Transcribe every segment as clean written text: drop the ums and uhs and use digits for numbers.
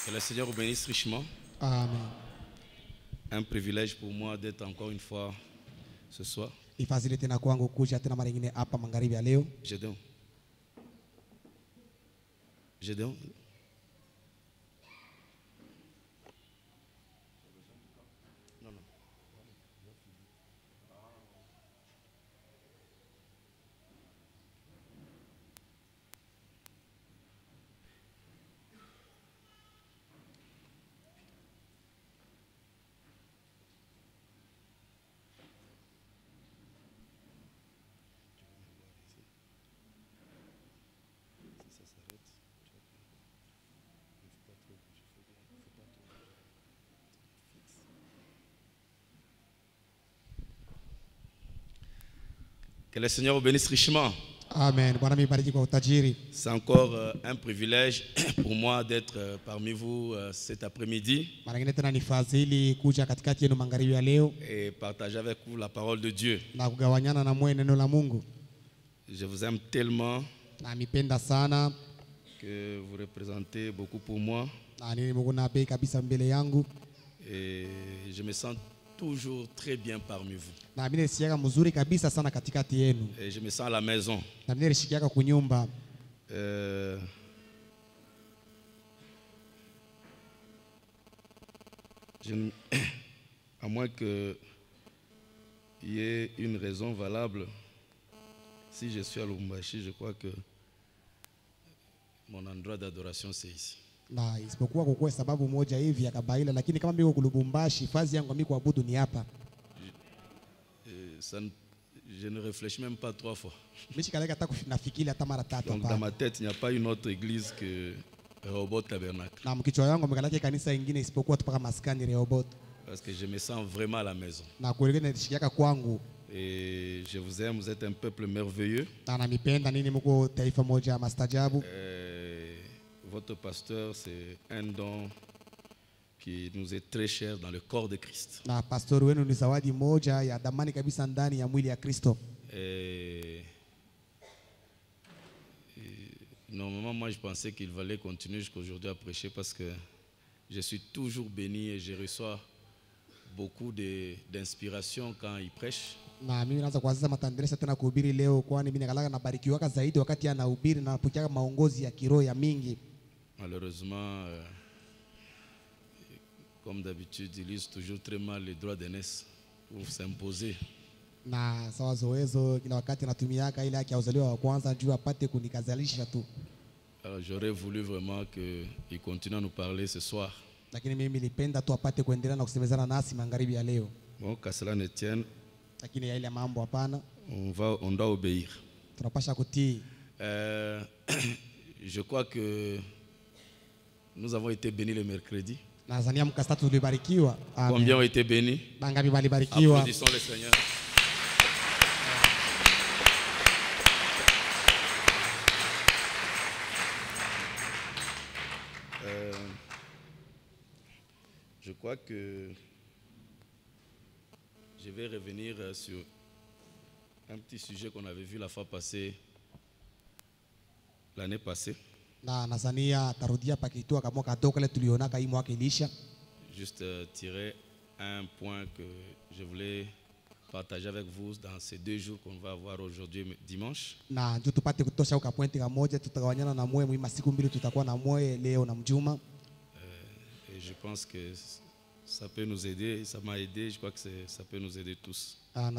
Que le Seigneur vous bénisse richement. Amen. Un privilège pour moi d'être encore une fois ce soir. Ifadhili tena kwangu kuja tena mara nyingine hapa magharibi ya leo. Gédéon. Gédéon. Non, non. Que le Seigneur vous bénisse richement. Amen. Bwana mibariki kwa utajiri. C'est encore un privilège pour moi d'être parmi vous cet après-midi Mara nyingine tena nifadhili kuja katikati yenu magharibi ya leo et partager avec vous la parole de Dieu. na kugawanyana na mwe neno la Mungu. Je vous aime tellement Na mipenda sana que vous représentez beaucoup pour moi na nini Mungu na bei kabisa mbele yangu. et je me sens toujours très bien parmi vous. Na mimi nisikiaka mzuri kabisa sana katikati yenu. Et je me sens à la maison. Na mimi nishikiaka kunyumba. À moins qu'il y ait une raison valable, si je suis à Lubumbashi, je crois que mon endroit d'adoration c'est ici. Na isipokuwa kwa sababu moja hivi ya kabaila, lakini kama mimi kulubumbashi fazi yangu mimi kuabudu ni hapa. Je ne réfléchis même pas 3 fois. Donc dans ma tête, il n'y a pas une autre église que Rehoboth Tabernacle. Parce que je me sens vraiment à la maison. Et je vous aime, vous êtes un peuple merveilleux. Votre pasteur, c'est un don qui nous est très cher dans le corps de Christ. Et normalement, moi, je pensais qu'il fallait continuer jusqu'aujourd'hui à prêcher parce que je suis toujours béni et je reçois beaucoup d'inspiration quand il prêche. Malheureusement, comme d'habitude, il use toujours très mal les droits d'aînesse pour s'imposer. Alors j'aurais voulu vraiment qu'il continue à nous parler ce soir. Bon, qu'à cela ne tienne, on doit obéir. Je crois que nous avons été bénis le mercredi. Combien ont été bénis? Applaudissons le Seigneur. Je crois que je vais revenir sur un petit sujet qu'on avait vu la fois passée, l'année passée. Juste tirer un point que je voulais partager avec vous dans ces 2 jours qu'on va avoir aujourd'hui dimanche. Et je pense que ça peut nous aider, ça m'a aidé, je crois que ça peut nous aider tous. Amen.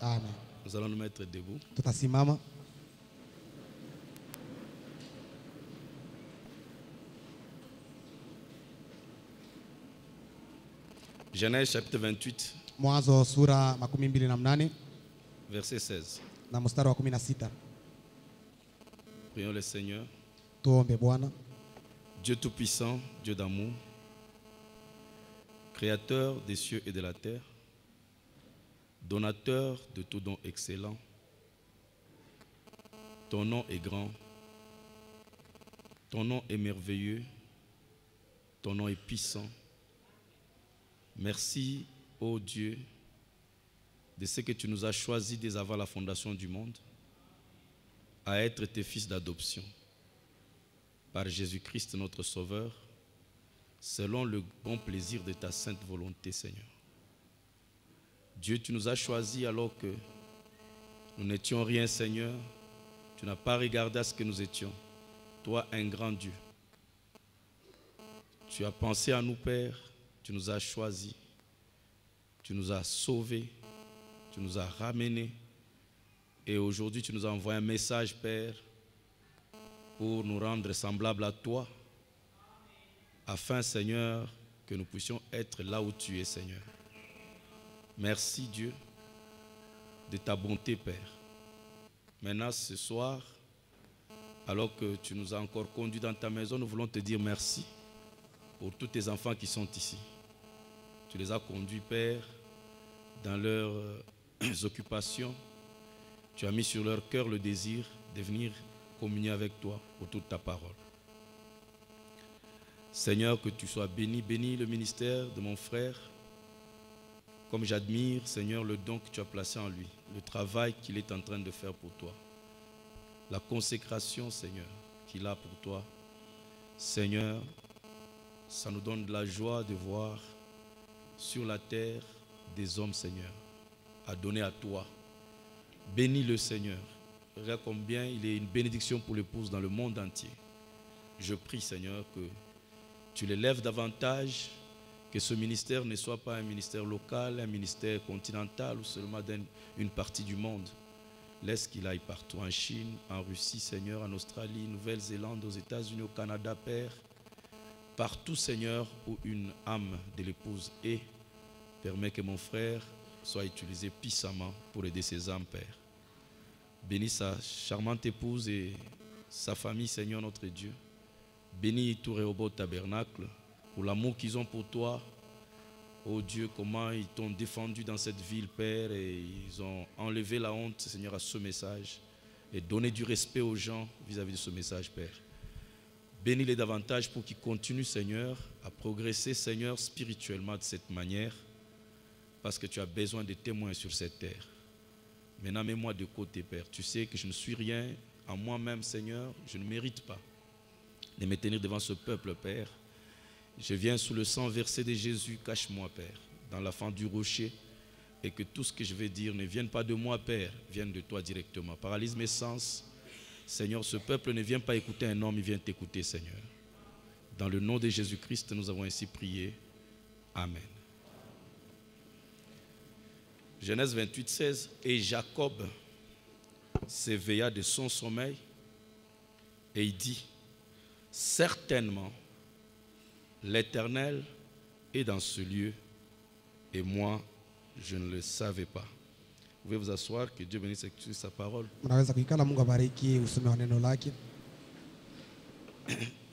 Amen. Nous allons nous mettre debout. Genèse chapitre 28, verset 16. Prions le Seigneur. Dieu Tout-Puissant, Dieu d'amour, Créateur des cieux et de la terre, donateur de tout don excellent, ton nom est grand, ton nom est merveilleux, ton nom est puissant. Merci, ô Dieu, de ce que tu nous as choisis dès avant la fondation du monde. à être tes fils d'adoption par Jésus-Christ notre Sauveur, selon le bon plaisir de ta sainte volonté, Seigneur. Dieu, tu nous as choisis alors que nous n'étions rien, Seigneur. Tu n'as pas regardé à ce que nous étions. Toi, un grand Dieu. Tu as pensé à nous, Père. Tu nous as choisis. Tu nous as sauvés. Tu nous as ramenés. Et aujourd'hui, tu nous as envoyé un message, Père, pour nous rendre semblables à toi, afin, Seigneur, que nous puissions être là où tu es, Seigneur. Merci, Dieu, de ta bonté, Père. Maintenant, ce soir, alors que tu nous as encore conduits dans ta maison, nous voulons te dire merci pour tous tes enfants qui sont ici. Tu les as conduits, Père, dans leurs occupations. Tu as mis sur leur cœur le désir de venir communier avec toi pour toute ta parole. Seigneur, que tu sois béni, bénis le ministère de mon frère. Comme j'admire, Seigneur, le don que tu as placé en lui, le travail qu'il est en train de faire pour toi, la consécration, Seigneur, qu'il a pour toi. Seigneur, ça nous donne de la joie de voir sur la terre des hommes, Seigneur, à donner à toi. Bénis le Seigneur. Regarde combien il est une bénédiction pour l'épouse dans le monde entier. Je prie, Seigneur, que tu l'élèves davantage, que ce ministère ne soit pas un ministère local, un ministère continental ou seulement d'une partie du monde. Laisse qu'il aille partout, en Chine, en Russie, Seigneur, en Australie, Nouvelle-Zélande, aux États-Unis, au Canada, Père. Partout, Seigneur, où une âme de l'épouse est, permets que mon frère soit utilisé puissamment pour aider ses âmes, Père. Bénis sa charmante épouse et sa famille, Seigneur notre Dieu. Bénis tout Rehoboth Tabernacle pour l'amour qu'ils ont pour toi. Oh Dieu, comment ils t'ont défendu dans cette ville, Père, et ils ont enlevé la honte, Seigneur, à ce message et donné du respect aux gens vis-à-vis de ce message, Père. Bénis-les davantage pour qu'ils continuent, Seigneur, à progresser, Seigneur, spirituellement de cette manière, parce que tu as besoin de témoins sur cette terre. Maintenant, mets-moi de côté, Père. Tu sais que je ne suis rien en moi-même, Seigneur. Je ne mérite pas de me tenir devant ce peuple, Père. Je viens sous le sang versé de Jésus. Cache-moi, Père, dans la fente du rocher, et que tout ce que je vais dire ne vienne pas de moi, Père, vienne de toi directement. Paralyse mes sens. Seigneur, ce peuple ne vient pas écouter un homme, il vient t'écouter, Seigneur. Dans le nom de Jésus-Christ, nous avons ainsi prié. Amen. Genèse 28, 16. Et Jacob s'éveilla de son sommeil et il dit: certainement, l'Éternel est dans ce lieu et moi, je ne le savais pas. Vous pouvez vous asseoir, que Dieu bénisse sa parole.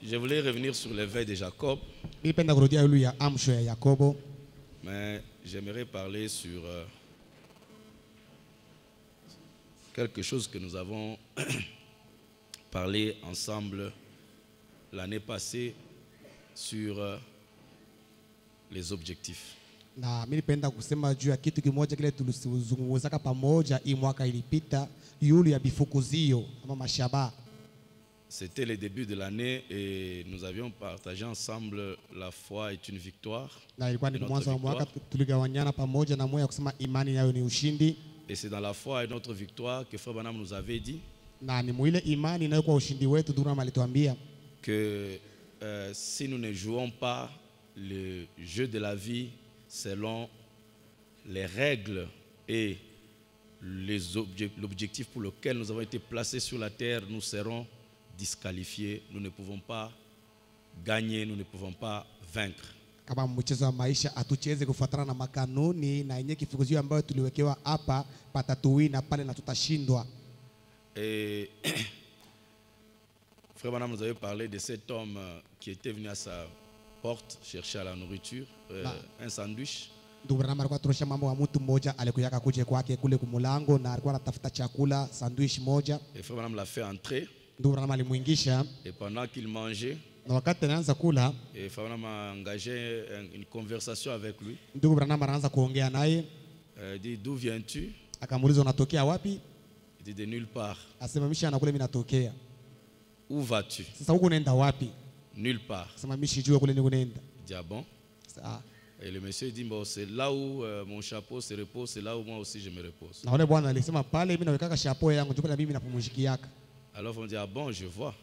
Je voulais revenir sur l'éveil de Jacob, mais j'aimerais parler sur quelque chose que nous avons parlé ensemble l'année passée sur les objectifs. Na mimi nipenda kusema juu ya kitu kimoja kile tulizungumzaka pamoja hii mwaka ilipita, yulu ya bifukuzio ama mashaba. C'était le début de l'année et nous avions partagé ensemble la foi est une victoire. Na ilikuwa ni mwanzo wa mwaka tuligawanyana pamoja na moyo kusema imani nayo ni ushindi. Et c'est dans la foi et notre victoire que Frère Branham nous avait dit na ni muile imani nayo kwa ushindi wetu Branham alituambia que si nous ne jouons pas le jeu de la vie selon les règles et l'objectif pour lequel nous avons été placés sur la terre, nous serons disqualifiés, nous ne pouvons pas gagner, nous ne pouvons pas vaincre. Kama mchezo wa maisha atucheze kufuatana na makanuni na yenye kifukuzio ambayo tuliwekewa hapa patatuwina pale na tutashindwa. Et Frère Branham nous avait parlé de cet homme qui était venu à sa porte chercher à la nourriture, un sandwich. Ndugu Branham alikuwa tunaonyesha mambo ya mtu mmoja alikuja kuja kwake kule kumulango na alikuwa anatafuta chakula, sandwich moja. Et Frère Branham l'a fait entrer. Ndugu Branham alimuingisha. Et pendant qu'il mangeait, na wakati anaanza kula, et Frère Branham a engagé une conversation avec lui. Ndugu Branham anaanza kuongea naye. Il dit: d'où viens-tu? Akamuuliza unatokea wapi? Il dit de nulle part. Asema mishi anakule mimi natokea. Où vas-tu? Sasa huko unaenda wapi? Nulle part. Asema mishi jua kule niko naenda. Il dit ah bon? Sasa Et le monsieur dit bon, c'est là où mon chapeau se repose, c'est là où moi aussi je me repose. na wale bwana alisema pale mimi naweka chapeau yangu ndipo na mimi napumzikiaka. Alors on dit ah bon, je vois.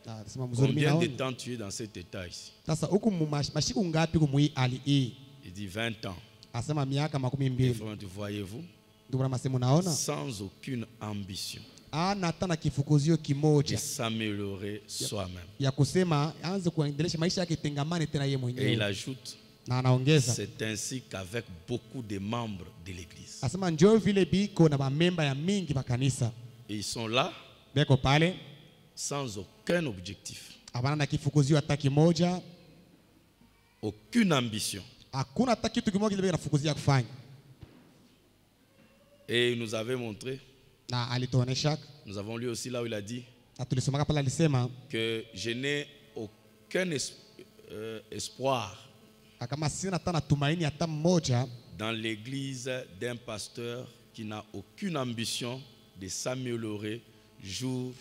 Anasema mzuri mimi Combien de naona. temps tu es dans cet état ici? Sasa huku mashiku ngapi kumui hali hii? Il dit 20 ans. Asema miaka 12. Et voyez-vous? Ndio bwana masemo naona. Sans aucune ambition Ana hata na kifukuzio de kimoja s'améliorer soi-même. ya kusema aanze kuendelesha maisha yake tengamane tena yeye Et il mwenyewe. ajoute, Na anaongeza c'est ainsi qu'avec beaucoup de membres de l'église. asema njoo vile biko na memba ya mingi ba kanisa Et ils sont là beko pale sans aucun objectif, abana na kifukuzio hata kimoja, aucune ambition. hakuna hata kitu kimoja kile kinafukuzia kufanya. Et il nous avait montré, Na alituonesha nous avons lu aussi là où il a dit na tulisomaka pale alisema que je n'ai aucun espoir kama sina hata na tumaini hata mmoja dans l'église d'un pasteur qui n'a aucune ambition de s'améliorer jour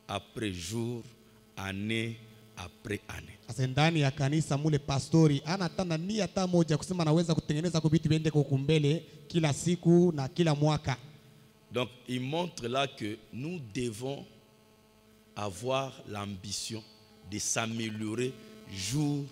après jour, année après année. asa ndani ya kanisa mule pastori ana hata na nia hata moja kusema anaweza kutengeneza kwa vitu viende kwa kumbele kila siku na kila mwaka. Donc il montre là que nous devons avoir l'ambition de s'améliorer jour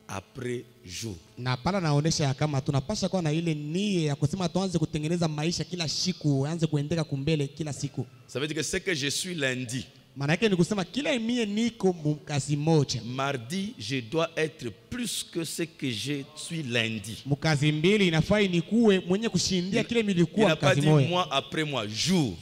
après jour. Na pala naonesha ya kama tunapasha kuwa na ile nia ya kusema tuanze kutengeneza maisha kila siku, anze kuendeka kumbele kila siku. Ça veut dire que ce que je suis lundi, Maana yake ni kusema kila mie niko mkazi moja, mardi, je dois être plus que ce que je suis lundi. mkazi mbili inafai nikuwe mwenye kushindia kile Il milikuwa n'a pas mkazi dit moja. mois après mois, jour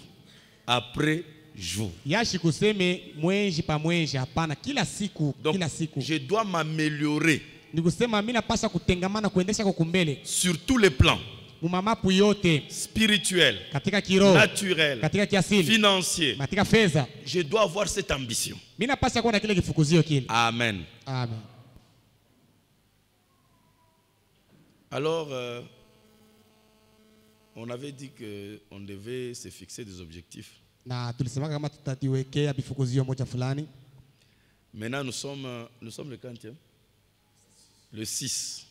après jour. Yashi kuseme mwenji pa mwenji, hapana, kila siku Donc, kila siku. je dois m'améliorer Ni kusema mimi napasha kutengamana kuendesha kwa kumbele sur tous les plans, mumamapu yote, spirituel, katika kiroho, naturel, katika kiasili, financier. katika fedha. Je dois avoir cette ambition. Mimi napasha kuwa na kile kifukuzio kile. Amen. Amen. Alors, on avait dit qu'on devait se fixer des objectifs. Na tulisema kama tutatiwekea bifukuzio moja fulani. Maintenant, nous sommes le quantième? Le 6.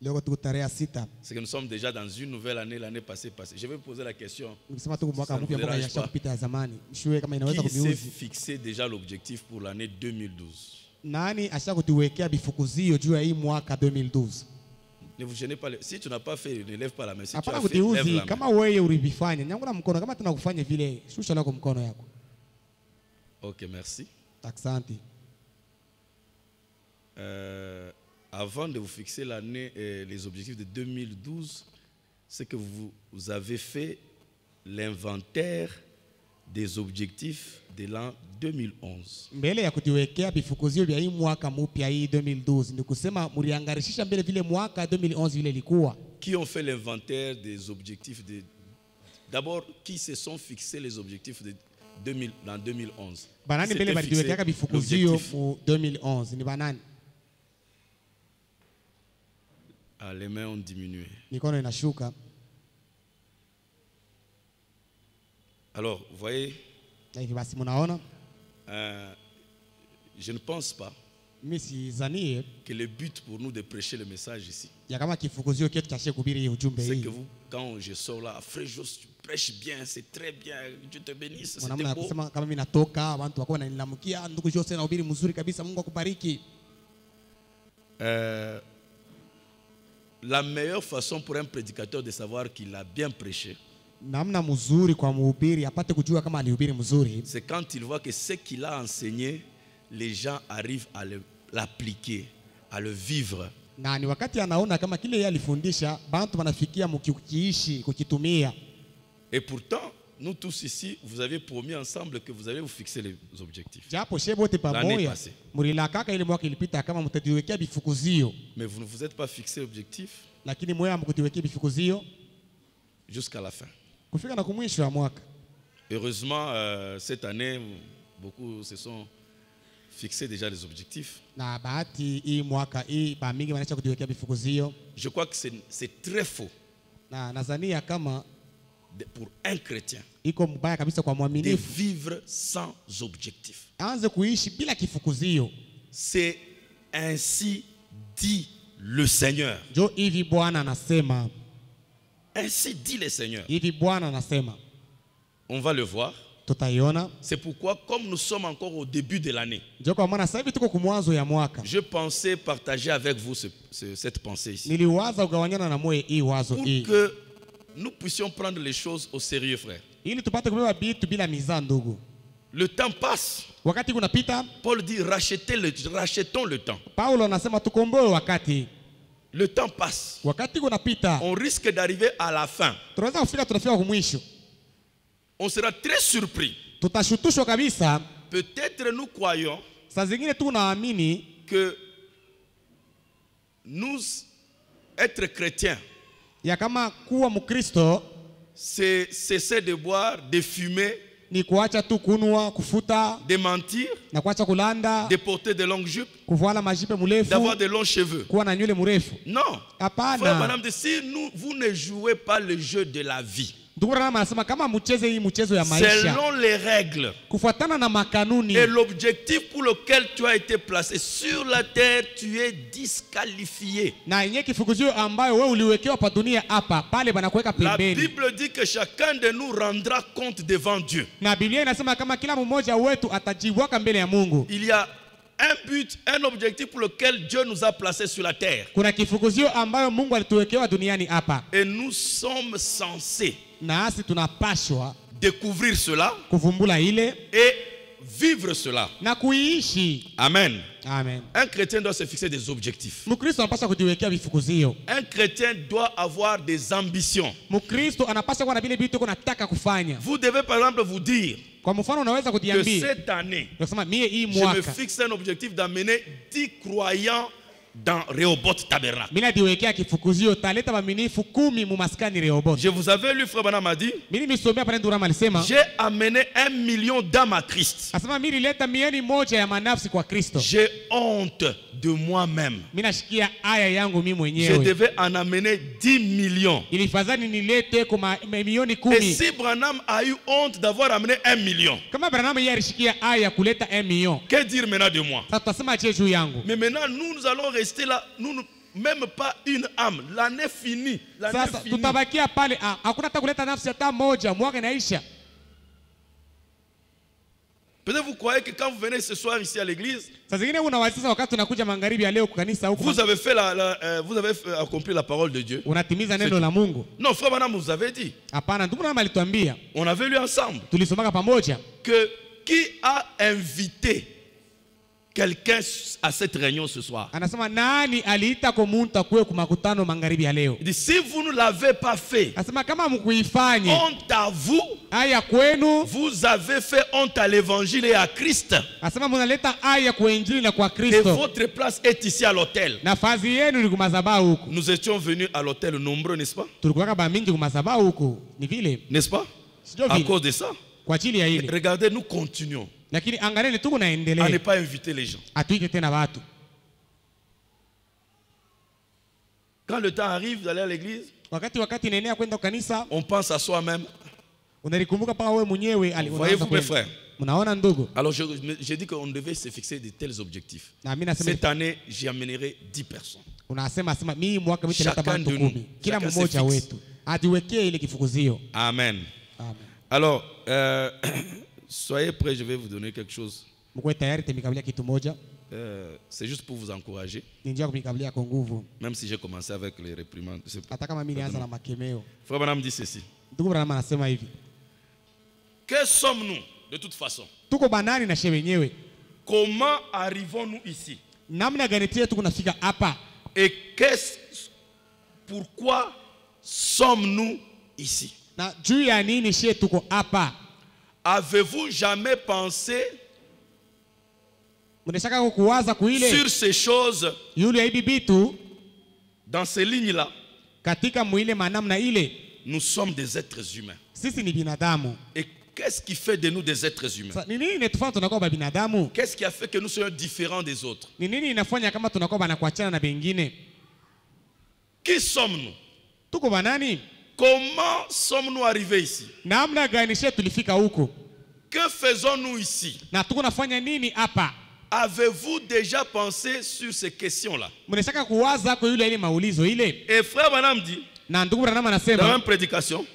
Leo tuko tarehe 6. C'est que nous sommes déjà dans une nouvelle année, l'année passée. Je vais vous poser la question. Nikisema tuko mwaka Ça ne mpya vous ambao dérange yasha pas? kupita ya zamani. Shule kama inaweza Qui s'est kuniuzi. fixé déjà l'objectif pour l'année 2012? Nani asha kutuwekea bifukuzio juu ya hii mwaka 2012? Ne vous gênez pas. Si tu n'as pas fait, ne lève pas la main. Si tu Hapana as fait, lève kutiuzi, la main. kama wewe ulivifanya, nyangula mkono. Kama tunakufanya vile, shusha lako mkono yako. Ok, merci. Asante. Avant de vous fixer l'année et les objectifs de 2012, c'est que vous avez fait l'inventaire des objectifs de l'an 2011. Mbele ya kutiwekea bifukuzio vya hii mwaka mpya hii 2012, ni kusema mliangarishisha mbele vile mwaka 2011 vile ilikuwa. Qui ont fait l'inventaire des objectifs de... D'abord, qui se sont fixés les objectifs de dans 2011? Banani mbele baliwekea bifukuzio mu 2011 ni banani? Ah, les mains ont diminué. Mikono inashuka. Alors, vous voyez, Na hivi basi mnaona? je ne pense pas Mimi sidhanie que le but pour nous de prêcher le message ici, ya kama kifukuzio chetu cha kuhubiri ujumbe c'est hii. que vous, quand je sors là, frère Jos, tu prêches bien, c'est très bien, Dieu te bénisse, Mwanamna c'était beau. kusema kama mimi natoka watu wako wananilamukia, ndugu Jose na ubiri mzuri kabisa, Mungu akubariki. La meilleure façon pour un prédicateur de savoir qu'il a bien prêché, Namna mzuri kwa mhubiri apate kujua kama alihubiri mzuri, c'est quand il voit que ce qu'il a enseigné, les gens arrivent à l'appliquer, à le vivre. na ni wakati anaona kama kile yeye alifundisha bantu wanafikia mkiishi kukitumia. Et pourtant, nous tous ici, vous avez promis ensemble que vous allez vous fixer les objectifs. Japo shebote pamoja passée. mulilakaka ile mwaka ilipita kama mtajiwekea bifukuzio, Mais vous ne vous êtes pas fixé l'objectif lakini moyo mkutiwekea bifukuzio jusqu'à la fin. kufika na kumwisho wa mwaka. Heureusement, cette année, beaucoup se sont fixés déjà les objectifs. Na bahati hii mwaka hii ba mingi wanaanza kujiwekea bifukuzio. Je crois que c'est très faux Na nadhania kama pour un chrétien iko mbaya kabisa kwa de mwaminifu vivre sans objectif. aanze kuishi bila kifukuzio. C'est ainsi dit le Seigneur. Njo hivi Bwana anasema, Ainsi dit le Seigneur. hivi Bwana anasema. On va le voir. Tutaiona. C'est pourquoi, comme nous sommes encore au début de l'année, Njo kwa maana sasa hivi tuko kumwanzo ya mwaka. je pensais partager avec vous cette pensée ici. Niliwaza ugawanyana na mwe hii wazo Pour hii. que nous puissions prendre les choses au sérieux, frère. Ili tupate kubeba vitu bila mizaa ndugu. Le temps passe. Wakati kunapita, Paul dit rachetons le temps. Paulo anasema tukomboe wakati. Le temps passe. Wakati kunapita, On risque d'arriver à la fin. tunafika kumwisho. On sera très surpris. Tutashutushwa kabisa. Peut-être nous croyons Saa zingine tunaamini que nous, être chrétiens, ya kama kuwa Mkristo c'est cesser de boire, de fumer, ni kuacha tu kunwa, kufuta de mentir, na kuacha kulanda, de porter de longues jupes, kuvala majipe murefu, d'avoir de longs cheveux. kuwa na nywele mrefu. Non. Hapana. Frère Branham dit, si vous ne jouez pas le jeu de la vie, Ndugu Branham anasema kama mcheze hii mchezo ya maisha selon les règles kufuatana na makanuni et l'objectif pour lequel tu as été placé sur la terre, tu es disqualifié. na yenye kifukuzio ambayo wewe uliwekewa pa dunia hapa pale banakuweka La pembeni. Bible dit que chacun de nous rendra compte devant Dieu. Na Biblia inasema kama kila mmoja wetu atajiweka mbele ya Mungu. Il y a un but, un objectif pour lequel Dieu nous a placés sur la terre. Kuna kifukuzio ambayo Mungu alituwekewa duniani hapa. Et nous sommes censés Na asi tunapashwa découvrir cela kuvumbula ile et vivre cela. na kuiishi. Amen. Amen. Un chrétien doit se fixer des objectifs. Mkristo anapaswa kujiwekea vifukuzio. Un chrétien doit avoir des ambitions. Mkristo anapaswa kuwa na vile vitu anataka kufanya. Vous devez par exemple vous dire Kwa mfano unaweza que kujiambia, cette année, unasema mie hii je me mwaka fixe un objectif d'amener 10 croyants dans Rehoboth Tabernacle. mimi najiwekea kifukuzio taleta waaminifu 10 mu maskani Rehoboth. Je vous avais lu, frère Branham a dit, Mimi nimesomea pale Ndurama alisema, j'ai amené 1 million d'âmes à Christ. asema mimi nileta milioni moja ya manafsi kwa Kristo. J'ai honte de moi-même. Mimi nashikia aya yangu mimi Je mwenyewe. devais en amener 10 millions. Ilifadhali nilete kwa milioni Et 10. si Branham a eu honte d'avoir amené 1 million, Kama Branham yeye alishikia aya kuleta 1 million. que dire maintenant de moi? Sasa tutasema je juu yangu? Mais maintenant, nous allons rester là, même pas une âme. L'année finie. L'année Sasa finie. tutabakia pale, hakuna hata kuleta nafsi hata moja, mwaka inaisha. Peut-être vous croyez que quand vous venez ce soir ici à l'église, Sasa zingine unawazisa wakati tunakuja magharibi ya leo kwa kanisa huko. vous avez fait vous avez accompli la parole de Dieu. Unatimiza neno la Mungu. Non, frère Branham vous avez dit. Hapana, ndugu Branham alituambia, On avait lu ensemble tulisomaka pamoja, que qui a invité quelqu'un à cette réunion ce soir? anasema nani aliita kwa muntu akuwe kwa makutano magharibi ya leo? Il dit, si vous ne l'avez pas fait, Anasema kama mkuifanye honte à vous, aya kwenu, vous avez fait honte à l'évangile et à Christ. anasema mnaleta aya kwa injili na kwa Et Kristo. votre place est ici à l'hôtel. Nafasi yenu ni kumazabau huko. Nous étions venus à l'hôtel nombreux, n'est-ce pas? Tulikuwa ba mingi kumazabau huko. Ni vile. N'est-ce pas? Sio À vile. cause de ça. Kwa ajili ya ile. Regardez, nous continuons Lakini angalieni tuko à ne naendelea. pas inviter les gens. Atuike tena watu. Quand le temps arrive d'aller à l'église, Wakati inaenea kwenda kanisa, on pense à soi-même. unalikumbuka paka wewe mwenyewe Voyez-vous mes frères? Mnaona ndugu? Alors j'ai dit qu'on devait se fixer de tels objectifs. Na mimi nasema Cette année, j'y amènerai 10 personnes. unasema mimi mwaka mitaleta Chacun watu de nous. 10. Kila Chacun se mmoja fixe. wetu ajiwekee ile kifukuzio. Amen. Amen. Alors, soyez prêts, je vais vous donner quelque chose. Mko tayari temikabilia kitu moja? C'est juste pour vous encourager, Ni njia kumikabilia kwa nguvu. même si j'ai commencé avec les réprimandes. Hata kama mimi nianza na makemeo. Frère Branham dit ceci. Ndugu Branham anasema hivi. Que sommes-nous de toute façon? Tuko banani na shewe wenyewe? Comment arrivons-nous ici? Namna gani tuko kunafika hapa? Et pourquoi sommes-nous ici? Na juu ya nini shie tuko hapa? Avez-vous jamais pensé Mnashaka kuwaza kuile sur ces choses yule hivi bitu dans ces lignes-là? katika mwile manamna ile? Nous sommes des êtres humains. Sisi ni binadamu. Et qu'est-ce qui fait de nous des êtres humains? Ni nini inatufanya tunakuwa binadamu? Qu'est-ce qui a fait que nous soyons différents des autres? Ni nini inafanya kama tunakuwa banakuachana na bengine? Qui sommes-nous? Tuko banani? comment sommes-nous arrivés ici? namna gani shetu tulifika huko Que faisons-nous ici? na tuko nafanya nini hapa? Avez-vous déjà pensé sur ces questions-là? Mnataka kuwaza kwa yule ile maulizo ile? Et frère Branham dit, Na ndugu Branham dans la anasema même prédication,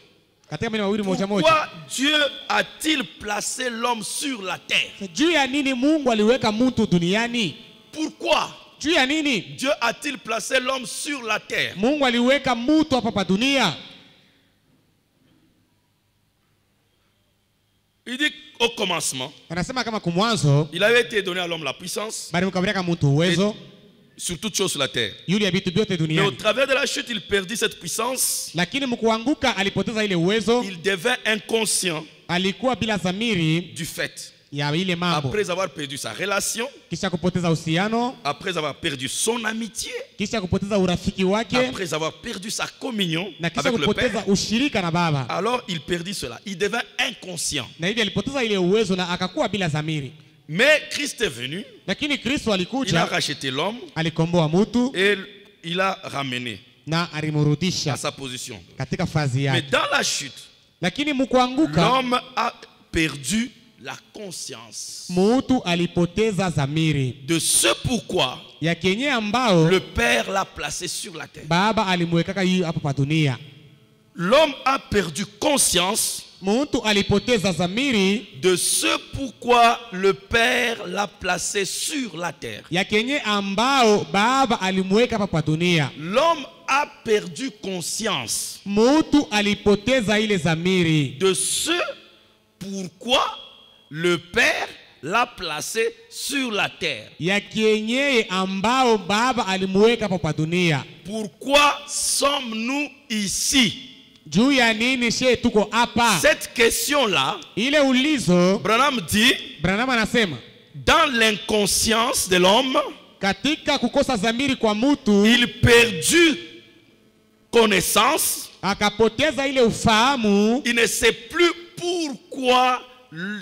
katika maneno mawili moja moja, pourquoi Dieu a-t-il placé l'homme sur la terre? juu ya nini Mungu aliweka mtu duniani? Pourquoi Juu ya nini Dieu a-t-il placé l'homme sur la terre? Mungu aliweka mtu hapa pa dunia? Il dit au commencement, Anasema kama kumwanzo il avait été donné à l'homme la puissance bali mkabirika mtu uwezo sur toutes choses sur la terre. yule ya vitu vyote Mais au duniani, travers de la chute, il perdit cette puissance. lakini mkuanguka alipoteza ile uwezo, Il devint inconscient alikuwa bila dhamiri du fait. ya ile mambo. Après avoir perdu sa relation, Kisha kupoteza uhusiano, après avoir perdu son amitié, kisha kupoteza urafiki wake, après avoir perdu sa communion na kisha avec le Père, kupoteza ushirika na Baba, alors il perdit cela. Il devint inconscient. na hivi alipoteza ile uwezo na akakuwa bila dhamiri. Mais Christ est venu, Lakini Kristo il a alikuja, racheté l'homme alikomboa mtu et il a ramené na à alimrudisha sa position. katika fazi Mais yake. dans la chute, Lakini mkuanguka l'homme a perdu la conscience mtu alipoteza dhamiri de ce pourquoi ya kenye ambao le Père l'a placé sur la terre. Baba alimwekaka hapo pa dunia. L'homme a perdu conscience Mtu alipoteza dhamiri de ce pourquoi le Père l'a placé sur la terre. ya kenye ambao Baba alimweka hapa pa dunia. L'homme a perdu conscience Mtu alipoteza ile dhamiri de ce pourquoi le Père l'a placé sur la terre. ya kenye ambao Baba alimweka hapa pa dunia. Pourquoi sommes-nous ici? Juu ya nini she tuko hapa? Cette question-là, Ile ulizo Branham dit, Branham anasema dans l'inconscience de l'homme, katika kukosa dhamiri kwa mtu il perdut connaissance, akapoteza ile ufahamu, il ne sait plus pourquoi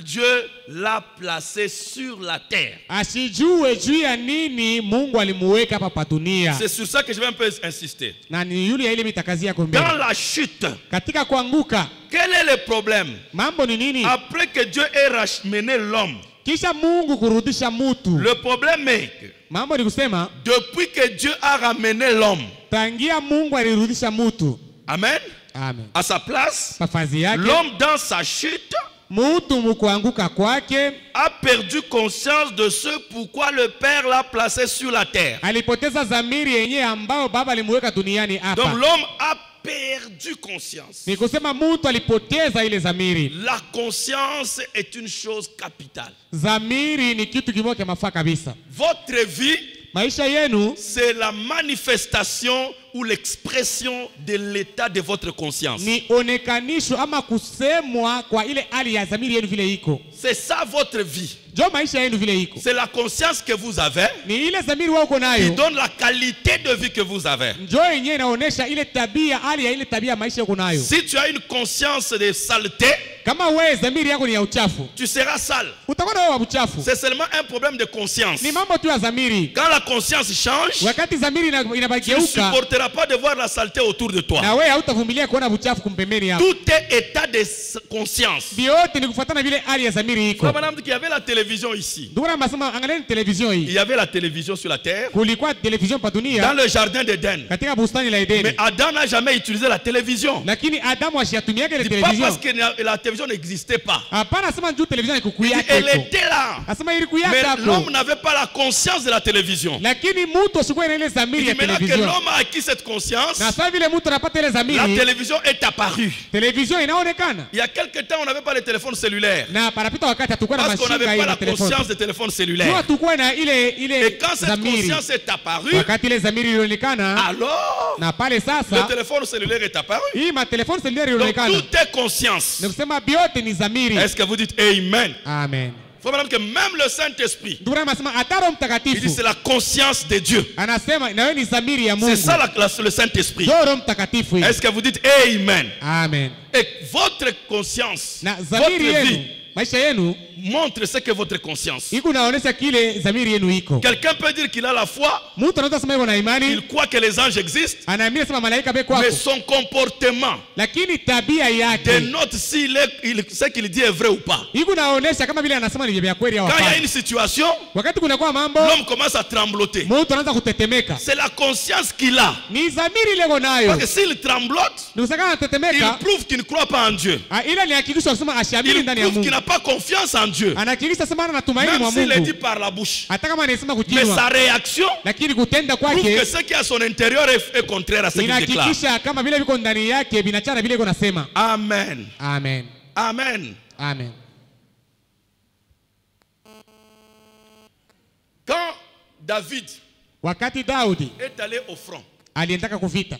Dieu l'a placé sur la terre. asijue juu ya nini Mungu alimuweka hapa pa dunia. C'est sur ça que je vais un peu insister. Na ni yule ya ile mitakazi yako mbele. Dans la chute, Katika kuanguka quel est le problème? mambo ni nini? Après que Dieu ait ramené l'homme, Kisha Mungu kurudisha mtu. le problème est que Mambo ni kusema depuis que Dieu a ramené l'homme, tangia Mungu alirudisha mtu, amen, amen, à sa place, pafazi yake, l'homme dans sa chute mtu mkuanguka kwake a perdu conscience de ce pourquoi le Père l'a placé sur la terre. alipoteza dhamiri yenye ambao Baba alimuweka duniani Donc hapa. l'homme a perdu conscience. Ni kusema mtu alipoteza ile dhamiri. La conscience est une chose capitale. Dhamiri ni kitu kimoja cha mafaa kabisa. Votre vie, Maisha yenu c'est la manifestation ou l'expression de l'état de votre conscience. ni onekanisho ama kusemwa kwa ile hali ya dhamiri yenu vile iko. C'est ça votre vie. Jo maisha yenu vile iko. C'est la conscience que vous avez Ni ile dhamiri wao uko qui nayo. donne la qualité de vie que vous avez. Njo yenyewe inaonesha ile tabia, hali ya ile tabia maisha uko nayo. Si tu as une conscience de saleté, Kama wewe dhamiri yako ni ya uchafu, tu seras sale. utakuwa wewe wa uchafu. C'est seulement un problème de conscience. Ni mambo tu ya dhamiri. Quand la conscience change, Wakati dhamiri tu ne inabageuka, supporteras pas de voir la saleté autour de toi. na wewe hautavumilia kuona uchafu kumpembeni yako. Tout est état de conscience. Vyote ni kufuatana vile hali ya dhamiri iko. Madame dit qu'il y avait la télévision ici. Ndugu na masema, angalieni television Il hii. y avait la télévision sur la terre, Kulikuwa television pa dans dunia le jardin d'Éden. katika bustani la Edeni. Mais Adam n'a jamais utilisé la télévision. Lakini Adamu ashiatumiaga ile C'est pas parce television. que la télévision n'existait pas. Hapana, asema juu television ikukuyake Elle iko. était là. Asema ilikuwa Mais yako. l'homme n'avait pas la conscience de la télévision. Lakini mtu asikuwa na ile Il dhamiri dit ya maintenant que television. l'homme a acquis cette conscience, Na sasa vile mtu anapata ile la dhamiri, télévision est apparue. television inaonekana. Il y a quelque temps, on n'avait pas les téléphones cellulaires. Na parapita wakati hatukuwa na Parce qu'on mashine n'avait pas ya la telefoni. conscience des téléphones Sio cellulaires. hatukuwa na Et ile quand cette dhamiri. conscience est apparue, Wakati ile dhamiri ilionekana, alors na pale le sasa téléphone cellulaire est apparu. hii matelefoni cellular Donc ilionekana. tout est conscience. Ni kusema vyote ni dhamiri. Est-ce que vous dites Amen? Amen. Faut madame que même le Saint-Esprit, Ndugu yangu anasema hata Roho il dit Mtakatifu c'est la conscience de Dieu. anasema na wewe ni dhamiri ya C'est Mungu. ça le Saint-Esprit. Ndio Roho Mtakatifu hii. Est-ce que vous dites Amen? Amen. Et votre conscience, Na votre dhamiri vie, yenu maisha yenu montre ce que votre conscience. iko naonesha kile dhamiri yenu iko. Quelqu'un peut dire qu'il a la foi, Mtu anaweza sema yuko na imani, il croit que les anges existent, anaamini sema malaika beko mais wako, son comportement lakini tabia yake dénote si ce qu'il dit est vrai ou pas. iko naonesha kama vile anasema ni vya kweli au Quand il y a hapana. une situation, Wakati kuna kwa mambo, l'homme commence à trembloter. mtu anaanza kutetemeka. C'est la conscience qu'il a. Ni dhamiri ile iko nayo. Parce que s'il tremblote, Ndio sasa il anatetemeka, prouve qu'il ne croit pas en Dieu. ile ni hakikisho kusema ashamini Il ndani ya prouve qu'il Mungu. n'a pas confiance en Dieu. Anahakikisha sema ana tumaini Même mwa s'il le dit Mungu. par la bouche. Hata kama anasema Mais kukinwa, sa réaction lakini kutenda prouve que kwake ce qui est à son intérieur est contraire à ce qu'il déclare. inahakikisha kama vile viko ndani yake vinachana vile iko nasema. Amen. Amen. Amen. Amen. Quand David Wakati Daudi est allé au front, aliendaka kuvita,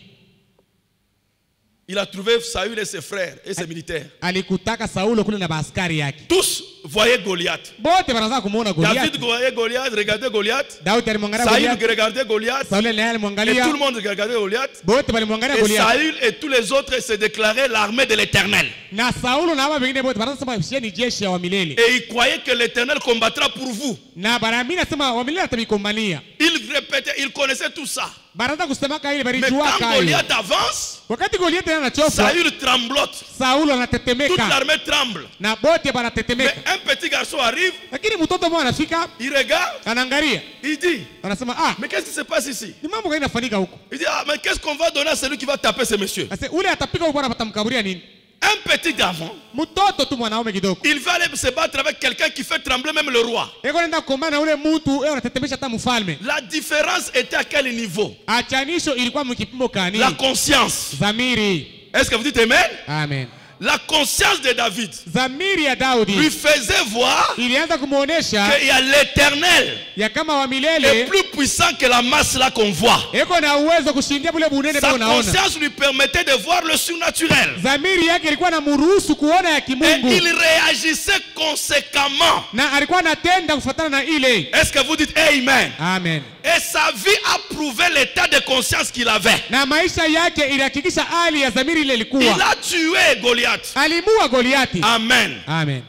il a trouvé Saül et ses frères et ses militaires. alikutaka Saulo kule na baaskari yake. Tous voyaient Goliath. Bote wanaanza kumuona David Goliath. voyait Goliath, regardait Goliath. Daudi alimwangalia Saül Goliath. regardait Goliath. Sauli naye Et tout alimwangalia. le monde regardait Goliath. Bote walimwangalia Et Goliath. Saül et tous les autres se déclaraient l'armée de l'Éternel. Na Saulo na hao wengine bote wanasema sisi ni jeshi ya milele. Et ils croyaient que l'Éternel combattra pour vous. Na baraamini nasema wa milele atamikombania. Ils répétaient, ils connaissaient tout ça. Baraza kusemaka ile Mais barijua quand kayo. Goliath avance, Wakati Goliath anachofa, Saül tremblote. Saulo Toute anatetemeka. l'armée tremble. Na bote Mais banatetemeka. un petit garçon arrive, Lakini mtoto mmoja anafika, il regarde, anaangalia. il dit, Anasema ah, mais qu'est-ce qui se passe ici? ni mambo gani yanafanyika huko? Il dit, ah, mais qu'est-ce qu'on va donner à celui qui va taper ce monsieur? Sasa ule atapika bwana batamkaburia nini? Un petit garçon, Mtoto tu mwanaume kidogo. il va aller se battre avec quelqu'un qui fait trembler même le roi. Eko nenda kukombana na ule mtu, anatetemesha hata mfalme. La différence était à quel niveau? Achanisho ilikuwa mkipimo kani? La conscience. Dhamiri. Est-ce que vous dites amen? Amen. La conscience de David Dhamiri ya lui Daudi faisait voir ilianza kumuonesha qu'il y a l'Éternel ya kama wa est milele plus puissant que la masse là qu'on voit. eko na uwezo kushindia bule bunene Sa bao unaona. conscience lui permettait de voir le surnaturel. Dhamiri yake ilikuwa namruhusu kuona ya Et kimungu il réagissait conséquemment. na alikuwa anatenda kufuatana na ile. Est-ce que vous dites amen? Amen. Et sa vie a prouvé l'état de conscience qu'il avait. Na maisha yake ilihakikisha hali ya dhamiri ile Il ilikuwa. a tué Goliath. Alimua Goliati. Amen. Amen.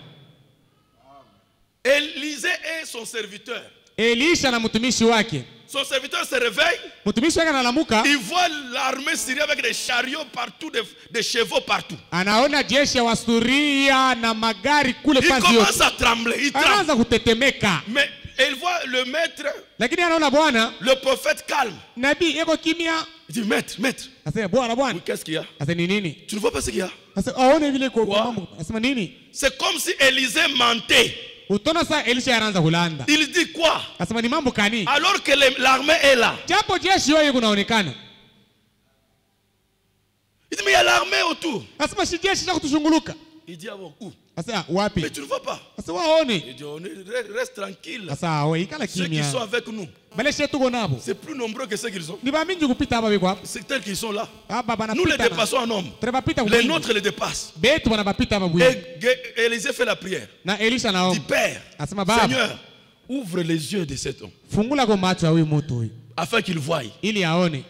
Élisée est son serviteur. Elisha na mtumishi wake. Son serviteur se réveille. Mtumishi wake analamuka, Il voit l'armée syrienne avec des chariots partout, des chevaux partout. anaona jeshi ya Wasuria na magari kule Il pasi commence yote. à trembler. Il tremble. Anaanza kutetemeka. Mais il voit le maître, Lakini anaona Bwana, le prophète calme. nabii eko kimya. Il dit, maître, maître, Asema Bwana, oui, Bwana. qu'est-ce qu'il y a? Asa ni nini? Tu ne vois pas ce qu'il y a? Asa aone vile kwa Wa- mambo. Asema nini? C'est comme si Élisée mentait. Utona saa Elisha anaanza kulanda. Il dit quoi? Asema ni mambo kani? Alors que l'armée est là. Japo jeshi yote kunaonekana. Il dit, mais il y a l'armée autour. Asema si jeshi cha kutushunguluka. Il dit, ah bon, où? Asa Mais wapi? tu ne vois pas. Asa waone. Il dit, reste tranquille. Asa we ikala Ceux qui sont kimya. avec nous, Bale shetu tuko nabo. c'est plus nombreux que ceux qu'ils ont. Ni ba mingi kupita hapa biko hapa. C'est tels qu'ils sont là. Hapa bana Nous les pita. dépassons en nombre. Tunapita Les kwingi. nôtres les dépassent. Betu bana bapita hapa bwi. Et Élisée fait la prière. Na Elisha Il dit, naomba. Père, Asema baba, Seigneur, ouvre les yeux de cet homme fungula kwa macho ya huyu mtu huyu afin qu'il voie. ili aone.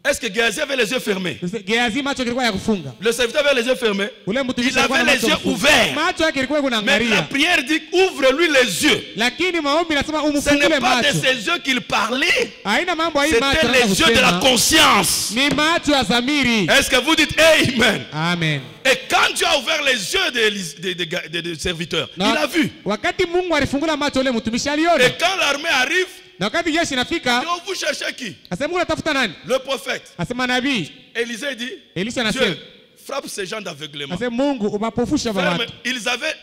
Est-ce que Géasi avait les yeux fermés? Geazi macho kilikuwa ya kufunga. Le serviteur avait les yeux fermés. Ule mtumishi Il alikuwa avait na les macho yeux kufunga. ouverts. Macho yake ilikuwa Mais la kunaangalia. prière dit, ouvre-lui les yeux. Lakini maombi nasema Ce n'est umfungule pas de macho. ses yeux qu'il parlait. Haina mambo hii macho. C'était les yeux de la conscience. Ni macho ya dhamiri. Est-ce que vous dites Amen? Amen. Et quand Dieu a ouvert les yeux des serviteurs, il a vu. Wakati Mungu alifungula macho ule mtumishi aliona. Et quand l'armée arrive, Na wakati jeshi inafika, oh, vous cherchez qui? asema unatafuta nani? Le prophète. Asema nabii. Élisée dit, Elisha anasema, Dieu frappe ces gens d'aveuglement. asema Mungu ubapofusha Frère, watu. mais ils avaient,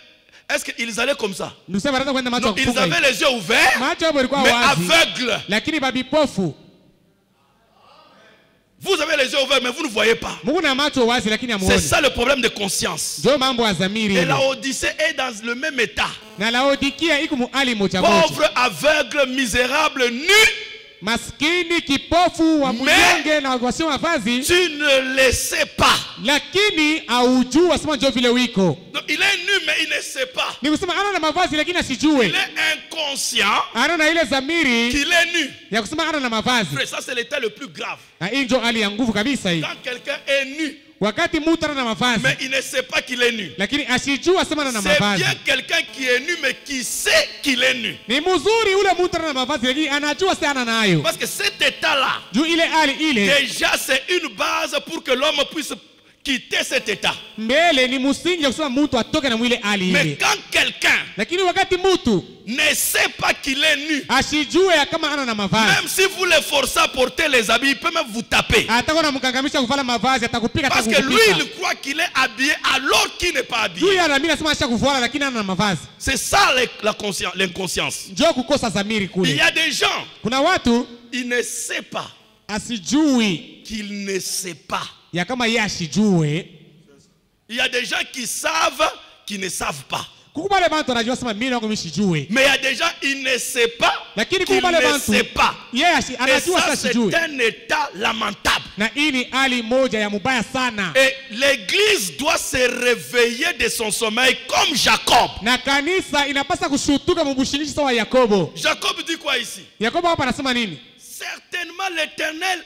est-ce qu'ils allaient comme ça? Nusema wanataka kwenda macho Non, ils kufunga. avaient les yeux ouverts, Macho yao yalikuwa mais wazi. aveugles. Lakini babipofu. Vous avez les yeux ouverts, mais vous ne voyez pas. Mungu na macho wazi lakini C'est hamuoni. ça le problème de conscience. Ndio mambo ya dhamiri. Et la Odyssée est dans le même état. Na Laodikia iko muhali moja moja. Pauvre, aveugle, misérable, nu. Maskini, kipofu, wa mnyonge na wasio mavazi, Tu ne le sais pas. lakini haujui asema ndio vile wiko. Donc, il est nu, mais il ne sait pas. Ni kusema ana na mavazi lakini asijue. Il est inconscient Ana na ile dhamiri qu'il est nu. ya kusema ana na mavazi. Frère, ça c'est l'état le plus grave. Na hii ndio hali ya nguvu kabisa hii. Quand quelqu'un est nu wakati mtu ana mavazi mais il ne sait pas qu'il est nu. lakini asijua sema ana C'est mavazi. bien quelqu'un qui est nu mais qui sait qu'il est nu. Ni mzuri ule mtu ana mavazi lakini anajua sasa ana nayo. Parce que cet état-là, Juu ile hali ile déjà c'est une base pour que l'homme puisse quitter cet état. mbele ni msingi ya kusema mtu atoke na mwile hali Mais ile. quand quelqu'un Lakini wakati mtu ne sait pas qu'il est nu, asijue kama ana na mavazi, même si vous le forcez à porter les habits, il peut même vous taper. atakuwa anamkangamisha kuvala mavazi, atakupiga Parce que lui, atakupika. il croit qu'il est habillé alors qu'il n'est pas Juu habillé. ya mimi nasema asha kuvala lakini ana na mavazi. C'est ça l'inconscience. Njoo kukosa dhamiri Il kule. y a des gens, Kuna watu ils ne savent pas asijui qu'il ne sait pas. ya kama yeye asijue. Il y a des gens qui savent, qui ne savent pas. Kukubale bantu anajua sema mimi nangu mishijue. Mais il y a des gens, ils ne savent pas Lakini qu'ils kukubale ne bantu savent pas. yeye Et anajua ça, sasa c'est asijue. un état lamentable. Na hii ni hali moja ya mubaya sana. Et l'église doit se réveiller de son sommeil comme Jacob. Na kanisa inapasa kushutuka mubushikishi sawa Yakobo. Jacob dit quoi ici? Yakobo hapa anasema nini? Certainement l'Éternel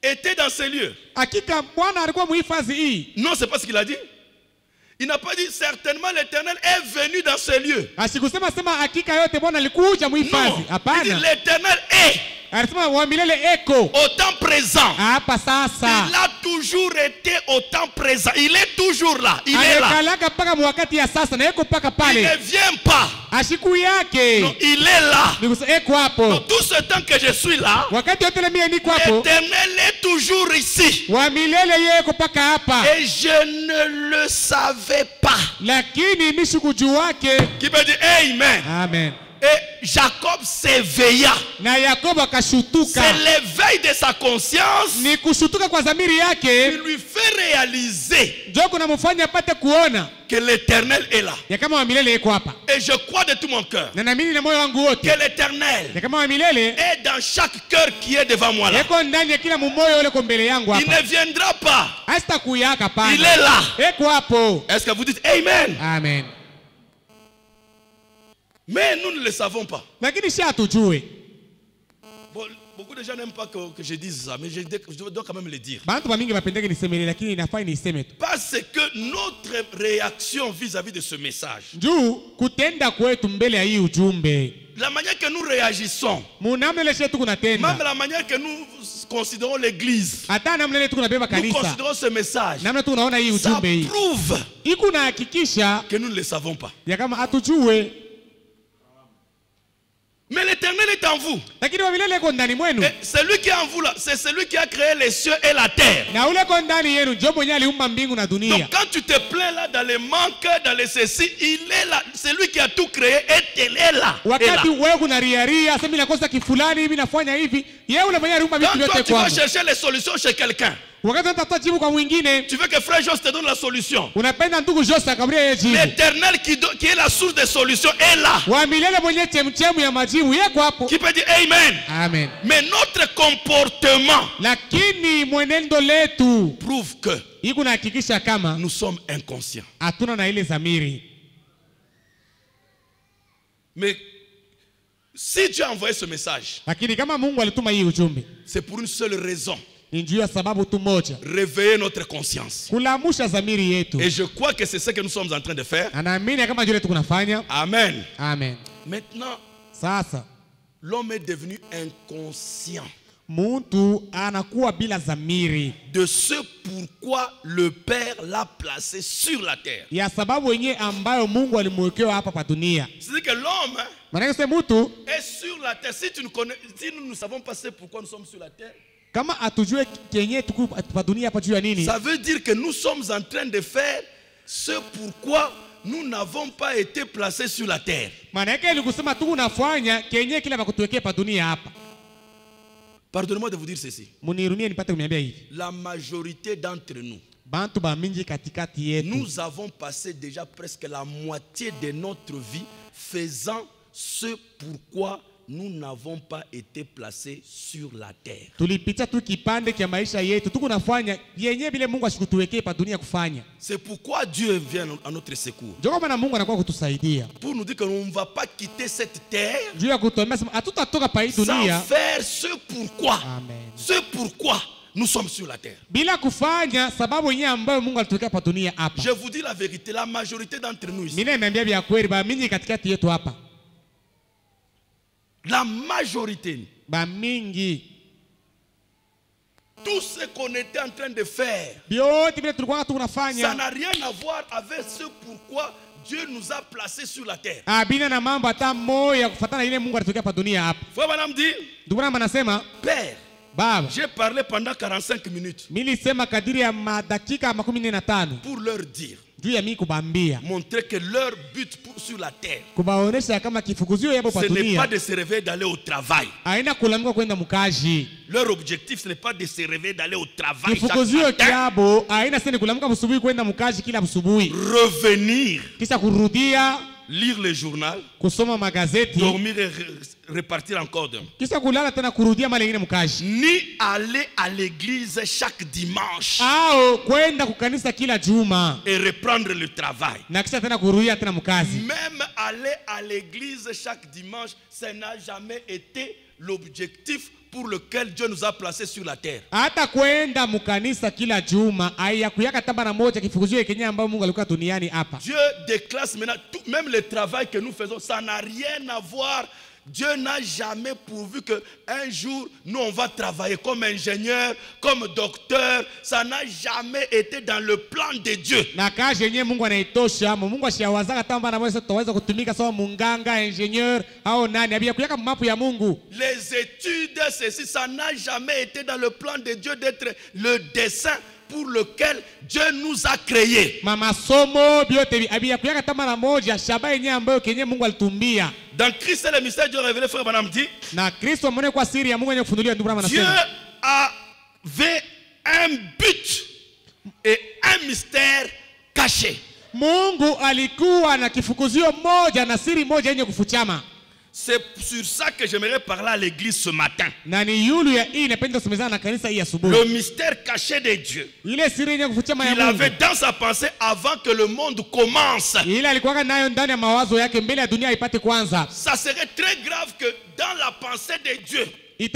était dans ces lieux. Hakika Bwana alikuwa muhifadhi hii. Non, c'est pas ce qu'il a dit. Il n'a pas dit certainement l'Éternel est venu dans ces lieux. Asikusema sema hakika yote Bwana alikuja muhifadhi. Non, il dit Hapana. l'Éternel est Anasema wa milele eko. au temps présent. Hapa sasa. Il a toujours été au temps présent. Il est toujours là. Il est là. Amekalaka mpaka mwakati ya sasa na eko mpaka Il pale. ne vient pas. Ashiku yake. Non, il est là. Nikusa eko hapo. Donc, tout ce temps que je suis là, Wakati yote na mimi niko hapo. l'Éternel est toujours ici. Wa milele yeko mpaka hapa. Et je ne le savais pas. Lakini mishukuju wake. Qui peut dire Amen. Amen. Et Jacob s'éveilla. Na Yakobo akashutuka. C'est l'éveil de sa conscience Ni kushutuka kwa dhamiri qui yake. lui fait réaliser Ndio kunamfanya apate kuona que l'Éternel est là. ya kama wa milele yeko hapa. Et je crois de tout mon cœur Na naamini na moyo wangu wote que l'Éternel ya kama wa milele est dans chaque cœur qui est devant moi là. yeko ndani ya kila mumoyo ule ko mbele yangu Il hapa. ne viendra pas. Hasta kuyaka pale. Il est là. Eko hapo. Est-ce que vous dites Amen? Amen. Mais nous ne le savons pas. Lakini si hatujue. Bon, beaucoup de gens n'aiment pas que je dise ça, mais je dois quand même le dire. Bantu bamingi bapendeke nisemele lakini inafaa niseme tu. Parce que notre réaction vis-à-vis de ce message, Juu kutenda kwetu mbele ya hii ujumbe. la manière que nous réagissons, Munamna ile shetu même kunatenda. la manière que nous considérons l'église, Hata namna ile tunabeba nous kanisa. considérons ce message, Namna tunaona hii ça ujumbe hii. prouve Iko na hakikisha que nous ne le savons pas. ya kama hatujue. Mais l'Éternel est en vous. Lakini wa milele iko ndani mwenu. Et celui qui est en vous là, c'est celui qui a créé les cieux et la terre. Na ule ko ndani yenu ndio mwenye aliumba mbingu na dunia. Donc quand tu te plains là dans les manques, dans les ceci, il est là. C'est lui qui a tout créé et il est là. Wakati wewe kunariaria, sasa mimi nakosa kifulani, mimi nafanya hivi, yeye ule mwenye aliumba vitu Quand toi vyote tu vas kwangu. chercher les solutions chez quelqu'un, Wakati unatafuta jibu kwa mwingine, tu veux que frère Jos te donne la solution. unapenda ndugu Jose akamwambia yeye jibu. L'Éternel qui est la source des solutions est là. Wa milele mwenye chemchemu ya majibu yeko hapo. Qui peut dire Amen. Amen. Mais notre comportement Lakini mwenendo letu prouve que iko na hakikisha kama nous sommes inconscients. hatuna na ile dhamiri. Mais si Dieu a envoyé ce message, Lakini kama Mungu alituma hii ujumbe, c'est pour une seule raison. ni juu ya sababu tu moja. Réveiller notre conscience. Kulamusha dhamiri yetu. Et je crois que c'est ce que nous sommes en train de faire. Anaamini kama jule tukunafanya. Amen. Amen. Maintenant, Sasa l'homme est devenu inconscient mtu anakuwa bila dhamiri de ce pourquoi le Père l'a placé sur la terre. ya sababu yenyewe ambayo Mungu alimwekea hapa pa dunia. C'est-à-dire que l'homme Maana sasa mtu est sur la terre. Si nous ne savons pas pourquoi nous sommes sur la terre, kama atujue kenye tuku pa dunia hapa juu ya nini, ça veut dire que nous sommes en train de faire ce pourquoi nous n'avons pas été placés sur la terre. maana yake ni kusema tu unafanya kenye kile bakutuwekea pa dunia hapa. Pardonnez-moi de vous dire ceci. Munirumie nipate kuniambia hivi. La majorité d'entre nous, Bantu ba mingi katikati yetu nous avons passé déjà presque la moitié de notre vie faisant ce pourquoi nous n'avons pas été placés sur la terre. tulipita tu kipande kia maisha yetu tuko nafanya yenye bile Mungu ashikutuwekee pa dunia kufanya. C'est pourquoi Dieu vient à notre secours. Ndio kwa maana Mungu anakuwa kutusaidia. Pour nous dire que nous ne va pas quitter cette terre Juu ya kutuambia sema hatutatoka pa hii sans dunia. faire ce pourquoi. Amen. Ce pourquoi nous sommes sur la terre. Bila kufanya sababu yenyewe ambayo Mungu alituweka hapa dunia hapa. Je vous dis la vérité, la majorité d'entre nous ici. Mimi naambia vya kweli ba mingi katikati yetu hapa. La majorité. Ba mingi. Tout ce qu'on était en train de faire, ça n'a rien à voir avec ce pourquoi Dieu nous a placés sur la terre. Frère Madame dit, Père, j'ai parlé pendant 45 minutes pour leur dire, montrer que leur but sur la terre, ce n'est pas de se réveiller d'aller au travail. Leur objectif, ce n'est pas de se réveiller d'aller au travail chaque matin. Revenir, lire le journal, dormir et repartir encore demain. Ni aller à l'église chaque dimanche et reprendre le travail. Même aller à l'église chaque dimanche, ça n'a jamais été l'objectif pour lequel Dieu nous a placés sur la terre. Dieu déclasse maintenant, même le travail que nous faisons, ça n'a rien à voir. Dieu n'a jamais pourvu qu'un jour, nous on va travailler comme ingénieur, comme docteur. Ça n'a jamais été dans le plan de Dieu. Les études, ceci, ça n'a jamais été dans le plan de Dieu d'être le dessein pour lequel Dieu nous a créés. Dans Christ et le mystère de Dieu révélé, frère Branham dit, Dieu avait un but et un mystère caché. C'est sur ça que j'aimerais parler à l'église ce matin. Le mystère caché de Dieu, il avait dans sa pensée avant que le monde commence. Ça serait très grave que dans la pensée de Dieu, qu'il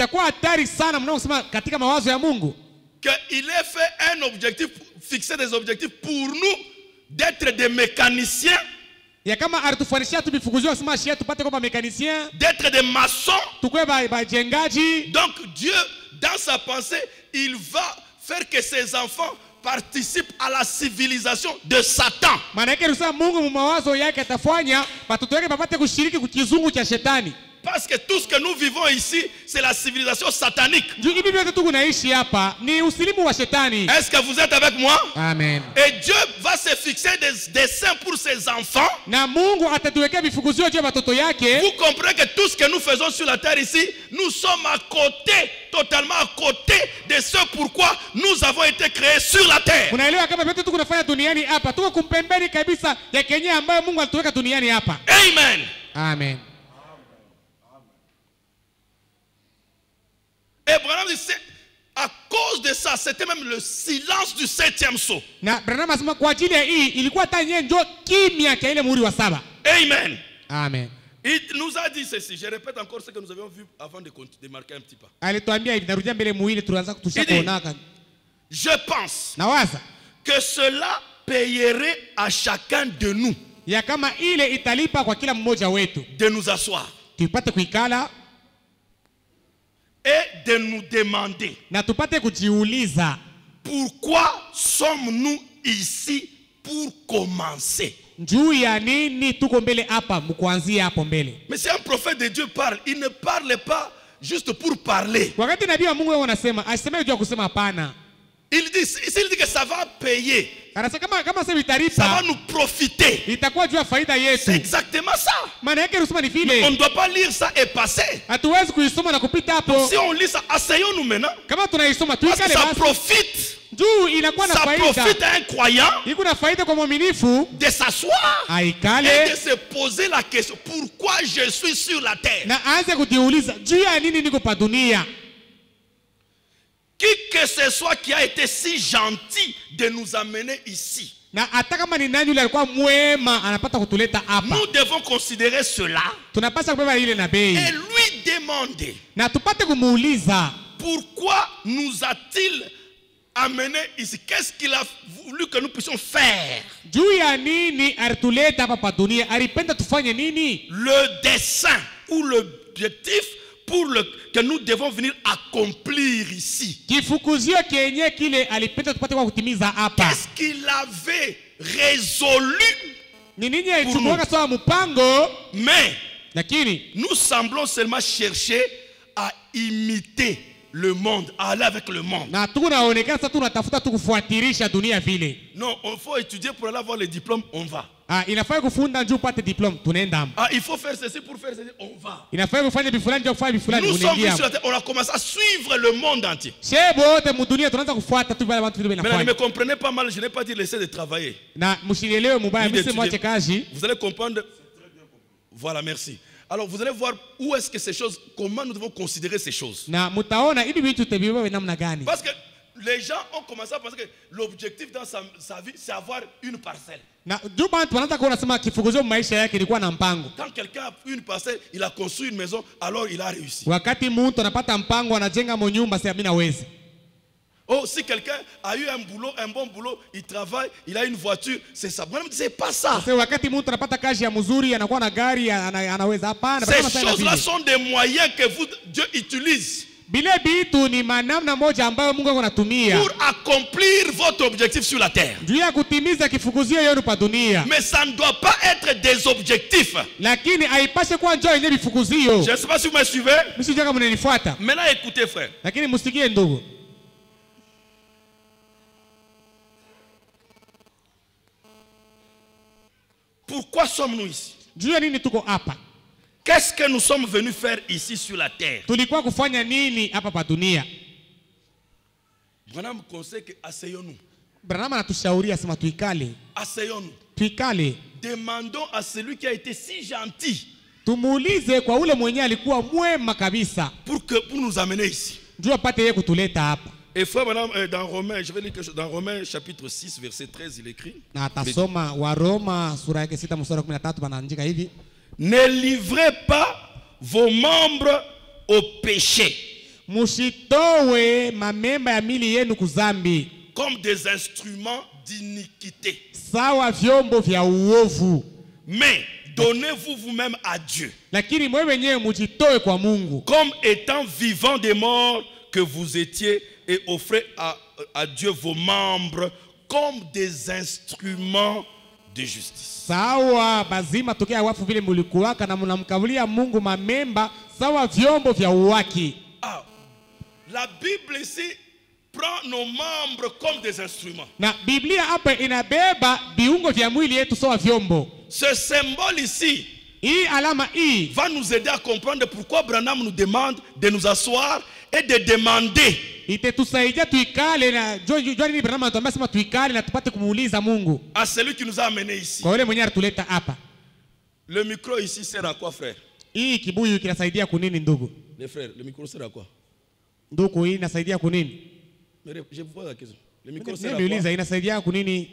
ait fait un objectif, fixer des objectifs pour nous, d'être des mécaniciens, d'être des maçons. Donc Dieu, dans sa pensée, il va faire que ses enfants participent à la civilisation de Satan. Parce que tout ce que nous vivons ici, c'est la civilisation satanique. Est-ce que vous êtes avec moi? Amen. Et Dieu va se fixer des desseins pour ses enfants. Vous comprenez que tout ce que nous faisons sur la terre ici, nous sommes à côté, totalement à côté de ce pourquoi nous avons été créés sur la terre. Amen. Amen. Et Branham dit, à cause de ça, c'était même le silence du 7e sceau. Amen. Amen. Il nous a dit ceci. Je répète encore ce que nous avions vu avant de marquer un petit pas. Il dit, je pense que cela payerait à chacun de nous de nous asseoir et de nous demander pourquoi sommes-nous ici pour commencer. Mais si un prophète de Dieu parle, il ne parle pas juste pour parler. Il dit que ça va payer. Ça va nous profiter. C'est exactement ça. Mais on ne doit pas lire ça et passer. Donc si on lit ça, asseyons-nous maintenant. Parce que ça profite. Ça profite à un croyant de s'asseoir et de se poser la question, pourquoi je suis sur la terre? Qui que ce soit qui a été si gentil de nous amener ici, nous devons considérer cela et lui demander pourquoi nous a-t-il amené ici? Qu'est-ce qu'il a voulu que nous puissions faire? Juu ya nini alituleta hapa pa dunia? Alipenda tufanye nini? Le dessein ou l'objectif que nous devons venir accomplir ici. Kifukuzio kenye kile alipenda tupate kwa kutimiza hapa. Qu'est-ce qu'il avait résolu? Ni nini alichukua sawa mpango? Mais Lakini nous semblons seulement chercher à imiter le monde, à aller avec le monde. na tunaonekana sasa tunatafuta tukufuatilisha dunia vile. Non, il faut étudier pour aller avoir les diplômes, on va. Inafaa kufunda njoo upate diplome, tunaenda. Il faut faire ceci pour faire ceci, on va. Inafaa kufanya bifulani njoo kufanya bifulani, Nous sommes unaingia. sur la terre, on a commencé à suivre le monde entier. Shebo wote mudunia tunaanza kufuata tu vile watu vile Mais ne me wanafanya. comprenez pas mal, je n'ai pas dit laisser de travailler. Na msinielewe mubaya, Ni mimi mwache kazi. Vous allez comprendre. Voilà, merci. Alors vous allez voir où est-ce que ces choses, comment nous devons considérer ces choses. Na mutaona hivi vitu tebibebe namna gani? Parce que les gens ont commencé à penser que l'objectif dans sa vie, c'est avoir une parcelle. Na juba tunaanza kuona sema kifukuzio maisha yake ilikuwa na mpango. Quand quelqu'un a une parcelle, il a construit une maison, alors il a réussi. Wakati mtu anapata mpango anajenga monyumba, sasa mimi naweza. Oh, si quelqu'un a eu un boulot, un bon boulot, il travaille, il a une voiture, c'est ça. C'est pas ça. Sasa wakati mtu anapata kazi ya mzuri, anakuwa na gari, anaweza hapana. Ces choses-là sont des moyens que Dieu utilise. Bile bitu ni manamna moja ambayo Mungu anatumia pour accomplir votre objectif sur la terre. juu ya kutimiza kifukuzio yenu pa dunia. Mais ça ne doit pas être des objectifs. Lakini haipashe kuwa njoo yenye vifukuzio. Je ne sais pas si vous me suivez. Mimi kama mnanifuata. Maintenant écoutez frère. Lakini msikie ndugu. Pourquoi sommes-nous ici? Juu ya nini tuko hapa? Qu'est-ce que nous sommes venus faire ici sur la terre? Tulikuwa kufanya nini hapa pa dunia? Branham conseille que asseyons-nous. Branham anatushauri sema tuikale. Asseyons-nous. Tuikale. Demandons à celui qui a été si gentil. Tumuulize kwa ule mwenye alikuwa mwema kabisa. Pour nous amener ici. Juu apate yeye kutuleta hapa. Et frère Branham dans Romains, je vais lire quelque chose dans Romains chapitre 6 verset 13 il écrit. Na atasoma wa Roma sura yake 6 mstari wa 13 banaandika hivi. Ne livrez pas vos membres au péché. Musitowe mamemba ya mili yenu kuzambi. Comme des instruments d'iniquité. Sawa vyombo vya uovu. Mais donnez-vous vous-même à Dieu. Lakini mwewe wenyewe mujitoe kwa Mungu. Comme étant vivants des morts que vous étiez et offrez à Dieu vos membres comme des instruments de justice. Sawa bazima tokea wafu vile mulikuwaka na mnamkabulia Mungu mamemba sawa vyombo vya uwaki. La Bible ici prend nos membres comme des instruments. Na Biblia hapa inabeba viungo vya mwili yetu sawa vyombo. Ce symbole ici hii alama hii va nous aider à comprendre pourquoi Branham nous demande de nous asseoir et de demander. Itatusaidia tuikale na jua nini Branham anatuambia sema tuikale na tupate kumuuliza Mungu. À celui qui nous a amenés ici. Kwa yule mwenye alituleta hapa. Le micro ici sert à quoi frère? Hii kibuyu kinasaidia kunini ndugu? Les frères, le micro sert à quoi? Ndugu hii inasaidia kunini? Je vous pose la question. Le micro sert à quoi? Niuliza inasaidia kunini?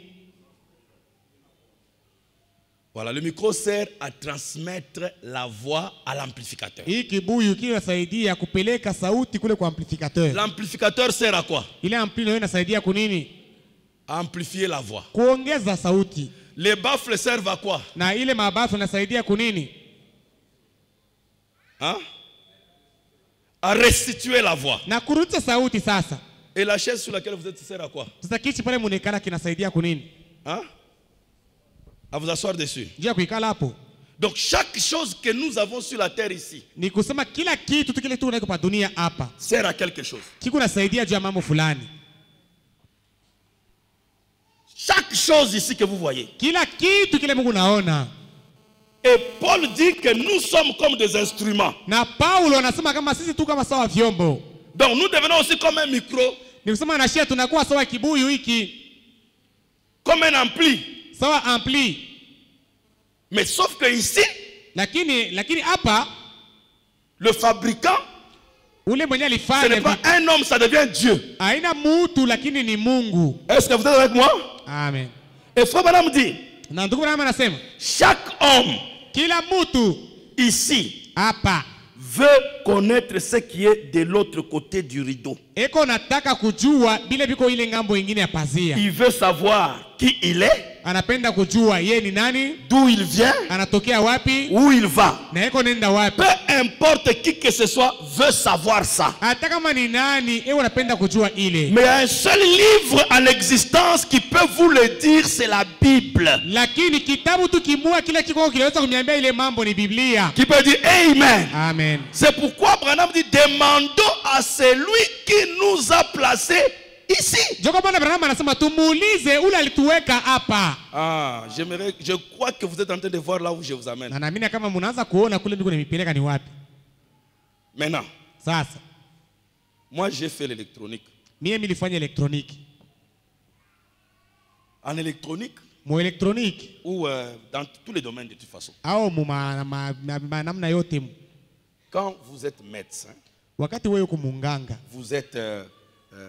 Voilà, le micro sert à transmettre la voix à l'amplificateur. Hii kibuyu kinasaidia kupeleka sauti kule kwa amplificateur. L'amplificateur sert à quoi? Ile ampli nayo inasaidia kunini? À amplifier la voix. Kuongeza sauti. Les baffles servent à quoi? Na ile mabafu inasaidia kunini? Hein? À restituer la voix. Na kurudisha sauti sasa. Et la chaise sur laquelle vous êtes sert à quoi? Sasa kichi pale munekana kinasaidia kunini? Hein? À vous asseoir dessus. Jia kuikala hapo. Donc chaque chose que nous avons sur la terre ici, ni kusema kila kitu kile tu kwa dunia hapa sert à quelque chose. Kiko nasaidia juu ya mambo fulani. Chaque chose ici que vous voyez. Kila kitu kile Mungu naona. Et Paul dit que nous sommes comme des instruments. Na Paulo anasema kama sisi tu kama sawa vyombo. Donc nous devenons aussi comme un micro. Ni kusema na shia tunakuwa sawa kibuyu hiki. Comme un ampli. Sawa ampli. Mais sauf que ici, lakini hapa le fabricant, ule mwenye alifanya, ce n'est pas un homme, ça devient Dieu. Haina mutu lakini ni Mungu. Est-ce que vous êtes avec moi? Amen. Et frère Branham dit, na ndugu Branham anasema chaque homme kila mutu ici hapa veut connaître ce qui est de l'autre côté du rideau. Eko nataka kujua bile biko ile ngambo ingine ya pazia. Il veut savoir qui il est, Anapenda kujua ye ni nani, d'où il vient, anatokea wapi, où il va. na eko nenda wapi. Peu importe qui que ce soit veut savoir ça. Hata kama ni nani, eko anapenda kujua ile. Mais il y a un seul livre en existence qui peut vous le dire, c'est la Bible. Lakini kitabu tu kimua kile kiko kinaweza kuniambia ile mambo ni Biblia. Qui peut dire Amen. Amen. C'est pourquoi Branham dit, demandons à celui qui nous a placés ici. Joko bwana Branham anasema tumuulize ule alituweka hapa. Ah, je crois que vous êtes en train de voir là où je vous amène. Na naamini kama mnaanza kuona kule ndiko nimepeleka ni wapi. Maintenant, Sasa, moi j'ai fait l'électronique. mimi nilifanya elektroniki. En électronique Mu elektroniki ou dans tous les domaines de toute façon. au mu namna yote. Quand vous êtes médecin, Wakati wewe uko munganga, vous êtes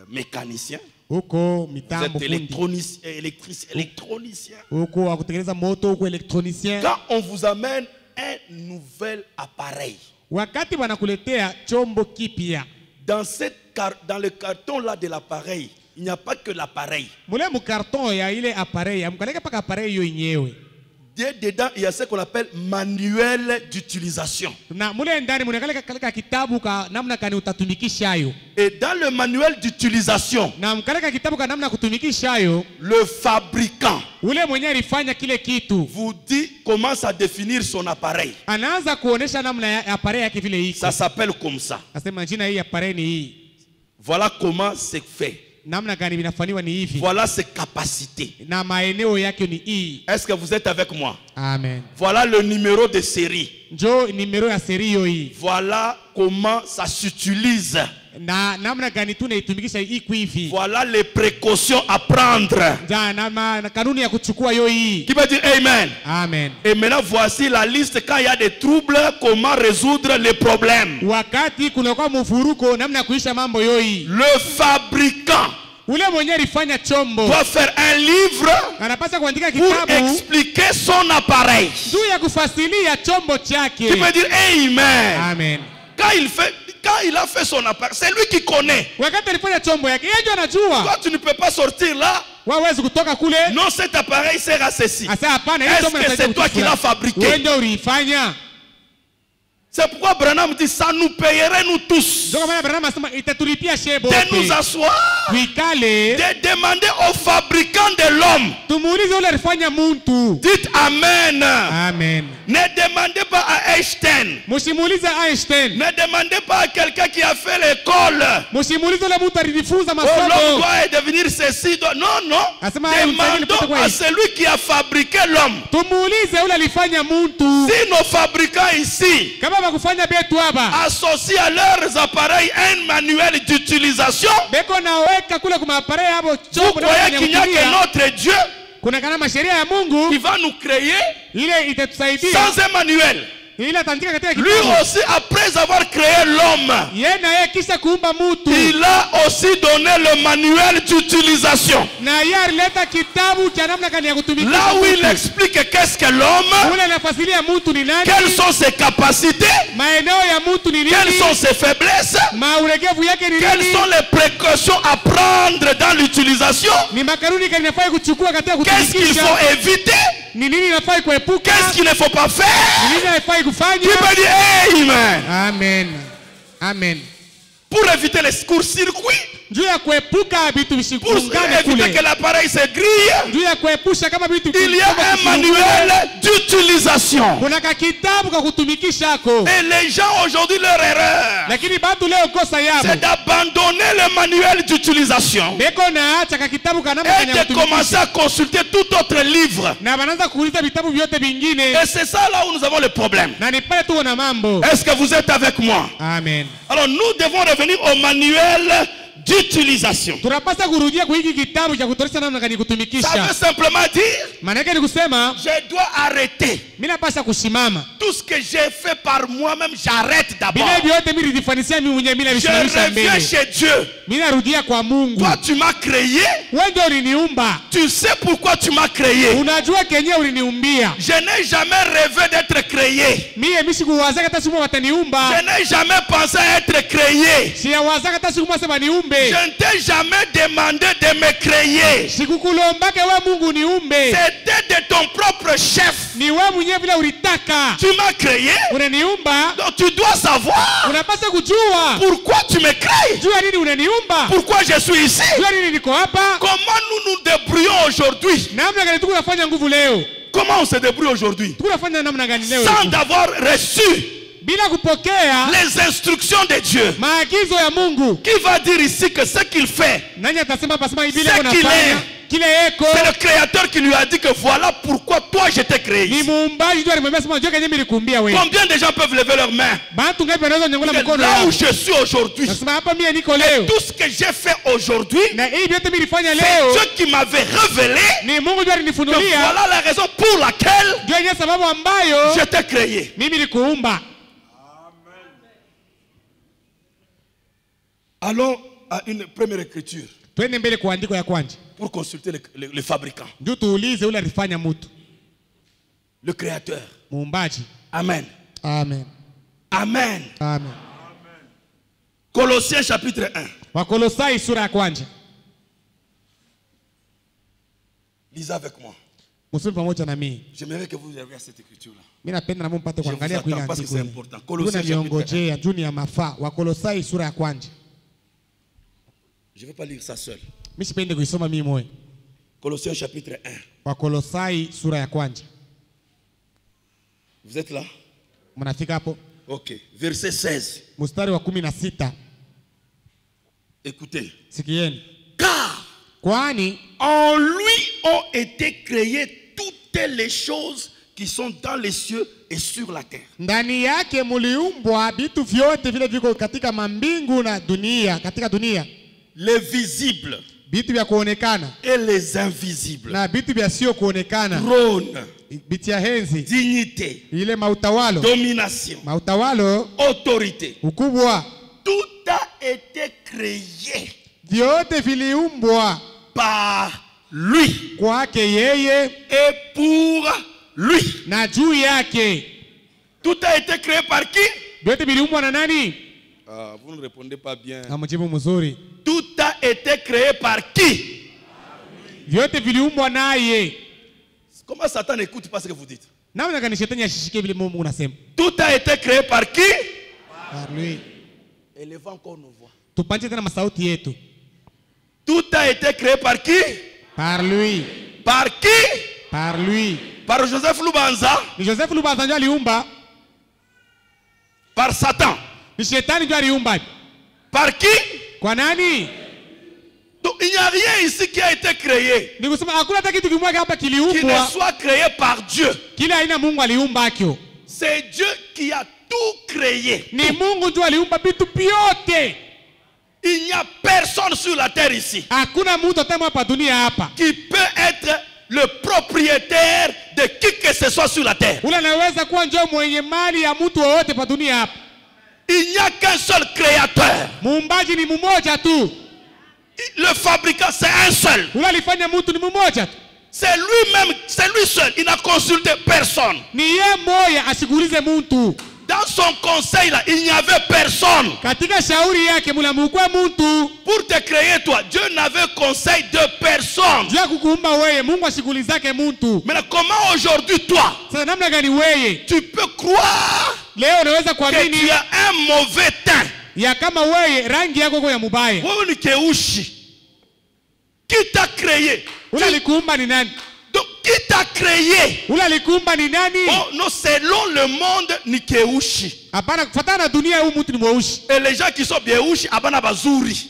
mécanicien, uko vous mitambo êtes fundi, électronicien. uko wa kutengeneza moto, uko elektronicien. Quand on vous amène un nouvel appareil, Wakati wanakuletea chombo kipya, dans le carton là de l'appareil, il n'y a pas que l'appareil. mule mu carton ya ile appareil, amkaleka paka appareil hiyo yenyewe. Dedans, il y a ce qu'on appelle manuel d'utilisation. Na mule ndani mnakaleka kitabu ka namna kani utatumikisha hayo. Et dans le manuel d'utilisation, Na mkaleka kitabu ka namna kutumikisha hayo, le fabricant ule mwenye alifanya kile kitu vous dit, commence à définir son appareil. anaanza kuonesha namna ya appareil yake vile iko. Ça s'appelle comme ça. Nasema jina hii appareil ni hii. Voilà comment c'est fait. Namna gani vinafanywa ni hivi. Voilà ses capacités. Na maeneo yake ni hii. Est-ce que vous êtes avec moi? Amen. Voilà le numéro de série. Njo numero ya seri hiyo hii. Voilà comment ça s'utilise. Na namna gani tunaitumikisha iko hivi. Voilà les précautions à prendre. Na kanuni ya kuchukua hiyo hii. Qui peut dire Amen? Amen. Et maintenant voici la liste quand il y a des troubles, comment résoudre les problèmes. Wakati kunakuwa mvuruko namna ya kuisha mambo hiyo hii. Le fabricant Ule mwenye alifanya chombo doit faire un livre anapaswa kuandika pour kitabu expliquer son appareil. juu ya kufasilia chombo chake. Qui peut dire Amen? Amen. Quand il a fait son appareil, c'est lui qui connaît. Wakati alifanya chombo yake, yeye ndio anajua. Toi, tu ne peux pas sortir là. Wawezi kutoka kule. Non, cet appareil sert à ceci. Asa hapana, Est-ce que c'est toi qui l'as fabriqué? Wewe ndio ulifanya. C'est pourquoi Branham dit ça nous payerait nous tous. Ndio maana Branham anasema itatulipia shebo. De nous asseoir, Tuikale, de demander au fabricant de l'homme. tumuulize ule alifanya muntu. Dites Amen. Amen. Ne demandez pas à Einstein. Musimuulize Einstein. Ne demandez pas à quelqu'un qui a fait l'école. Musimuulize ule mtu alijifunza Oh, l'homme masomo. doit devenir ceci. Non, non. Asema Demandons à celui qui a fabriqué l'homme. Tumuulize ule alifanya muntu. Si nos fabricants ici Kama bakufanya betu hapa. associent à leurs appareils un manuel d'utilisation, Beko naweka kule kuma appareil hapo vous chombo croyez qu'il n'y a que notre Dieu kuna kana masheria ya Mungu qui va nous créer ile itatusaidia. sans un manuel? Ile atandika katika Lui kitabu. aussi, après avoir créé l'homme, Yeye na yeye kisha kuumba mtu. il a aussi donné le manuel d'utilisation. Na yeye alileta kitabu cha namna gani ya kutumikisha. Là où il mtu. explique qu'est-ce que l'homme, Ule anafasilia mtu ni nani? quelles sont ses capacités, Maeneo ya mtu ni quelles nini? sont ses faiblesses, Maulegevu yake ni quelles nini? sont les précautions à prendre dans l'utilisation, Ni makanuni gani inafaa kuchukua katika qu'est-ce qu'il kutumikisha? faut éviter, Ni nini inafaa kuepuka? qu'est-ce qu'il ne faut pas Ni faire. nini inafaa Qui kufanya? peut dire Amen? Amen. Amen. Pour éviter les courts-circuits, Juu ya kuepuka vitu pour visikuungane éviter kule. que l'appareil se grille, Juu ya kuepusha kama vitu il y a un manuel d'utilisation. kuna kitabu ka kutumikishako. Et les gens aujourd'hui, leur erreur, Lakini batu leo kosa yabo. c'est d'abandonner le manuel d'utilisation Beko naacha ka kitabu ka namna et gani ya de commencer kutumikisha. à consulter tout autre livre. Na wanaanza kuuliza vitabu vyote vingine. Et c'est ça là où nous avons le problème. Na ni pale tu na mambo. Est-ce que vous êtes avec moi? Amen. Alors nous devons revenir au manuel d'utilisation. Tunapaswa kurudia kwa hiki kitabu cha kutolesha namna gani Ça veut kutumikisha. simplement dire Manake ni kusema je dois arrêter. mimi napaswa kusimama. Tout ce que j'ai fait par moi-même, j'arrête d'abord. Bila vyote mimi nilifanyia mimi mwenyewe, mimi Je navisimamisha reviens mbele. chez Dieu. Mimi narudia kwa Mungu. Toi, tu m'as créé. Wewe ndio uliniumba. Tu sais pourquoi tu m'as créé. Unajua kenyewe uliniumbia. Je n'ai jamais rêvé d'être créé. Mimi sikuwaza hata siku wataniumba. Je n'ai jamais pensé à être créé. Siwaza hata siku moja sema niumbe. Je ne t'ai jamais demandé de me créer. Sikukulombake wewe Mungu niumbe. C'était de ton propre chef. Ni wewe mwenyewe vile ulitaka. Tu m'as créé. Unaniumba. Donc tu dois savoir Unapaswa kujua. pourquoi tu me crées. Jua nini unaniumba? Pourquoi je suis ici. Jua nini niko hapa? Comment nous nous débrouillons aujourd'hui. Namna gani tunafanya nguvu leo? Comment on se débrouille aujourd'hui. Tunafanya namna gani leo? Sans d'avoir reçu Bila kupokea les instructions de Dieu. maagizo ya Mungu. Qui va dire ici que ce qu'il fait, Nani atasema pasema hivi Ce leo qu'il nafanya? est. Kile eko. c'est le créateur qui lui a dit que voilà pourquoi toi je t'ai créé. Ni muumbaji ndio alimwambia sema unajua kenyewe nilikumbia wewe. Combien de gens peuvent lever leurs mains. Bantu ngapi wanaweza nyongola mkono Là yao? où je suis aujourd'hui, Nasema hapa mimi niko leo. tout ce que j'ai fait aujourd'hui, Na hii vyote mimi nilifanya c'est leo. Dieu qui m'avait révélé Ni Mungu ndio que alinifunulia. voilà la raison pour laquelle Ndio yenyewe sababu ambayo je t'ai créé. mimi nilikuumba. Allons à une première écriture Twende mbele kwa andiko ya kwanza. pour consulter le fabricant, Ndio tuulize ule alifanya mtu. le créateur. Muumbaji. Amen. Amen. Amen. Amen. Colossiens chapitre 1. Wakolosai sura ya kwanza. Lisez avec moi. Musome pamoja na mimi. J'aimerais que vous regardiez cette écriture-là. Mimi napenda na mpate Je kuangalia vous kwa ile attends parce que andiko. c'est Ile. important. Kuna Colossiens chapitre 1. niongojea juu ya mafaa. Wakolosai sura ya kwanza. Je ne vais pas lire ça seul. Mimi sipende kuisoma mimi moyo. Colossiens chapitre 1. Wakolosai sura ya kwanza. Vous êtes là? Mnafika hapo? Ok. Verset 16. Mstari wa 16. Écoutez. Sikieni. Car Kwani en lui ont été créées toutes les choses qui sont dans les cieux et sur la terre. ndani yake muliumbwa vitu vyote vile viko katika mambingu na dunia, katika dunia. Les visibles Vitu vya kuonekana et les invisibles. na vitu vya sio kuonekana. Trône, Vitu ya henzi, dignité, ile mautawalo, domination, mautawalo, autorité. ukubwa, Tout a été créé vyote viliumbwa par lui kwake yeye et pour lui. na juu yake. Tout a été créé par qui? Vyote viliumbwa na nani? Vous ne répondez pas bien. Amjibu mzuri. Tout a été créé par qui? Vyote viliumbwa naye. Comment Satan écoute pas ce que vous dites? Namna gani shetani ashishike vile Mungu unasema? Tout a été créé par qui? Par lui. Élevons encore nos voix. Tupanje tena masauti yetu. Tout a été créé par qui? Par lui. Par qui? Par lui. Par Joseph Lubanza? Ni Joseph Lubanza ndio aliumba. Par Satan? Ni shetani ndio aliumba. Par qui? Kwa nani? Donc il n'y a rien ici qui a été créé Ni kusema hakuna hata kitu kimoja hapa qui ne kiliumbwa. soit créé par Dieu. Kila aina Mungu aliumba akio. C'est Dieu qui a tout créé. Ni Mungu ndio aliumba vitu vyote. Il n'y a personne sur la terre ici Hakuna mtu hata hapa dunia hapa qui peut être le propriétaire de qui que ce soit sur la terre. ule anaweza kuwa ndio mwenye mali ya mtu wote pa dunia hapa. Il n'y a qu'un seul créateur. Muumbaji ni mmoja tu. Le fabricant, c'est un seul. Ule alifanya mtu ni mmoja tu. C'est lui-même, c'est lui seul. Il n'a consulté personne. Ni yeye moya asikuulize mtu. Dans son conseil là, il n'y avait personne. Katika shauri yake mnamukwe mtu. Pour te créer toi, Dieu n'avait conseil de personne. Jua kukuumba wewe, Mungu asikuulizake mtu. Mais comment aujourd'hui toi, Sasa namna gani wewe? tu peux croire Leo unaweza que kuamini tu as un mauvais teint? ya kama wewe rangi yako iko ya mubaya. Wewe ni keushi. Qui t'a créé? Ule alikuumba ni nani? Donc, qui t'a créé? Ule alikuumba ni nani? Oh non, selon le monde, ni keushi. Hapana, kufuatana na dunia huu mtu ni mweusi. Et les gens qui sont bieushi, abana bazuri.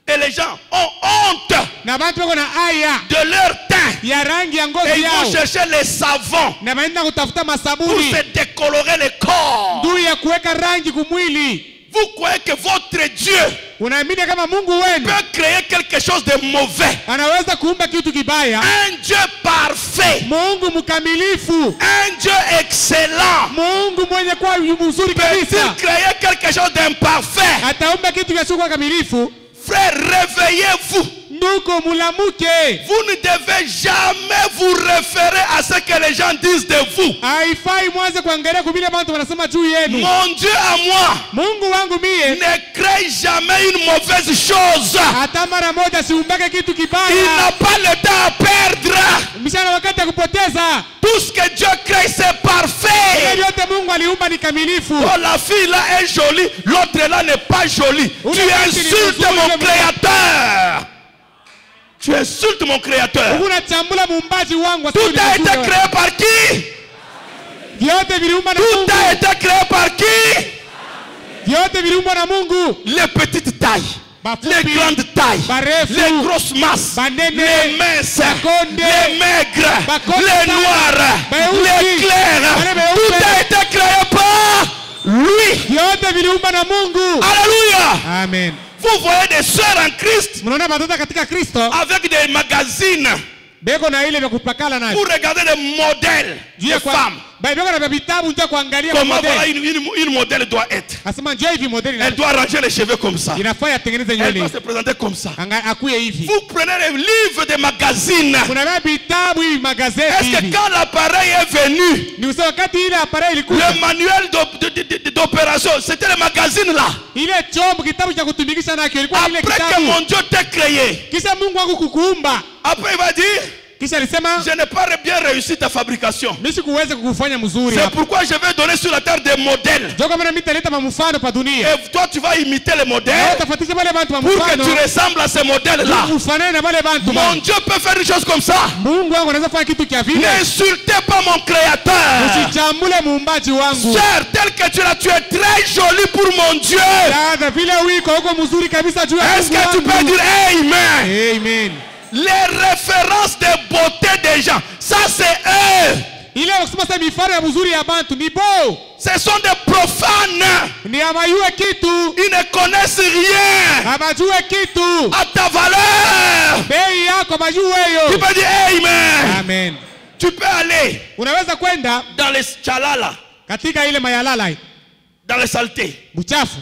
Et les gens ont honte Na watu wako na aya de leur teint. ya rangi ya Et ngozi ils yao. vont chercher les savons Na waenda kutafuta pour masabuni se décolorer le corps. ndio ya kuweka rangi kumwili. Vous croyez que votre Dieu unaamini kama Mungu wenu peut créer quelque chose de mauvais? anaweza kuumba kitu kibaya? Un Dieu parfait, Mungu mkamilifu, un Dieu excellent, Mungu mwenye kuwa mzuri peut-il kabisa créer quelque chose d'imparfait? ataumba kitu kisichokuwa kamilifu? Frère, réveillez-vous. Ndugu mulamuke. Vous ne devez jamais vous référer à ce que les gens disent de vous. Haifai mwanze kuangalia kubile watu wanasema juu yenu. Mon Dieu à moi, Mungu wangu mie ne crée jamais une mauvaise chose. hata mara moja siumbake kitu Il kibaya. n'a pas le temps à perdre. Mshana wakati ya kupoteza. Tout ce que Dieu crée, c'est parfait. Yote Mungu aliumba ni kamilifu. Oh, la fille là est jolie, l'autre là n'est pas jolie. Tu insultes mon créateur. Tu insultes mon créateur. Mungu anachambula muumbaji wangu. Tout a été créé par qui? Vyote viliumba na Tout Mungu. a été créé par qui? Vyote viliumba na Mungu. Les petites tailles, les grandes tailles, les grosses masses, les minces, les maigres, les noirs, les clairs. Tout a été créé par lui. Vyote viliumba na Mungu. Alléluia. Amen. Vous voyez des sœurs en Christ Mnaona watoto katika Kristo avec des magazines beko na ile vya kupakala nayo. pour regarder des modèles de femmes. Beko na vitabu nje kuangalia Comment voilà modeli. une modèle doit être. Asema njoo hivi modeli Elle doit ranger les cheveux comme ça. inafaa yatengeneze Elle doit nywele. se présenter comme ça. Akuye hivi. Vous prenez les livres des magazines. Kuna vitabu hivi magazeti Est-ce que hivi. quand l'appareil est venu, Ni usema wakati ile appareil ilikuja. le manuel d'opération, c'était le magazine là. Ile chombo kitabu cha kutumikisha nacho ilikuwa ile Après que kitabu. mon Dieu t'a créé, Kisha Mungu wangu kukuumba. après il va dire, Kisha alisema je n'ai pas bien réussi ta fabrication. mimi sikuweza kukufanya mzuri C'est hapa. pourquoi je vais donner sur la terre des modèles. Ndio kama mimi nitaleta mfano pa dunia. Et toi, tu vas imiter les modèles Utafuatisha wale watu wa pour que mfano. tu ressembles à ces modèles-là. Ufanane na wale watu. Mon Dieu peut faire une chose comme ça. Mungu wangu anaweza fanya kitu kia vile. N'insultez pas mon créateur. Usichambule muumbaji wangu. Sœur, tel que tu es là, tu es très jolie pour mon Dieu. Dada vile wiko huko mzuri kabisa juu ya Est-ce que tu peux dire Amen? Amen. Les références de beauté des gens, ça c'est eux. Ile kusema sasa mifano ya mzuri ya bantu ni bo. Ce sont des profanes. Ni amayue kitu. Ils ne connaissent rien Abajue kitu. à ta valeur. Bei yako majue Tu yo. peux dire Amen. Amen. Tu peux aller Unaweza kwenda dans les chalala, katika ile mayalala dans les saletés. buchafu.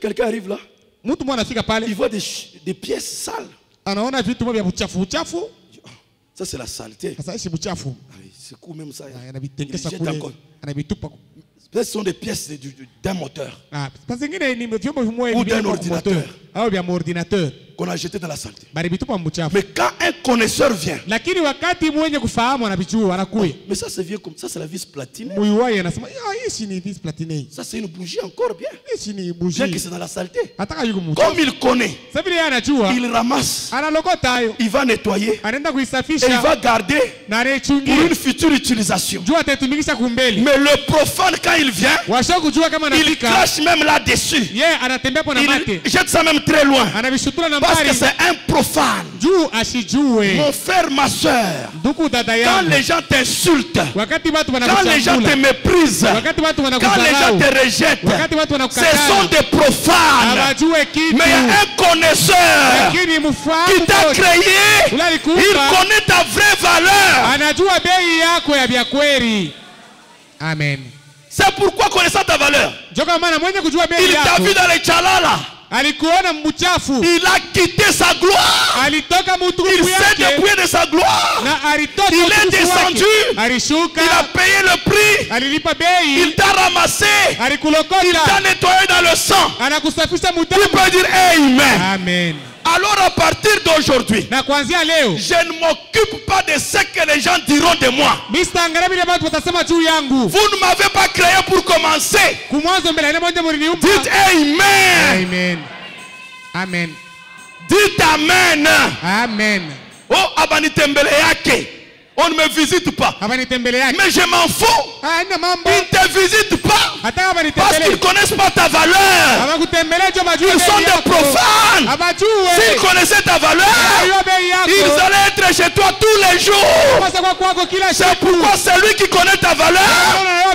Quelqu'un arrive là, Mtu mwana anafika pale il voit des pièces sales. anaona vitu vya buchafu. Ça c'est la saleté. Sasa ishi buchafu. C'est cool même ça. Anabitengesa Il jette kule. encore. Anabitupa. Ce sont des pièces d'un moteur Ah, parce que ni vyombo vimoja ou hivi d'un vya ordinateur moteur au vya ordinateur. qu'on a jeté dans la saleté. Bali bitupa mbuchafu. Mais quand un connaisseur vient, Lakini wakati mwenye kufahamu anabijua anakuya. mais ça c'est vieux comme ça, c'est la vis platine. Muiwaye anasema, "Ah, hii ni vis platine. Ça c'est une bougie encore bien. Hii ni Bien bougie." que c'est dans la saleté. Ataka yuko mbuchafu. Comme il connaît, Sasa vile yeye anajua, il ramasse, analokota hayo. il va nettoyer Anaenda et il kuisafisha va garder na pour anaichungia. une future utilisation. Jua atatumikisha kumbele. Mais le profane quand il vient, Washa kujua kama il anafika. crache même là-dessus. Yeye anatembea kwa na mate. Il jette ça même très loin. Anavishutura na Parce que mbali. c'est un profane. Juu asijue. Mon frère, ma soeur, Ndugu dada quand yangu. les gens t'insultent, Wakati watu quand les gens te wanakuchambula. méprisent, Wakati watu quand les gens wanakudharau. te rejettent, Wakati watu ce wanakukataa. sont des profanes. Hawajue kitu. Mais il y a un connaisseur Lakini mfahamu qui t'a créé. ule Il alikuumba. connaît ta vraie valeur. Anajua bei yako ya vya kweli. Amen. C'est pourquoi, connaissant ta valeur, Joka maana mwenye kujua bei il t'a yako. vu dans les tchalala. Alikuona mchafu. Il a quitté sa gloire. Alitoka Il mutukufu s'est yake. dépouillé de sa gloire. Na alitoka Il est utukufu wake. descendu. Alishuka. Il a payé le prix. Alilipa bei. Il t'a ramassé. Il t'a Alikulokota. nettoyé dans le sang. Anakusafisha Tu mudamu. peux dire Amen. Amen. Alors à partir d'aujourd'hui, Na kuanzia leo. je ne m'occupe pas de ce que les gens diront de moi. Mr. vile watu watasema juu yangu. Vous ne m'avez pas créé pour commencer. Kumwanzo mbele na moja mliniumba. Dites Amen. Amen. Amen. Dites Amen. Amen. Oh, abanitembele yake. On ne me visite pas. Mais je m'en fous. Ils ne te visitent pas. Parce qu'ils ne connaissent pas ta valeur. Ils sont des profanes. S'ils connaissaient ta valeur, ils allaient être chez toi tous les jours. C'est pourquoi celui qui connaît ta valeur,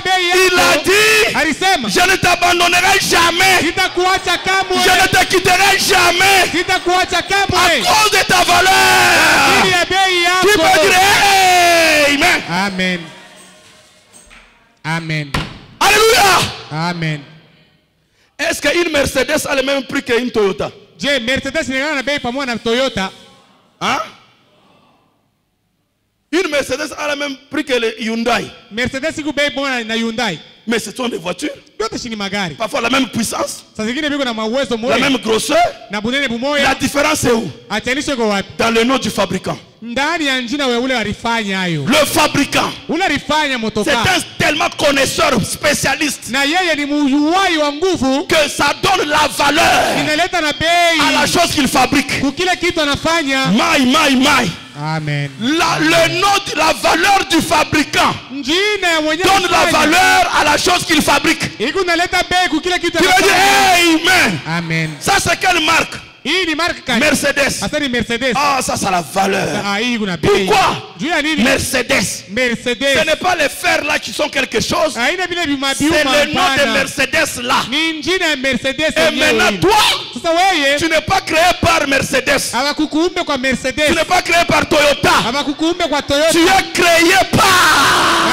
il a dit, je ne t'abandonnerai jamais. Je ne te quitterai jamais. À cause de ta valeur. Tu peux dire Amen. Amen. Amen. Alléluia. Amen. Est-ce qu'une Mercedes a le même prix qu'une Toyota? Hein? Une Mercedes a le même prix que le Hyundai. Mais ce sont des voitures. Parfois la même puissance, la même grosseur. La différence est où? Dans le nom du fabricant. Le fabricant, c'est un tellement connaisseur, spécialiste, que ça donne la valeur à la chose qu'il fabrique. Amen. Le nom, la valeur du fabricant donne la valeur à la chose qu'il fabrique. Tu veux dire Amen. Amen. Ça c'est quelle marque? Mercedes. Ah, ça c'est la valeur. Pourquoi? Mercedes. Ce n'est pas les fers là qui sont quelque chose. C'est le nom de Mercedes là. Et maintenant toi, tu n'es pas créé par Mercedes. Tu n'es pas créé par Toyota. Tu es créé par.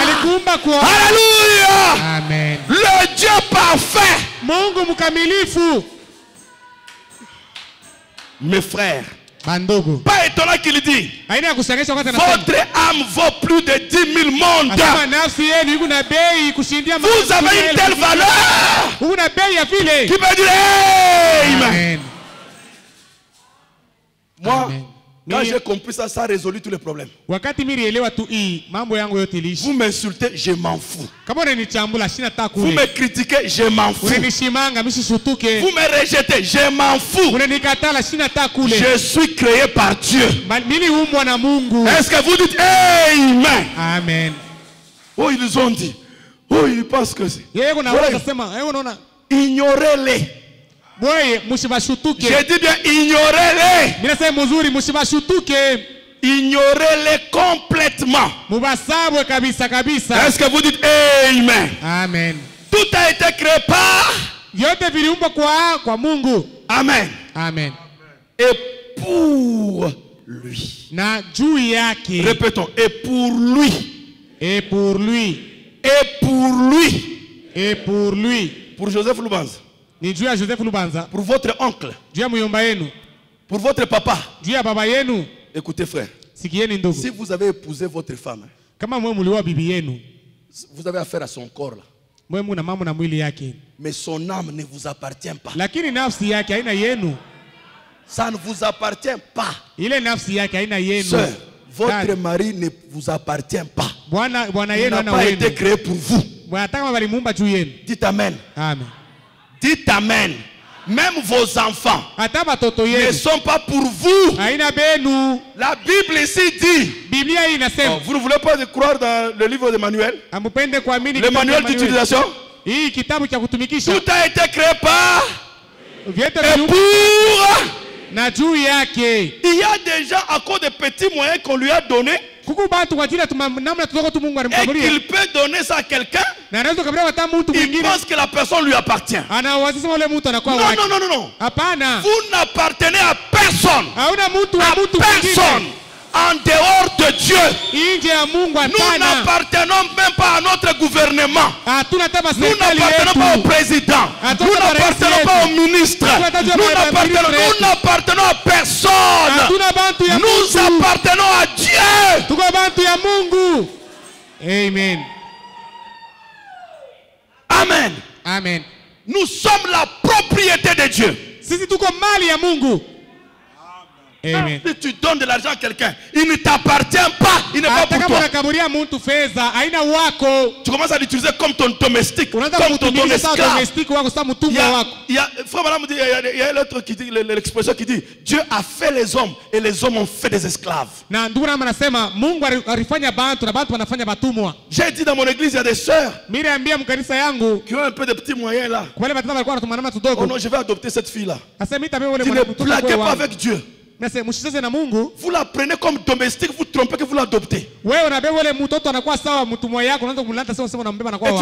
Alléluia. Amen. Le Dieu parfait. Mes frères, pas étonnant qu'il dit, votre âme vaut plus de 10 000 mondes. Vous avez une telle valeur qui peut dire Amen. Moi, quand j'ai compris ça, ça a résolu tous les problèmes. Vous m'insultez, je m'en fous. Vous me critiquez, je m'en fous. Vous me rejetez, je m'en fous. Je suis créé par Dieu. Est-ce que vous dites Amen? Amen. Oh, ils ont dit. Oh, ils pensent que c'est. Ignorez-les. J'ai dit bien, ignorez-les. Ignorez-les complètement. Est-ce que vous dites Amen? Amen. Tout a été créé par. Amen. Amen. Et pour lui. Répétons. Et pour lui. Et pour lui. Et pour lui. Et pour lui. Pour Joseph Lubanza. Pour votre oncle. Pour votre papa. Écoutez frère. Si vous avez épousé votre femme, vous avez affaire à son corps là. Mais son âme ne vous appartient pas. Ça ne vous appartient pas. Sœur, votre mari ne vous appartient pas. Il n'a pas été créé pour vous. Dites Amen. Amen. Dites Amen. Même vos enfants ne sont pas pour vous. La Bible ici dit. Oh, vous ne voulez pas croire dans le livre de Manuel? Le manuel d'utilisation? Tout a été créé par. Et pour. Il y a déjà à cause des petits moyens qu'on lui a donnés. Et qu'il peut donner ça à quelqu'un. Il pense que la personne lui appartient. Non, non, non, non. Vous n'appartenez à personne. À personne. En dehors de Dieu. Nous n'appartenons même pas à notre gouvernement. Nous n'appartenons pas au président. Nous n'appartenons pas au ministre. Nous n'appartenons à personne. Nous appartenons à Dieu. Amen. Amen. Amen. Nous sommes la propriété de Dieu. Amen. Si tu donnes de l'argent à quelqu'un, il ne t'appartient pas, il n'est pas pour toi. Tu commences à l'utiliser comme ton domestique, comme ton esclave. Frère Madame dit, il y a l'autre qui dit, l'expression qui dit, Dieu a fait les hommes et les hommes ont fait des esclaves. J'ai dit dans mon église, il y a des sœurs qui ont un peu de petits moyens là. Oh non, je vais adopter cette fille là. Tu ne blaguez pas avec Dieu. Vous la prenez comme domestique, vous trompez que vous l'adoptez. Et tu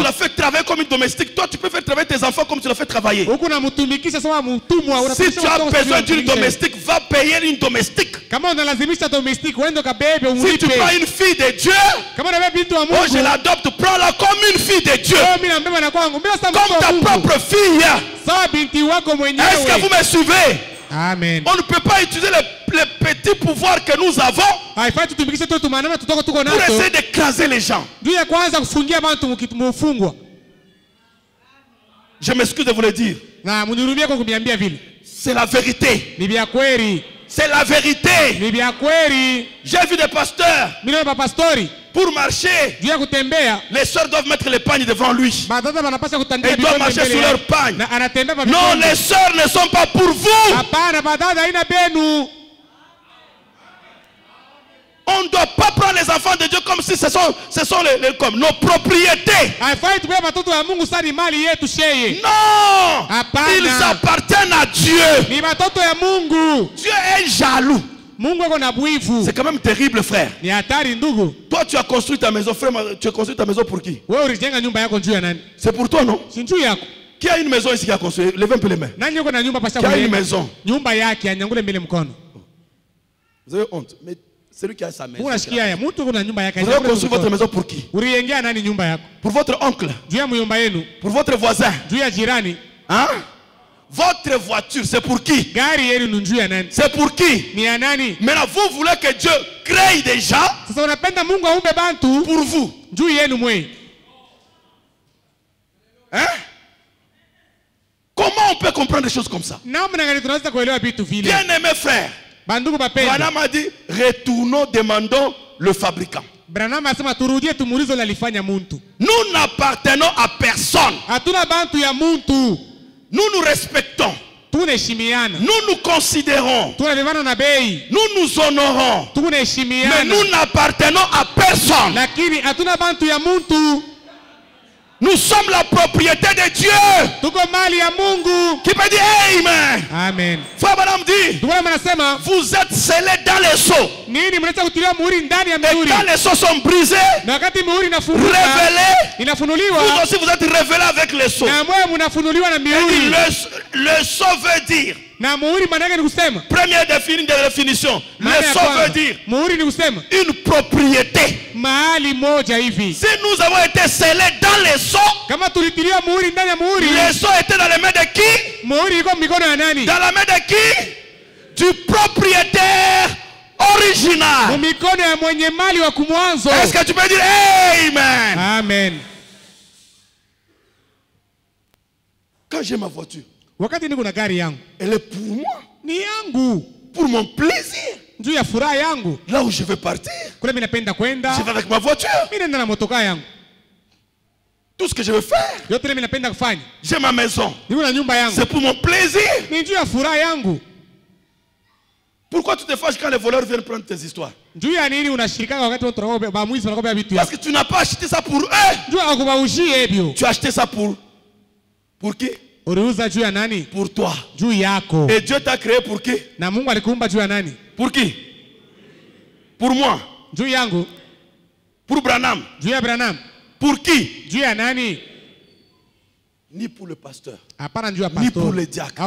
la fais travailler comme une domestique. Toi, tu peux faire travailler tes enfants comme tu la fais travailler. Si tu as besoin d'une domestique, va payer une domestique. Si tu prends une fille de Dieu, oh, je l'adopte, prends-la comme une fille de Dieu. Comme ta propre fille. Est-ce que vous me suivez? Amen. On ne peut pas utiliser les petits pouvoirs que nous avons pour essayer d'écraser les gens. Je m'excuse de vous le dire. C'est la vérité. C'est la vérité. J'ai vu des pasteurs. Pour marcher, les soeurs doivent mettre les pagnes devant lui. Et ils doivent marcher sur leurs pagnes. Non, les soeurs ne sont pas pour vous. On ne doit pas prendre les enfants de Dieu comme si ce sont comme nos propriétés. Non, ils appartiennent à Dieu. Dieu est jaloux. C'est quand même terrible, frère. Toi, tu as construit ta maison, frère. Tu as construit ta maison pour qui? C'est pour toi, non? Qui a une maison ici qui a construit? Levez un peu les mains. Qui a une maison? Vous avez honte. Mais celui qui a sa maison. Vous avez construit votre maison pour qui? Pour votre oncle? Pour votre voisin? Hein? Votre voiture, c'est pour qui? C'est pour qui? Maintenant, vous voulez que Dieu crée des gens pour vous. Hein? Comment on peut comprendre des choses comme ça? Bien-aimés frères, Branham a dit, retournons, demandons le fabricant. Nous n'appartenons à personne. Nous nous respectons. Nous nous considérons. Nous nous honorons. Mais nous n'appartenons à personne. Nous sommes la propriété de Dieu. Qui peut dire Amen. Amen. Frère Madame dit, vous êtes scellés dans les seaux. Et quand les seaux sont brisés, révélés, vous aussi vous êtes révélés avec les seaux. Le seau veut dire, première définition, le seau veut dire une propriété. Si nous avons été scellés dans les seaux, les seaux étaient dans les mains de qui? Dans la main de qui? Du propriétaire original. Est-ce que tu peux dire Amen? Amen. Quand j'ai ma voiture, elle est pour moi, pour mon plaisir. Là où je veux partir, je vais avec ma voiture. Tout ce que je veux faire, j'ai ma maison, c'est pour mon plaisir. Pourquoi tu te fâches quand les voleurs viennent prendre tes histoires? Parce que tu n'as pas acheté ça pour eux. Tu as acheté ça pour qui? Pour toi. Et Dieu t'a créé pour qui? Pour qui? Pour moi. Pour Branham. Pour qui? Ni pour le pasteur, ni pour le diacre,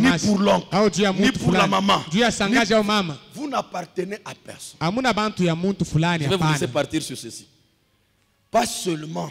ni pour l'oncle, ni pour la maman. Vous n'appartenez à personne. Je vais vous laisser partir sur ceci. Pas seulement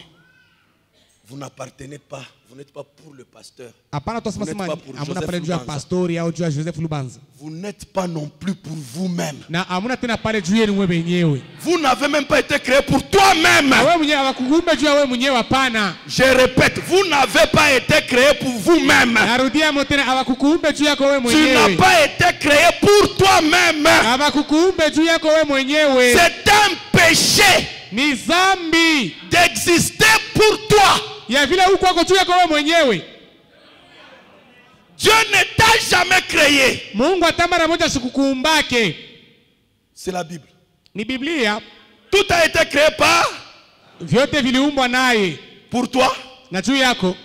Vous n'appartenez pas, vous n'êtes pas pour le pasteur. Hapana Vous n'êtes twasema pas pour amuna Joseph pale juu ya Lubanza. pastori au juu ya Joseph Lubanza. Vous n'êtes pas non plus pour vous-même. Na amuna tena pale juu yenu wewe wenyewe. Vous n'avez même pas été créé pour toi-même. Wewe mwenyewe hawakuumba juu ya wewe mwenyewe hapana. Je répète, vous n'avez pas été créé pour vous-même. Narudia tena hawakuumba juu yako wewe Tu mwenyewe. n'as pas été créé pour toi-même. Hawakuumba juu yako wewe mwenyewe. C'est un péché Ni zambi d'exister pour toi. ya vile huko kwako juu yako wewe mwenyewe. Dieu ne t'a jamais créé. Mungu hata mara moja sikukuumbake. C'est la Bible. Ni Biblia. Tout a été créé par Vyote viliumbwa naye. pour toi. Na juu yako.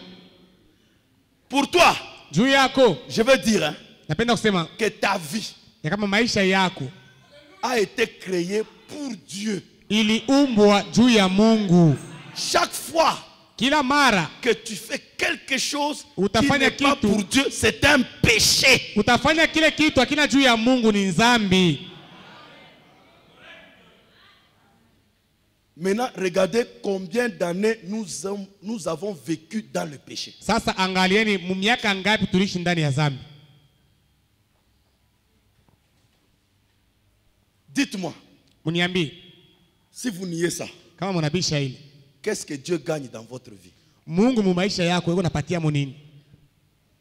Pour toi. Juu yako. Je veux dire hein, Napenda kusema que ta vie ya kama maisha yako a été créée pour Dieu. iliumbwa juu ya Mungu. Chaque fois Kila mara que tu fais quelque chose qui Utafanya n'est pas kitu. pour Dieu, c'est un péché. utafanya kile kitu akina juu ya Mungu ni dhambi. Maintenant, regardez combien d'années nous avons vécu dans le péché. Sasa angalieni miaka ngapi tuliishi ndani ya dhambi. Dites-moi, Muniambie si vous niez ça, kama mnabisha ile. qu'est-ce que Dieu gagne dans votre vie? Mungu mu maisha yako yuko napatia nini?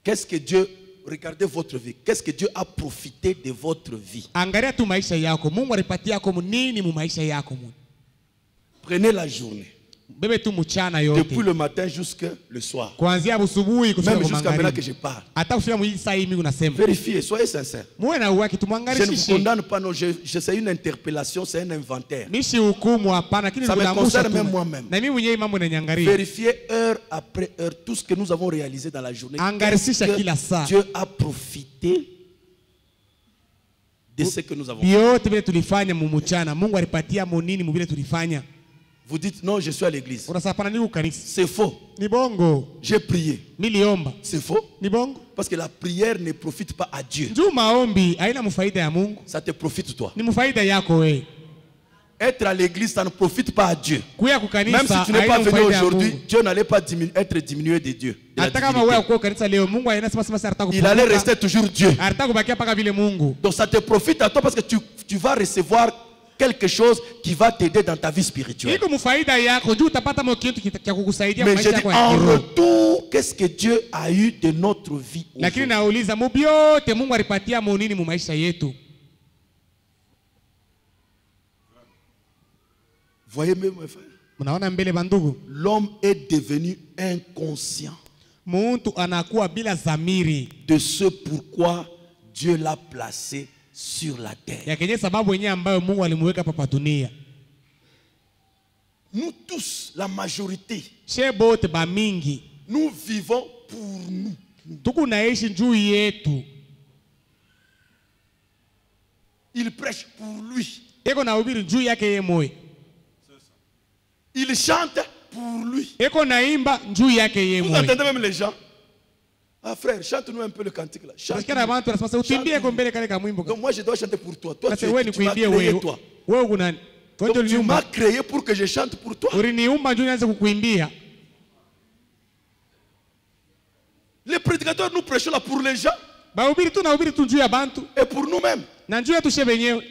Qu'est-ce que Dieu, regardez votre vie, qu'est-ce que Dieu a profité de votre vie? Angalia tu maisha yako. Mungu alipatia yako nini mu maisha yako mu? Prenez la journée, Bebe tu mchana yote. depuis le matin jusqu'à le soir, Kuanzia asubuhi kufika même kwa jusqu'à maintenant que magharibi. je parle. Hata kufika mwili saa hii mimi unasema. Vérifiez, soyez sincères. Muwe na uwaki Je ne vous tumwangalishe. condamne pas, non, c'est une interpellation, c'est un inventaire. Mishi hukumu hapana, lakini Ça me nikunamusha concerne tu. même moi-même. Na mimi mwenyewe mambo inaniangalia. Vérifiez heure après heure tout ce que nous avons réalisé dans la journée. Angarisisha Qu'est-ce kila saa. que Dieu a profité de ce que nous avons fait. Vyote vile tulifanya mu mchana, Mungu alipatia nini mu vile tulifanya. Vous dites non, je suis à l'église. Unasema hapana niko kanisa. C'est faux. Ni bongo. J'ai prié. Niliomba. C'est faux. Ni bongo. Parce que la prière ne profite pas à Dieu. Njoo maombi haina mfaida ya Mungu. Ça te profite toi. Ni mfaida yako wewe. Être à l'église, ça ne profite pas à Dieu. Kuya kukanisa Même si tu n'es pas haina venu mfaida ya aujourd'hui, Mungu. Dieu n'allait pas être diminué de Dieu. de la Hata kama divinité. wewe uko kanisa leo, Mungu anasema sasa ataka Il allait rester toujours Dieu. Ataka kubakia paka vile Mungu. Donc ça te profite à toi parce que tu vas recevoir quelque chose qui va t'aider dans ta vie spirituelle. Iko mfaida yako, juu utapata kitu cha kukusaidia Mais maisha je dis yako ya en kiroho. retour, qu'est-ce que Dieu a eu de notre vie Lakini aujourd'hui? nauliza mubyote Mungu alipatia nini mu maisha yetu? Voyez même, mes frères, Mnaona mbele bandugu? l'homme est devenu inconscient Muntu anakuwa bila dhamiri. de ce pourquoi Dieu l'a placé sur la terre. Ya kenye sababu yenyewe ambayo Mungu alimuweka hapa dunia. Nous tous, la majorité, She bote ba mingi. nous vivons pour nous. Tuku naishi juu yetu. Il prêche pour lui. Eko na ubiri juu yake yeye moyo. Il chante pour lui. Eko naimba juu yake yeye Vous moyo. entendez même les gens? Ah frère, chante-nous un peu le cantique là. Tunasikia na watu wanasema utimbie kwa mbele kale ka mwimbo. Donc moi je dois chanter pour toi. Toi Sasa tu wewe m'as nikuimbie créé wewe. toi. Wewe uko nani? Donc Wewe tu m'as uliniumba. créé pour que je chante pour toi. Uliniumba juu nianze kukuimbia. Les prédicateurs nous prêchons là pour les gens Bahubiri tu na ubiri tu juu ya bantu. et pour nous-mêmes. Na juu yetu shebe wenyewe.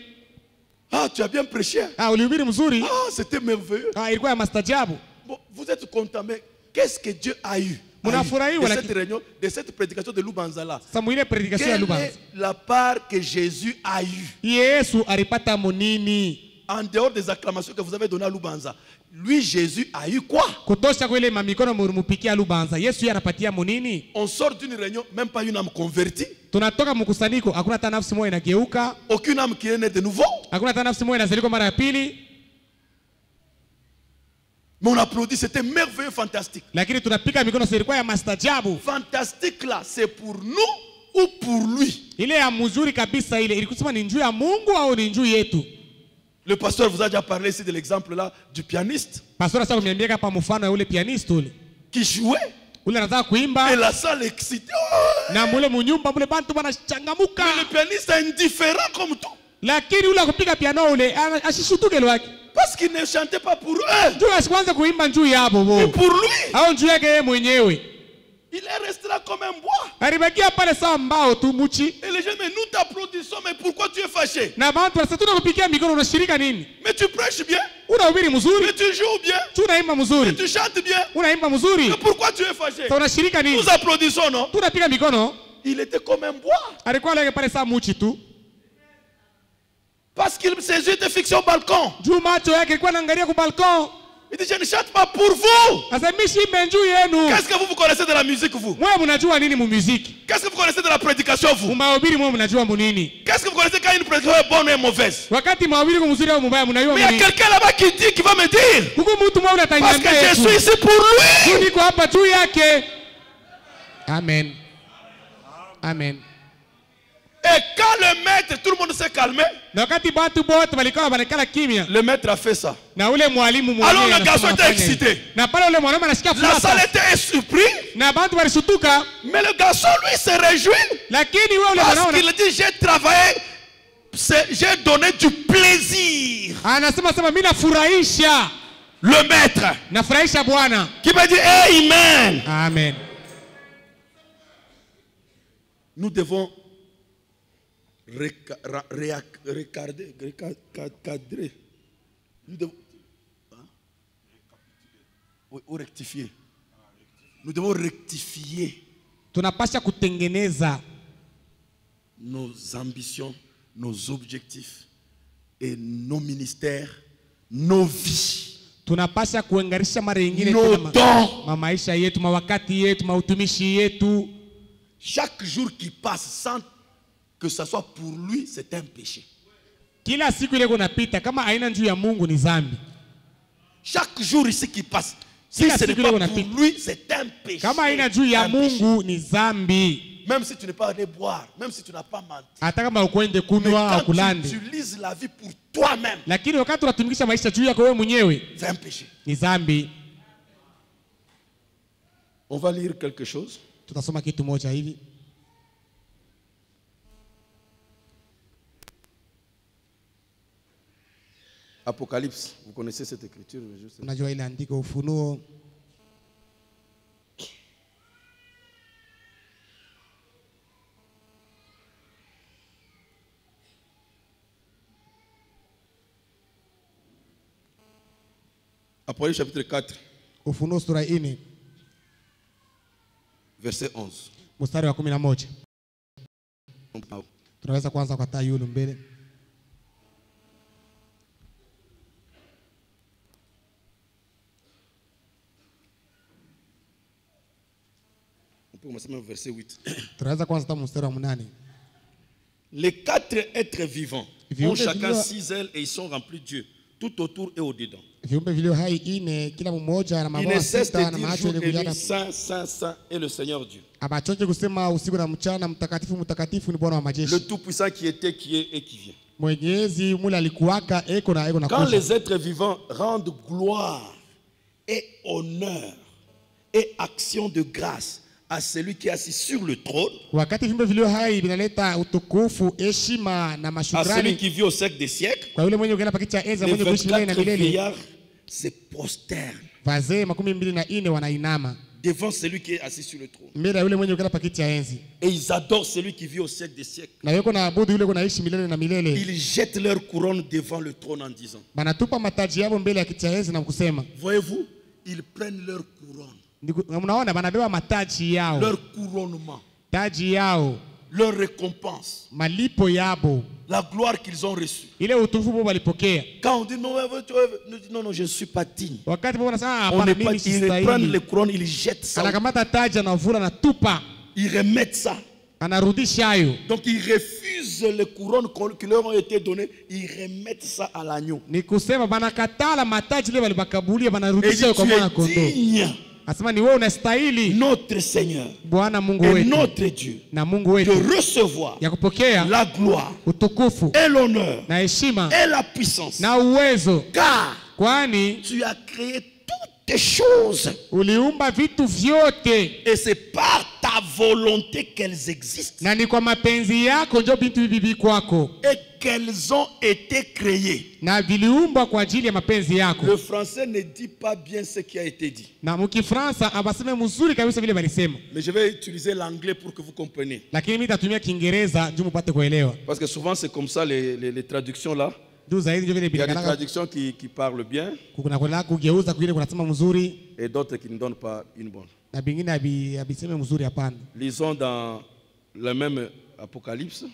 Ah, tu as bien prêché. Ah, ulihubiri mzuri. Ah, c'était merveilleux. Ah, ilikuwa ya mastajabu. Bon, vous êtes content, mais qu'est-ce que Dieu a eu Munafurahiwa de lakini- cette réunion, de cette prédication de Lubanzala? Samuile prédication ya Quelle Lubanza. est la part que Jésus a eue Yesu alipata nini? en dehors des acclamations que vous avez données à Lubanza? Lui, Jésus a eu quoi? Kutosha kwa ile mamikono mumupikia Lubanza. Yesu yeye anapatia nini? On sort d'une réunion, même pas une âme convertie, Tunatoka mkusanyiko, hakuna hata nafsi moja inageuka, aucune âme qui est née de nouveau. hakuna hata nafsi moja inazaliwa mara ya pili, Mais on applaudit, c'était merveilleux, fantastique. lakini tunapiga mikono sasa ilikuwa ya mastajabu. Fantastique là, c'est pour nous ou pour lui? Ile ya mzuri kabisa ile ilikusema ni njuu ya Mungu au ni njuu yetu? Le pasteur vous a déjà parlé ici de l'exemple là du pianiste Pastor sasa kuniambia hapa mfano ya ule pianist ule. qui jouait Ule anataka et kuimba la salle excitée. Oh! na mule munyumba mule bantu wanachangamuka. Mais le pianiste est indifférent comme tout. Lakini ule akupiga piano ule ashishutuke lwake. Pas Parce qu'il ne chantait pas pour eux. Juu asikuanza kuimba njuu yabo Mais bo. pour lui. Au njuu yake yeye mwenyewe. Il est resté là comme un bois. Alibakia pale sawa mbao tu muchi. Et les gens, mais nous t'applaudissons, mais pourquoi tu es fâché? Na bantu sasa tunakupigia mikono unashirika nini? Mais tu prêches bien. Unahubiri mzuri. Mais tu joues bien. Tunaimba mzuri. Mais tu chantes bien. Unaimba mzuri. Mais pourquoi tu es fâché? Sasa unashirika nini? Nous applaudissons, non? Tunapiga mikono. Il était comme un bois. Alikuwa leke pale sawa muchi tu. Parce que ses yeux étaient fixés au balcon. Juu macho yake ilikuwa anaangalia kwa balcon. Il dit, je ne chante pas pour vous. Sasa mishi menjuu yenu. Qu'est-ce que vous connaissez de la musique, vous? Mwewe mnajua nini mu muziki? Qu'est-ce que vous connaissez de la prédication, vous? Mahubiri mwewe mnajua mu nini? Qu'est-ce que vous connaissez quand une prédication est bonne ou mauvaise? Wakati mahubiri kwa mzuri au mbaya mnajua Mais il y a nini? quelqu'un là-bas qui dit, qui va me dire. Huko mtu mmoja Parce que ataniambia je suis ici pour lui. niko hapa juu yake. Amen. Amen. Et quand le maître, tout le monde s'est calmé, Na wakati watu wote walikuwa wanakala kimya. le maître a fait ça. Na ule mwalimu mwenyewe. Alors le garçon était excité. Na pale ule mwalimu anasikia La furaha. salle était surpris. Na bantu walisutuka. Mais le garçon, lui, se réjouit. Lakini wewe ule Parce mwanaona qu'il dit, j'ai travaillé, j'ai donné du plaisir. anasema mimi nafurahisha. Le maître. Nafurahisha Bwana. Qui me dit, Amen. Amen. Nous devons recadrer. Nous devons ou rectifier. Nous devons rectifier Tunapasha kutengeneza nos ambitions, nos objectifs et nos ministères, nos vies. Tunapasha kuengarisha mara nyingine Nos dons. maisha yetu, mawakati yetu, mautumishi yetu. Chaque jour qui passe sans que ça soit pour lui, c'est un péché. Kila siku ile kunapita kama haina njuu ya Mungu ni dhambi. Chaque jour ici qui passe, si Kila ce n'est siku pas ile pour kunapita. lui, c'est un péché. Kama haina njuu ya Un péché. Mungu ni dhambi. Même si tu n'es pas allé boire, même si tu n'as pas menti. Hata kama ukwende Mais kunwa au quand kulande. tu utilises la vie pour toi-même, Lakini wakati unatumikisha maisha juu yako wewe mwenyewe c'est un péché. ni dhambi. On va lire quelque chose. Tutasoma kitu moja hivi. Apocalypse, vous connaissez cette écriture? Je sais. Unajua ile andiko Ufunuo. Apocalypse chapitre 4, Ufunuo sura 4 verset 11. mstari wa 11. Tunaweza kuanza kwa taa yulu mbele. On peut commencer même au verset 8. Tunaweza kuanza hata mstari wa 8. Les quatre êtres vivants Viumbe ont chacun vilio- 6 ailes et ils sont remplis de Dieu, tout autour et au-dedans. Viumbe vilio hai ine kila mmoja na Ils mabawa ne cessent sita de na dire macho jour ile et nuit, kujana. Saint, Saint, Saint est le Seigneur Dieu. Abachoke kusema usiku na mchana, mtakatifu mtakatifu ni Bwana wa Le majeshi. Tout-Puissant qui était, qui est et qui vient. Mwenyezi mule alikuwaka eko na Quand kuja. les êtres vivants rendent gloire et honneur et action de grâce à celui qui est assis sur le trône, Wakati viumbe vilio hai vinaleta utukufu, heshima na à celui mashukrani qui vit au siècle des siècles, kwa yule mwenye ukienda pakiti cha enzi les mwenye kuishi milele na 24 milele. vieillards se prosternent Wazee 24 wanainama devant celui qui est assis sur le trône. mbele ya yule mwenye ukienda pakiti ya enzi. Et ils adorent celui qui vit au siècle des siècles. Na yuko na abudu yule kunaishi milele na milele. Ils jettent leur couronne devant le trône en disant, Banatupa mataji yao mbele ya kiti cha enzi na kusema, voyez-vous, ils prennent leur couronne, mnaona banabeba mataji yao, leur couronnement, taji yao, leur récompense, malipo yabo, la gloire qu'ils ont reçue. ile utukufu wao walipokea. Quand on dit non, non, non, je ne suis pas digne. Wakati wao wanasema On hapana, n'est pas, mimi ils prennent sistahili, les couronnes, ils jettent ça, anakamata taji anavuna na tupa, ils remettent ça. anarudisha hayo. Donc ils refusent les couronnes qui leur ont été données, ils remettent ça à l'agneau. Ni kusema banakatala mataji ile walibakabulia, Et banarudisha dit, kwa tu mwana es kondoo. digne, Asema ni wewe unastahili notre Seigneur Bwana Mungu et wetu notre Dieu, na Mungu de wetu recevoir ya kupokea la gloire utukufu et l'honneur na heshima et la puissance. na uwezo, Car kwani tu as créé toutes choses uliumba vitu vyote et c'est par ta volonté qu'elles existent. Na ni kwa mapenzi yako ndio vitu hivi vikwako. Et qu'elles ont été créées. Na viliumbwa kwa ajili ya mapenzi yako. Le français ne dit pas bien ce qui a été dit. Na mkifransa abaseme mzuri kabisa vile walisema. Mais je vais utiliser l'anglais pour que vous compreniez. Lakini mimi nitatumia Kiingereza ndio mpate kuelewa. Parce que souvent c'est comme ça les traductions là. Il y a des traductions qui parlent bien et d'autres qui ne donnent pas une bonne. Lisons dans le même Apocalypse.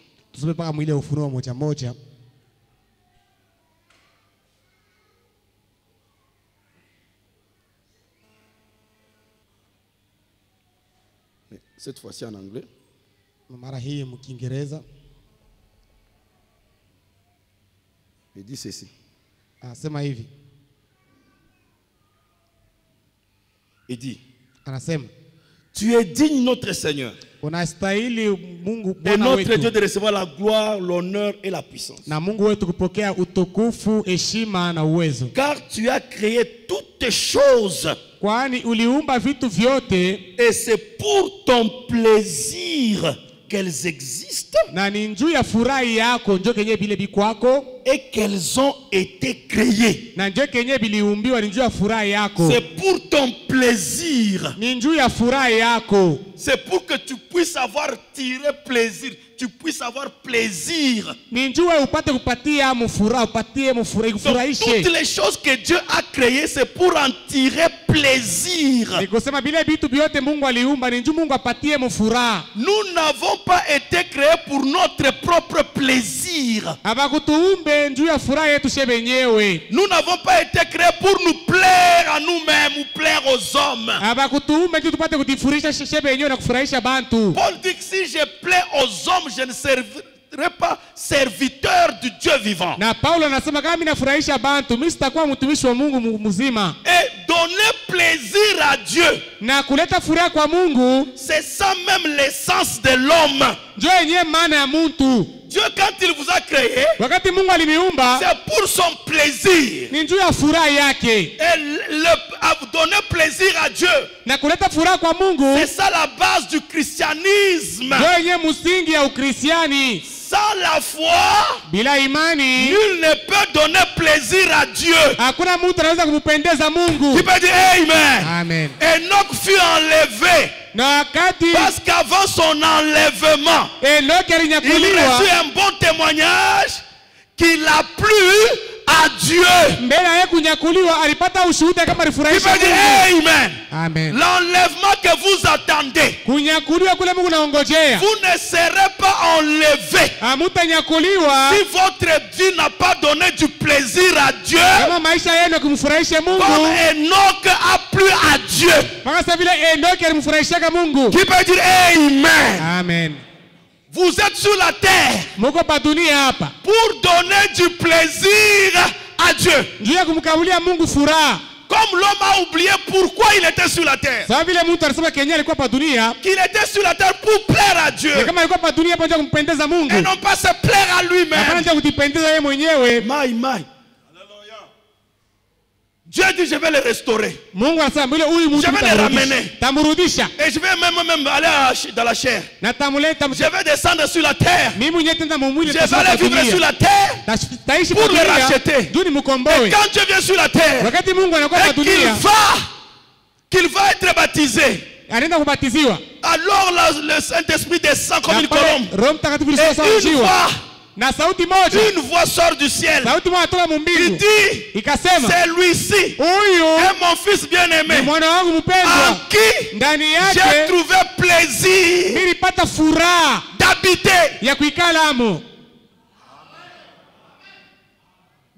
Cette fois-ci en anglais. Il dit ceci. Il dit, tu es digne, notre Seigneur, et notre Dieu, de recevoir la gloire, l'honneur et la puissance. Car tu as créé toutes choses. Et c'est pour ton plaisir qu'elles existent et qu'elles ont été créées. C'est pour ton plaisir. C'est pour que tu puisses avoir tiré plaisir. Tu puisses avoir plaisir. Donc, toutes les choses que Dieu a créées, c'est pour en tirer plaisir. Nous n'avons pas été créés pour notre propre plaisir. Nous n'avons pas été créés pour nous plaire à nous-mêmes ou plaire aux hommes. Paul dit que si je plais aux hommes, je ne serai pas serviteur du Dieu vivant. Et donner plaisir à Dieu, c'est ça même l'essence de l'homme. Dieu, quand il vous a créé, c'est pour son plaisir. Et donner plaisir à Dieu, c'est ça la base du christianisme. Sans la foi, nul ne peut donner plaisir à Dieu. Tu peux dire Amen. Enoch fut enlevé. Parce qu'avant son enlèvement, il reçut un bon témoignage qu'il a plu à Dieu. Tu peux dire Amen. L'enlèvement que vous attendez, vous ne serez pas enlevé si votre vie n'a pas donné du plaisir à Dieu, comme Enoch a plu à Dieu. Tu peux dire Amen. Vous êtes sur la terre pour donner du plaisir à Dieu. Comme l'homme a oublié pourquoi il était sur la terre. Qu'il était sur la terre pour plaire à Dieu. Et non pas se plaire à lui-même. Dieu dit je vais le restaurer. Je vais le ramener. Et je vais même aller dans la chair. Je vais descendre sur la terre. Je vais aller vivre sur la terre pour le racheter. Et quand Dieu vient sur la terre et qu'il va être baptisé, alors le Saint-Esprit descend comme une colombe. Et une voix sort du ciel. Il dit, c'est lui-ci est mon fils bien-aimé, en qui j'ai trouvé plaisir d'habiter.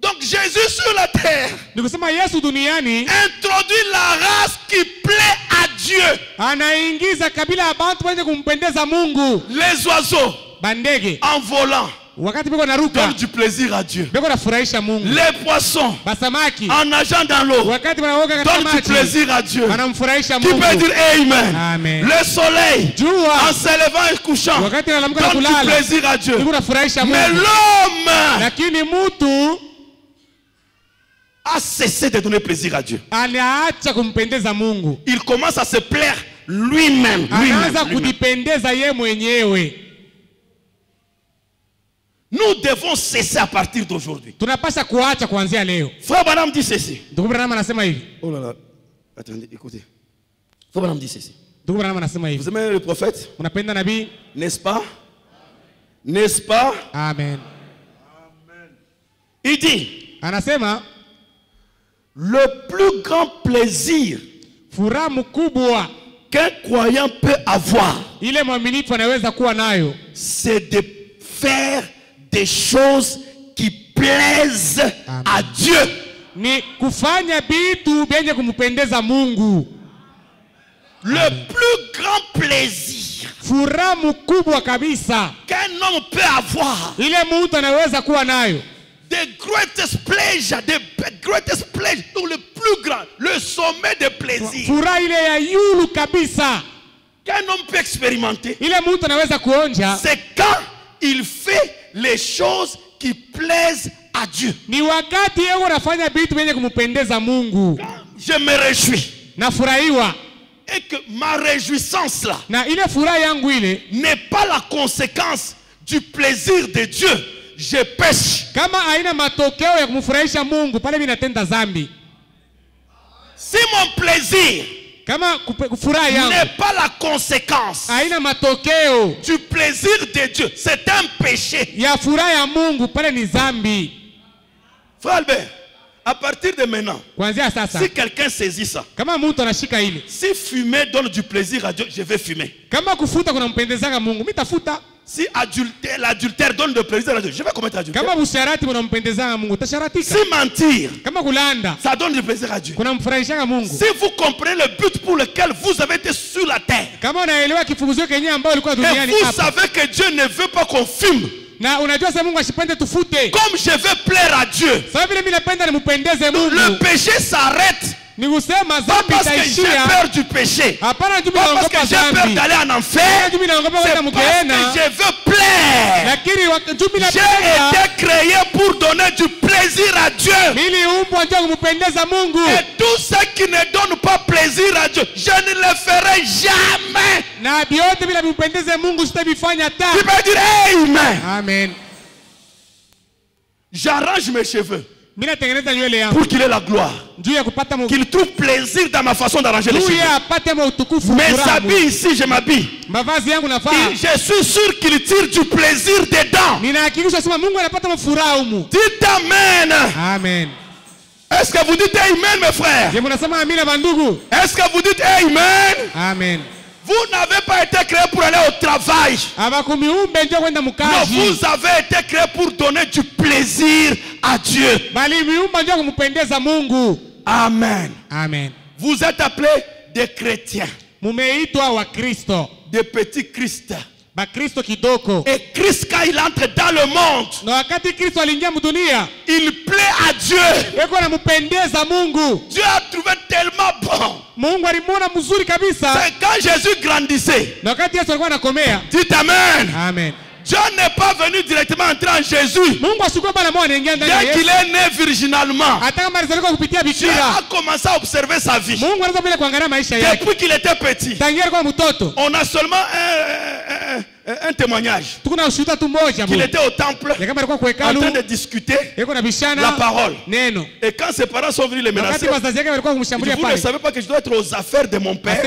Donc Jésus sur la terre introduit la race qui plaît à Dieu. Les oiseaux en volant donne du plaisir à Dieu. Les poissons en nageant dans l'eau donnent du plaisir à Dieu. Qui peut dire Amen. Le soleil en se levant et couchant donne du plaisir à Dieu. Mais l'homme a cessé de donner plaisir à Dieu. Il commence à se plaire lui-même. Anaanza kujipendeza yeye mwenyewe. Nous devons cesser à partir d'aujourd'hui. Tunapaswa kuacha kuanzia leo. Frère Branham dit ceci. Ndugu Branham anasema hivi. Oh là là. Attendez, écoutez. Frère Branham dit ceci. Ndugu Branham anasema hivi. Vous aimez le prophète? Unapenda nabii? N'est-ce pas? N'est-ce pas? Amen. Il dit, anasema le plus grand plaisir furaha mkubwa qu'un croyant peut avoir, ile mwaminifu anaweza kuwa nayo, c'est de faire des choses qui plaisent à Dieu. Ni kufanya vitu vyenye kumpendeza Mungu. Le plus grand plaisir furaha mkubwa kabisa qu'un homme peut avoir, ile mtu anaweza kuwa nayo, the greatest pleasure, donc le plus grand, le sommet de plaisir furaha ile ya yulu kabisa qu'un homme peut expérimenter, ile mtu anaweza kuonja, c'est quand il fait les choses qui plaisent à Dieu. Ni wakati yeye anafanya vitu vyenye kumpendeza Mungu. Je me réjouis. Nafurahiwa. Et que ma réjouissance là na ile furaha yangu ile n'est pas la conséquence du plaisir de Dieu. Je pêche. Kama haina matokeo ya kumfurahisha Mungu, pale mimi natenda dhambi. Si mon plaisir kama furaha yangu n'est pas la conséquence haina matokeo du plaisir de Dieu, c'est un péché. Ya furaha ya Mungu, pale ni dhambi. Frère Albert, à partir de maintenant, si quelqu'un saisit ça, kama mtu anashika ile, si fumer donne du plaisir à Dieu, je vais fumer. Kama kufuta kunampendezanga Mungu, mitafuta. Si l'adultère donne de plaisir à Dieu, je vais commettre adultère. Kama busharati kunampendezanga Mungu, tasharatika. Si mentir, kama kulanda, ça donne du plaisir à Dieu. Kunamfurahisha Mungu. Si vous comprenez le but pour lequel vous avez été sur la terre, kama unaelewa kifunguzio kenye ambao ulikuwa duniani hapa, et vous hapa, savez que Dieu ne veut pas qu'on fume. Na unajua sasa Mungu ashipende tufute. Comme je veux plaire à Dieu. Sababu vile mimi napenda nimpendeze Mungu. Le péché s'arrête. Ni kusema dhambi parce que j'ai peur du péché. Pas parce que j'ai peur d'aller en enfer. C'est parce que je veux plaire. J'ai été créé pour donner du plaisir à Dieu. Et tout ce qui ne donne pas plaisir à Dieu, je ne le ferai jamais. Tu peux dire Amen. Amen. J'arrange mes cheveux pour qu'il ait la gloire, qu'il trouve plaisir dans ma façon d'arranger les cheveux. Mes habits ici, je m'habille, je suis sûr qu'il tire du plaisir dedans. Dites Amen. Amen. Est-ce que vous dites Amen, mes frères? Est-ce que vous dites Amen? Amen. Vous n'avez pas été créé pour aller au travail. Non, vous avez été créé pour donner du plaisir à Dieu. Amen. Amen. Vous êtes appelés des chrétiens, des petits Christ. Et Christ, quand il entre dans le monde, il plaît à Dieu. Dieu a trouvé tellement bon. C'est quand Jésus grandissait. Dites Amen. Amen. Dieu n'est pas venu directement entrer en Jésus. Dès qu'il est né virginalement, Dieu a commencé à observer sa vie. Depuis qu'il était petit, on a seulement un témoignage qu'il était au temple en train de discuter la parole. Et quand ses parents sont venus les menacer, vous ne savez pas que je dois être aux affaires de mon père.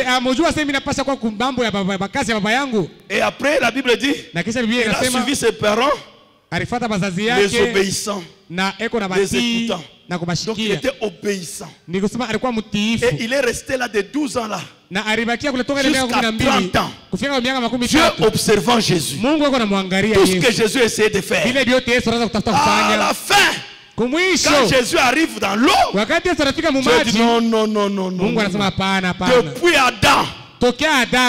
Et après la Bible dit, il a suivi ses parents, les obéissants, les écoutants. Donc il était obéissant. Et il est resté là de 12 ans là, jusqu'à 30 ans. Dieu observant Jésus, tout ce que Jésus essayait de faire. À la fin, quand Jésus arrive dans l'eau, Dieu dit non, non, non, non, non. Depuis Adam, quand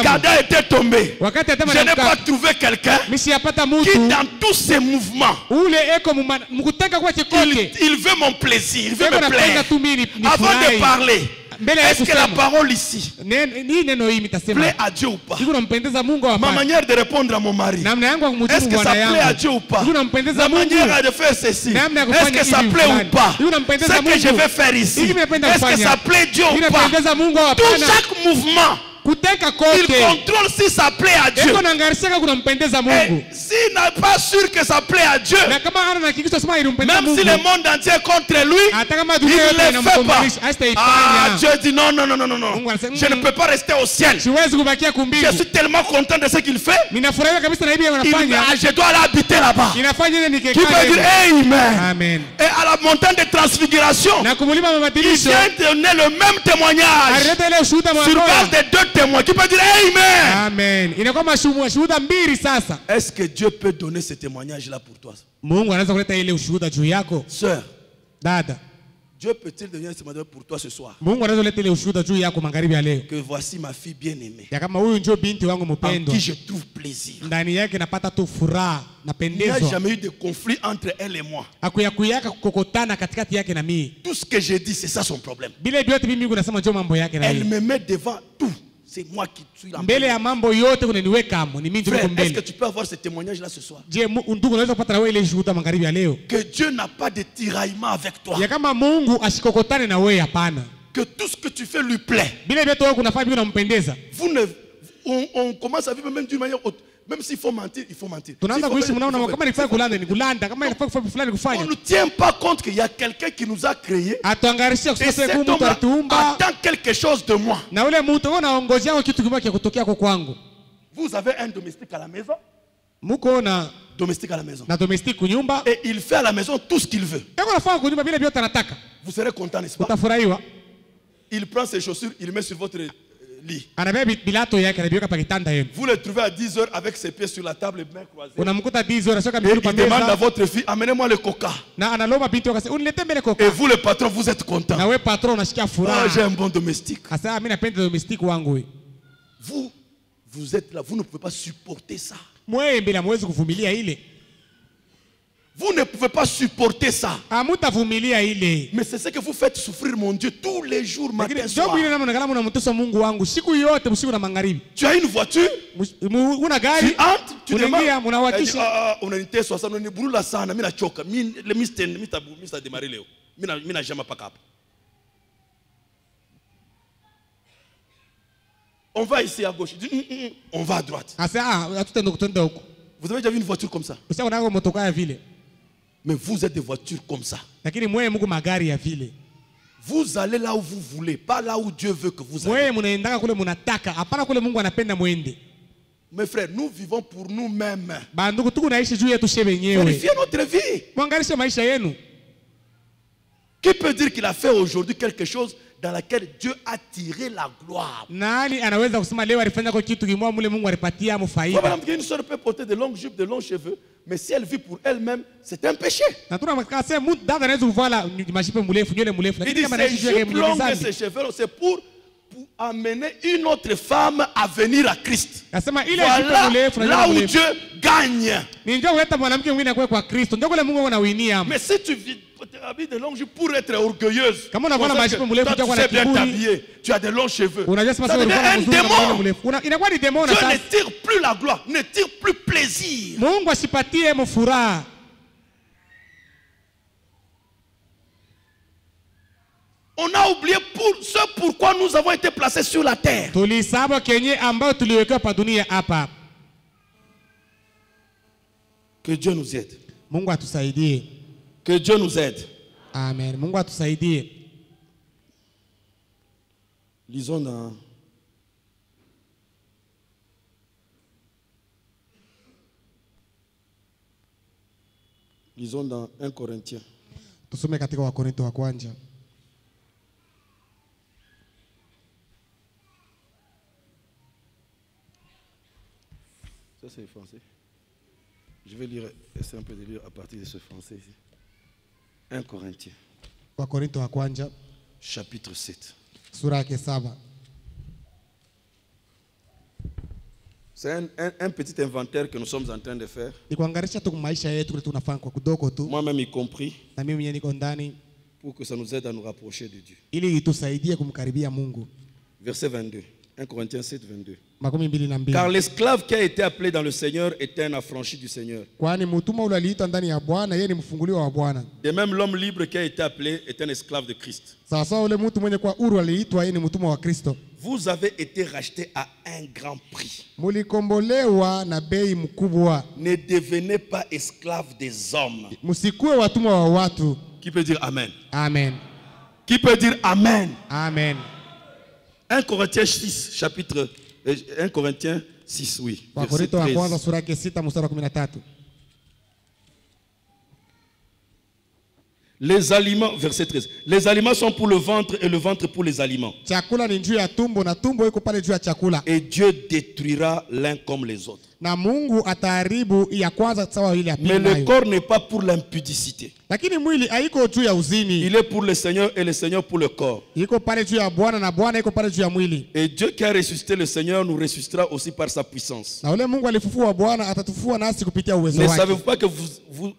Adam était tombé, je n'ai pas trouvé quelqu'un qui dans tous ses mouvements, il veut mon plaisir, il veut me plaire. Avant de parler, est-ce que la parole ici plaît à Dieu ou pas? Ma manière de répondre à mon mari, est-ce que ça plaît à Dieu ou pas? La manière de faire ceci, est-ce que ça plaît ou pas? Ce que je vais faire ici, est-ce que ça plaît Dieu ou pas? Tout chaque mouvement Il contrôle si ça plaît à Dieu. Et s'il n'est pas sûr que ça plaît à Dieu, même si le monde entier est contre lui, il ne le fait pas. Ah, Dieu dit non, non, non, non, non, non. Je ne peux pas rester au ciel. Je suis tellement content de ce qu'il fait. Je dois aller habiter là-bas. Qui peut dire Amen. Et à la montagne de transfiguration, il vient donner le même témoignage sur base de 2 témoins. Qui peut dire Amen. Est-ce que Dieu peut donner ce témoignage-là pour toi? Sœur, Dieu peut-il donner ce témoignage pour toi ce soir? Que voici ma fille bien-aimée, en qui je trouve plaisir. Il n'y a jamais eu de conflit entre elle et moi. Tout ce que j'ai dit, c'est ça son problème. Elle me met devant tout. C'est moi qui suis là. Frère, est-ce que tu peux avoir ce témoignage-là ce soir? Que Dieu n'a pas de tiraillement avec toi. Que tout ce que tu fais lui plaît. On commence à vivre même d'une manière autre. Même s'il faut mentir, il faut mentir. On ne tient pas compte qu'il y a quelqu'un qui nous a créés. Et cet homme attend quelque chose de moi. Vous avez un domestique à la maison. Domestique à la maison. Et il fait à la maison tout ce qu'il veut. Vous serez content, n'est-ce pas? Il prend ses chaussures, il met sur votre lit. Vous le trouvez à 10 heures avec ses pieds sur la table et mains croisées. Et il demande à votre fille, amenez-moi le coca. Et vous, le patron, vous êtes content. Ah, j'ai un bon domestique. Vous êtes là, vous ne pouvez pas supporter ça. Vous ne pouvez pas supporter ça. Mais c'est ce que vous faites souffrir mon Dieu tous les jours, matin, soir. Tu as une voiture, tu entres, tu demandes. On a une T60, on a une brûle sana, mina choka, le misten, mista démarrer léo, mina jamais pas cap. On va ici à gauche, on va à droite. Vous avez déjà vu une voiture comme ça? Mais vous êtes des voitures comme ça. Vous allez là où vous voulez, pas là où Dieu veut que vous allez. Mes frères, nous vivons pour nous-mêmes. Vérifiez notre vie. Qui peut dire qu'il a fait aujourd'hui quelque chose dans laquelle Dieu a tiré la gloire? Une soeur peut porter de longues jupes, de longs cheveux, mais si elle vit pour elle-même, c'est un péché. Il dit ces jupes longues et ces cheveux, c'est pour amener une autre femme à venir à Christ. Voilà là où Dieu gagne. Mais si tu vis de longues jupes pour être orgueilleuse, toi, tu sais bien t'habiller, tu as de longs cheveux, ça devient un démon. Dieu ne tire plus la gloire, ne tire plus plaisir. On a oublié ce pourquoi nous avons été placés sur la terre. Que Dieu nous aide. Que Dieu nous aide. Amen. Lisons dans Lisons dans 1 Corinthiens. Tusome katika Wakorintho wa kwanza. Ça c'est le français. Je vais lire, essayer un peu de lire à partir de ce français ici. 1 Corinthiens. Wakorintho wa kwanza. Chapitre 7. Sura yake 7. C'est un petit inventaire que nous sommes en train de faire. Moi-même y compris. Pour que ça nous aide à nous rapprocher de Dieu. Verset 22. 1 Corinthiens 7, 22. Car l'esclave qui a été appelé dans le Seigneur est un affranchi du Seigneur. De même, l'homme libre qui a été appelé est un esclave de Christ. vous avez été rachetés à un grand prix. Mulikombolewa na bei mkubwa. Ne devenez pas esclaves des hommes. Msikuwe watumwa wa watu. Qui peut dire Amen? Amen. Qui peut dire Amen? Amen. 1 Corinthiens 6, chapitre 1 Corinthiens 6, oui. Wakorintho wa kwanza sura ya 6 mstari wa 13. Les aliments, verset 13. Les aliments sont pour le ventre et le ventre pour les aliments. Chakula ni juu ya tumbo na tumbo iko pale juu ya chakula. Et Dieu détruira l'un comme les autres. Na Mungu ataharibu ya kwanza sawa ile ya pili. Mais le corps n'est pas pour l'impudicité. Lakini mwili haiko juu ya uzini. Il est pour le Seigneur et le Seigneur pour le corps. Iko pale juu ya Bwana na Bwana iko pale juu ya mwili. Et Dieu qui a ressuscité le Seigneur nous ressuscitera aussi par sa puissance. Na ule Mungu alifufua Bwana atatufua nasi kupitia uwezo Ne wake. savez-vous pas que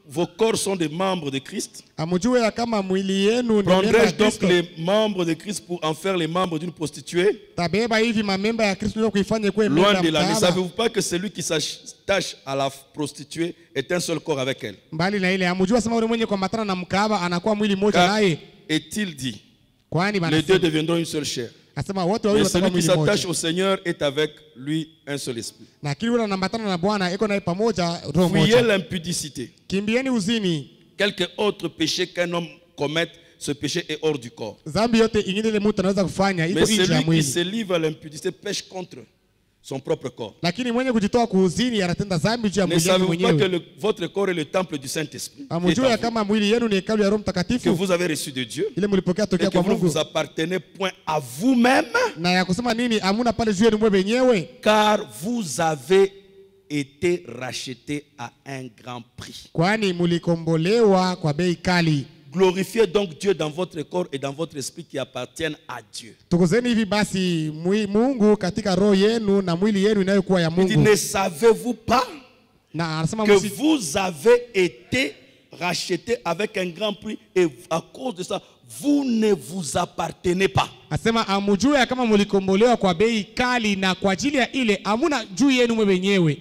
vos corps sont des membres de Christ? Amujue ya kama mwili yenu ni memba ya Prendrais-je donc Kristo. les membres de Christ pour en faire les membres d'une prostituée? Tabeba hivi mamemba ya Kristo ndio kuifanya kuwe Loin memba de là. Ne mtaala. savez-vous pas que celui qui s'attache à la prostituée est un seul corps avec elle? Mbali na ile amujua sema ule mwenye kwa matana na mkaaba anakuwa mwili mmoja Car naye. est-il dit, Kwani les bana deux deviendront une seule chair. asema wote wawili Mais watakuwa celui qui mwili s'attache mmoja. au Seigneur est avec lui un seul esprit. Na kile ule anambatana na Bwana iko naye pamoja roho Fuyez moja. l'impudicité. Kimbieni uzini. Quelque autre péché qu'un homme commette, ce péché est hors du corps. Dhambi yote ingine ile mtu anaweza kufanya iko Mais nje ya celui qui mwili. se livre à l'impudicité pêche contre son propre corps. Lakini mwenye kujitoa kuuzini anatenda dhambi juu ya Ne mwili wake savez-vous pas que mwenyewe. votre corps est le temple du Saint-Esprit qui est Amujua en ya vous, kama mwili yenu ni hekalu ya Roho que Mtakatifu vous avez reçu de Dieu ile mlipokea et tokea que kwa vous ne Mungu. vous appartenez point à vous-même, Na ya kusema nini amuna pale juu yenu mwe wenyewe, car vous avez été rachetés à un grand prix. kwani mulikombolewa kwa bei kali. Glorifiez donc Dieu dans votre corps et dans votre esprit qui appartiennent à Dieu. Tukuzeni hivi basi Mungu katika roho yenu na mwili yenu inayokuwa ya Il dit, Mungu. ne savez-vous pas Na anasema que msi, vous avez été rachetés avec un grand prix et à cause de ça, vous ne vous appartenez pas. asema amujue ya kama mulikombolewa kwa bei kali na kwa ajili ya ile amuna juu yenu mwe wenyewe.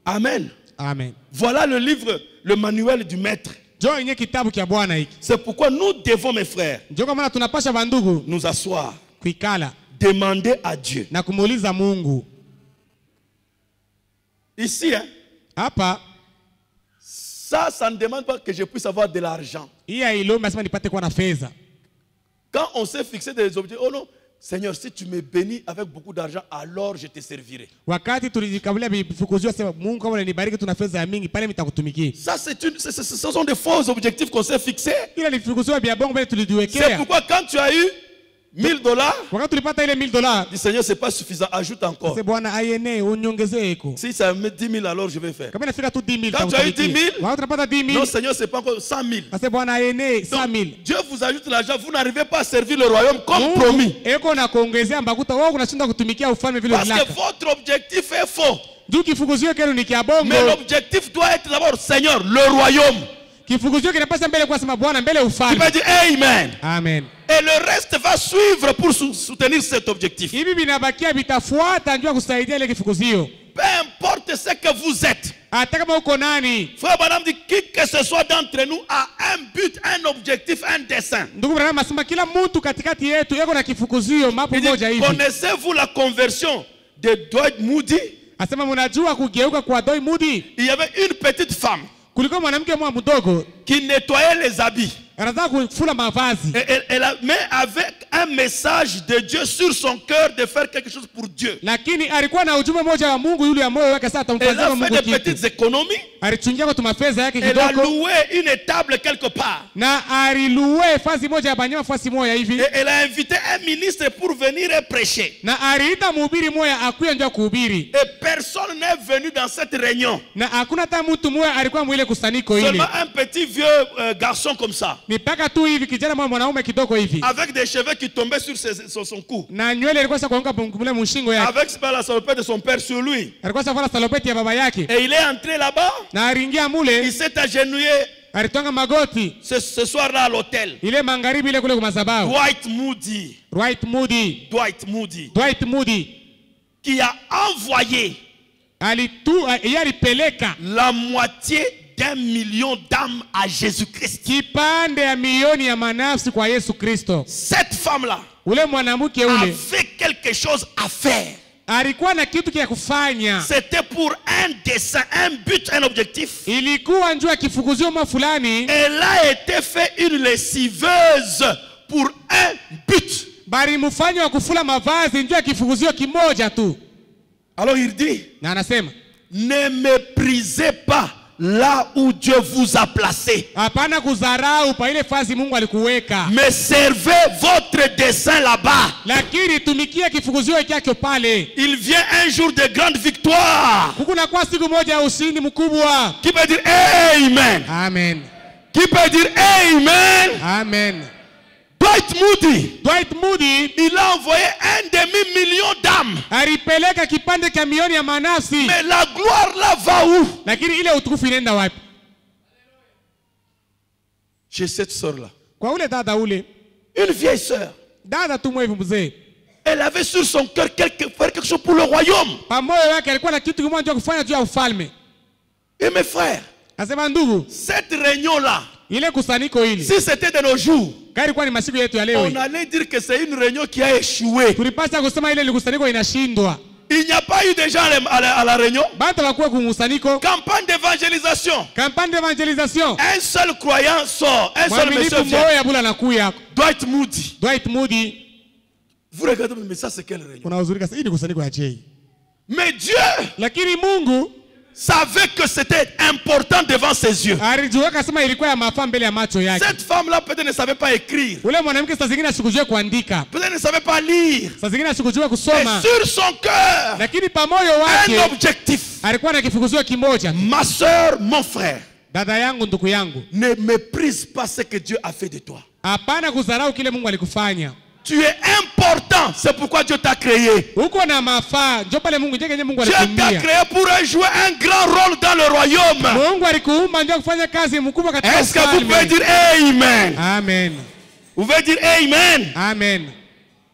Amen. Amen. Voilà le livre, le manuel du maître. Njoo yenye kitabu kia Bwana hiki. C'est pourquoi nous devons, mes frères, Njoo kwa maana tunapasha bandugu nous asseoir, kuikala demander à Dieu. na kumuuliza Mungu. Ici, hein, Hapa ça ne demande pas que je puisse avoir de l'argent. hii hailombi asema nipate kuwa na fedha. Quand on s'est fixé des objectifs, oh non, Seigneur, si tu me bénis avec beaucoup d'argent, alors je te servirai. Wakati tulijikabulia vifukuzio sema Mungu kama unanibariki tuna fedha ya mingi pale nitakutumikia. Ça, ce sont des faux objectifs qu'on s'est fixés. Ila ni vifukuzio vya bongo mbele C'est tulijiwekea. pourquoi quand tu as eu $1000, Wakati tulipata ile $1000, dis Seigneur, c'est pas suffisant, ajoute encore. sasa Bwana ayene unyongezee iko. Si ça me met 10 000, alors je vais faire. Kama inafika tu 10,000 Quand tu as eu 10 000, wakati tunapata non 10,000, Seigneur, c'est pas encore 100 000. sasa Bwana ayene Donc, 100,000. Dieu vous ajoute l'argent, vous n'arrivez pas à servir le royaume comme promis. Eko na kuongezea mbakuta wewe unashinda kutumikia ufalme vile Parce que unataka. votre objectif est faux. Juu kifukuzio kenu ni kia bongo. Mais l'objectif doit être d'abord, Seigneur, le royaume. Kifukuzio kinapasa mbele kwa sema Bwana mbele Tu ufalme. vas dire Amen. Amen. Et le reste va suivre pour soutenir cet objectif. Hivi vinabakia vitafuata njoo kusaidia ile kifukuzio. Peu importe ce que vous êtes. Hata kama uko nani? Frère Branham dit qui que ce soit d'entre nous a un but, un objectif, un dessein. Ndugu Branham asema kila mtu katikati yetu yako na kifukuzio mapo Il dit, moja hivi. connaissez-vous la conversion de Dwight Moody? Asema mnajua kugeuka kwa Dwight Moody? Il y avait une petite femme Kulikuwa mwanamke mmoja mdogo qui nettoyait les habits. anataka kufula mavazi. Mais avec un message de Dieu sur son cœur de faire quelque chose pour Dieu. Lakini alikuwa na ujumbe mmoja wa Mungu yule ya moyo wake sasa Elle atamfanyia a Mungu fait des kitu. petites économies. Alichungia kwa tumafeza yake Elle a kidogo loué une table quelque part. na aliluwe fasi moja ya banyama fasi moja hivi Et elle a invité un ministre pour venir et prêcher. na aliita mhubiri moja akuye ndio kuhubiri Et personne n'est venu dans cette réunion. na hakuna hata mtu moja alikuwa mwile kusanyiko ile. Seulement un petit vieux garçon comme ça. Ni paka tu hivi kijana mmoja mwanaume kidogo hivi Avec des cheveux qui tombaient sur son cou. na nywele ilikuwa sasa kuanguka mule mshingo yake. Avec la salopette de son père sur lui. Alikuwa sasa salopeti ya baba yake Et il est entré là-bas. na aliingia mule Il s'est agenouillé alitwanga magoti ce soir-là à l'hôtel. ile magharibi ile kule kwa madhabahu. Dwight Moody. Dwight Moody. Dwight Moody. Dwight Moody Qui a envoyé alipeleka la moitié d'1 million d'âmes à Jésus-Christ. kipande ya milioni ya manafsi kwa Yesu Kristo. Cette femme-là Ule mwanamke ule avait quelque quelque chose à faire. Alikuwa na kitu kia kufanya. C'était pour un dessein, un but, un objectif. Ilikuwa njoo kifukuzio mwa fulani. Elle a été fait une lessiveuse pour un but. Bari mfanya wa kufula mavazi njoo kifukuzio kimoja tu. Alors il dit, na anasema, ne méprisez pas là où Dieu vous a placé. Hapana kudharau pa ile fasi Mungu alikuweka. Mais servez votre dessein là-bas. Lakini tumikia kifukuzio chake pale. Il vient un jour de grande victoire. Kuna kwa siku moja ya ushindi mkubwa. Qui peut dire amen? Amen. Qui peut dire amen? Amen. Dwight Moody, il a envoyé 1 demi-million d'âmes. Alipeleka kipande cha milioni ya manasi. Mais la gloire là va où? Lakini ile utukufu inaenda wapi? J'ai cette sœur là. Kwa ule dada ule. Une vieille sœur. Dada tu mwe mzee. Elle avait sur son cœur faire quelque chose pour le royaume. Pamoja yake alikuwa na kitu kimoja kufanya juu ya ufalme. Et mes frères, asema ndugu, cette réunion là, ile kusanyiko hili, si c'était de nos jours, kwa ni masiku yetu ya leo, on allait dire que c'est une réunion qui a échoué. Tulipaswa kusema ile kusanyiko inashindwa. Il n'y a pas eu de gens à la réunion. Bata wakuwa kumusanyiko. Campagne d'évangélisation. Campagne d'évangélisation. Un seul croyant sort, un seul monsieur vient. Dwight Moody. Vous regardez, mais ça c'est quelle réunion? Mais Dieu, lakini Mungu savait que c'était important devant ses yeux. Cette femme-là peut-être ne savait pas écrire. Peut-être ne savait pas lire. Mais sur son cœur, un objectif. Ma soeur, mon frère, ne méprise pas ce que Dieu a fait de toi. Tu es important, c'est pourquoi Dieu t'a créé. Dieu t'a créé pour jouer un grand rôle dans le royaume. Est-ce que vous pouvez dire Amen? Amen. Vous pouvez dire Amen? Amen.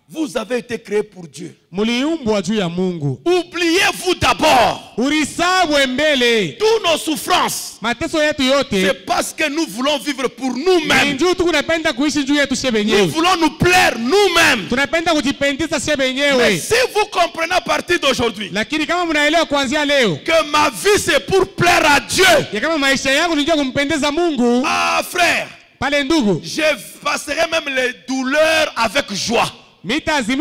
Vous avez été créé pour Dieu. Oubliez-vous d'abord toutes nos souffrances. C'est parce que nous voulons vivre pour nous-mêmes. Nous voulons nous plaire nous-mêmes. Mais si vous comprenez à partir d'aujourd'hui que ma vie c'est pour plaire à Dieu, ah frère, je passerai même les douleurs avec joie. Parce que si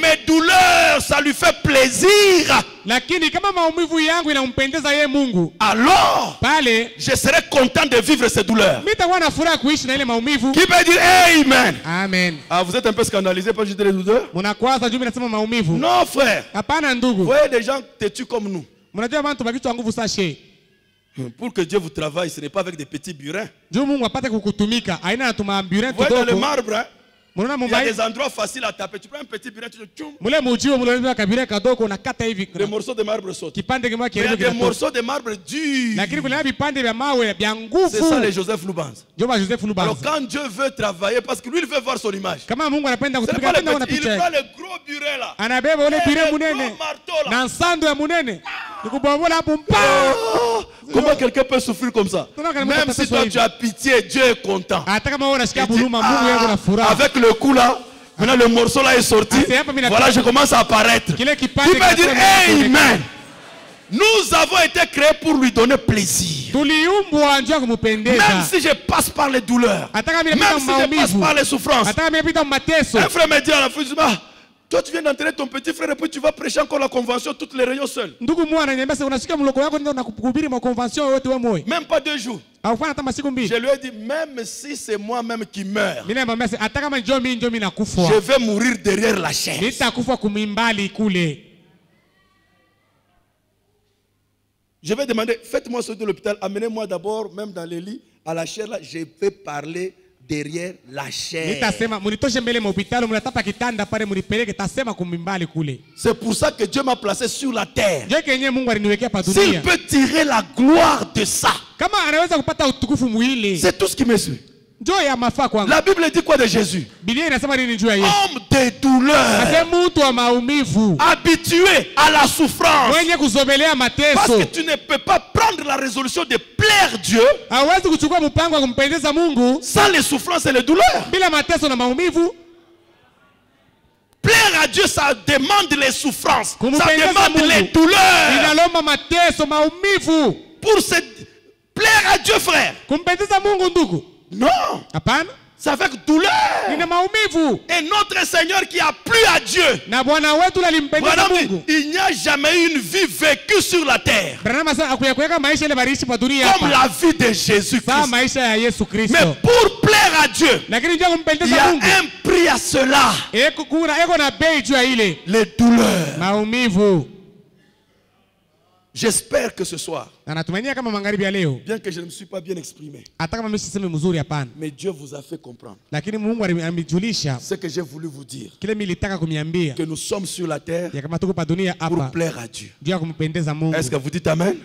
mes douleurs ça lui fait plaisir, alors je serai content de vivre ces douleurs. Qui peut dire Amen? Amen. Ah, vous êtes un peu scandalisé parce que j'ai des douleurs? Non frère, vous voyez des gens têtus comme nous. Pour que Dieu vous travaille, ce n'est pas avec des petits burins. Vous voyez dans le marbre, hein? Il y a des endroits faciles à taper. Tu prends un petit burin, tu le tchoum. Les morceaux de marbre sautent. Il y a des morceaux de marbre durs. C'est ça les Joseph Lubans. Alors quand Dieu veut travailler, parce que lui il veut voir son image. Il prend le gros burin là. Et le gros marteau là. Comment quelqu'un peut souffrir comme ça? Même si toi tu as pitié, Dieu est content. Avec le coup là, maintenant le morceau là est sorti. Voilà, je commence à apparaître. Qui peut dire Amen? Nous avons été créés pour lui donner plaisir. Même si je passe par les douleurs, même si je passe par les souffrances. Un frère me dit à la fin, toi tu viens d'enterrer ton petit frère et puis tu vas prêcher encore la convention toutes les réunions seul. Même pas 2 jours. Je lui ai dit, même si c'est moi-même qui meurs, je vais mourir derrière la chaise. Je vais demander, faites-moi sortir de l'hôpital, amenez-moi d'abord, même dans les lits, à la chaise là, je vais parler derrière la chair. C'est pour ça que Dieu m'a placé sur la terre. S'il peut tirer la gloire de ça, c'est tout ce qui me suit. La Bible dit quoi de Jésus? Homme de douleur, habitué à la souffrance. Parce que tu ne peux pas prendre la résolution de plaire Dieu sans les souffrances et les douleurs. à Dieu, ça demande les souffrances. Ça Kumpendeza demande Mungu les douleurs. inalomba mateso, maumivu. Pour se plaire à Dieu, frère. Kumpendeza Mungu ndugu? Non. Hapana. C'est avec douleur. Ina maumivu. Et notre Seigneur qui a plu à Dieu. Na Bwana wetu alimpendeza Mungu. Il n'y a jamais eu une vie vécue sur la terre comme la vie de Jésus-Christ. Mais pour plaire à Dieu, il y a un prix à cela. Les douleurs. J'espère que ce soir, bien que je ne me suis pas bien exprimé, mais Dieu vous a fait comprendre ce que j'ai voulu vous dire, que nous sommes sur la terre pour plaire à Dieu. Est-ce que vous dites Amen?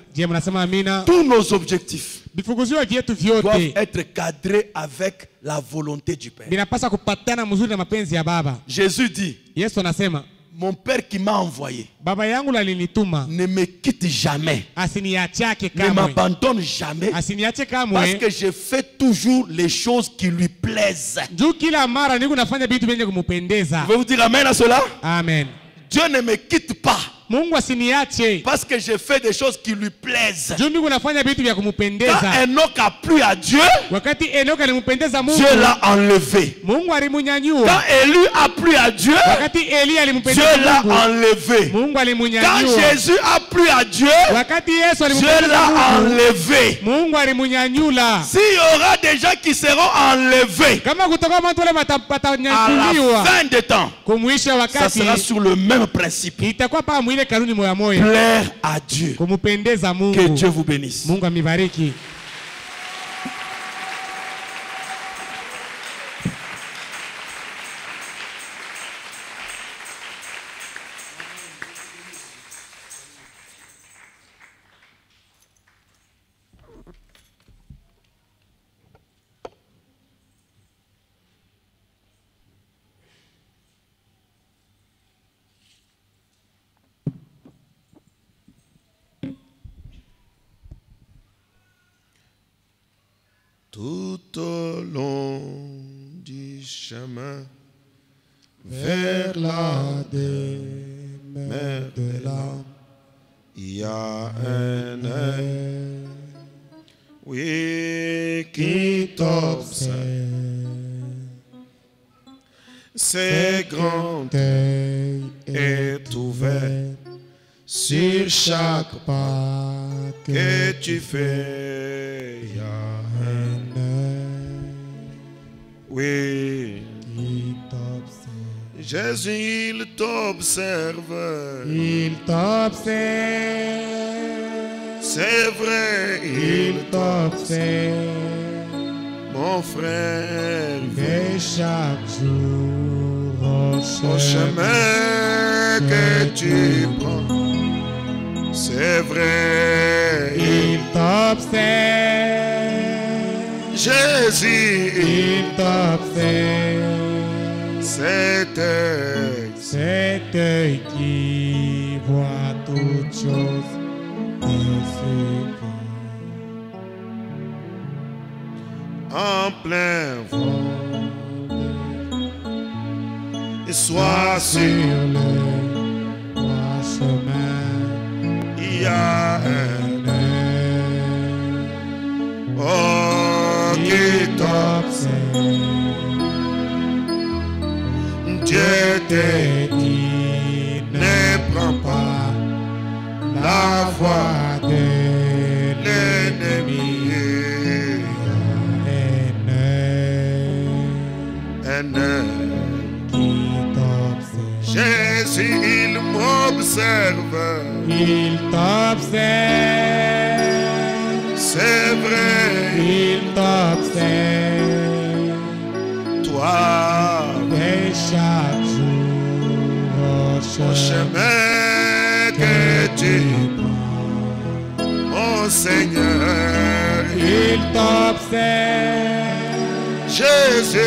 Tous nos objectifs doivent être cadrés avec la volonté du Père. Jésus dit, mon Père qui m'a envoyé ne me quitte jamais, ne m'abandonne jamais, parce que je fais toujours les choses qui lui plaisent. Vous pouvez vous dire Amen à cela? Amen. Dieu ne me quitte pas parce que je fais des choses qui lui plaisent. Quand Enoch a plu à Dieu, Dieu l'a enlevé. Quand Élie a plu à Dieu, Dieu l'a enlevé. Quand Jésus a plu à Dieu, Dieu l'a enlevé. S'il y aura des gens qui seront enlevés à la fin des temps, ça sera sur le même principe. Plaire à Dieu. Que Dieu vous bénisse. Tout au long du chemin vers la demeure de l'âme, il y a un œil, oui, qui t'observe. Ses grands œil est ouvert sur chaque pas que tu fais. Il y a un œil, oui, qui t'observe. Jésus, il t'observe. Il t'observe. C'est vrai, il t'observe. Mon frère, et chaque jour au chemin que tu prends, c'est vrai, il t'observe. Jésus, il t'observe. Cet œil qui voit toutes choses de ce vie. En plein vol, et sois sur le droit chemin, il y a un œil, oh, qui t'observe. Dieu te dit, ne prends pas la voie de l'ennemi. Un œil qui t'observe. Jésus, il m'observe. Il t'observe. C'est vrai. Il t'observe. Toi, et chaque jour au chemin que tu prends, mon Seigneur, il t'observe. Jésus,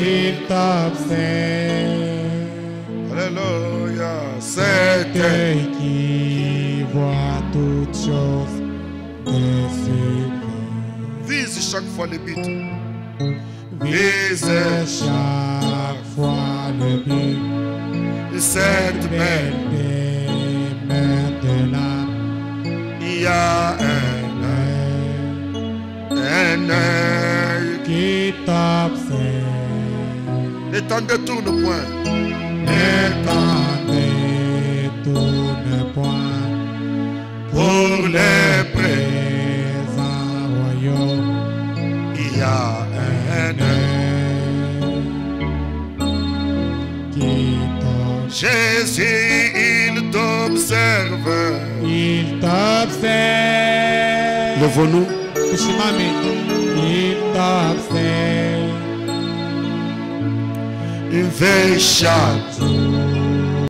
il t'observe. Alléluia. Cet œil qui voit toutes choses de ce vie. Vise chaque fois le but. Vise chaque fois le but. cette main. Maintenant, Il y a un œil qui t'observe. Ne t'en détourne point. Ne t'en détourne point Pour les présents royaumes. il y a un œil. Qui t'observe. Jésus, il t'observe. Il t'observe. Levons-nous. Usimame. Il t'observe. Une veille chaque jour.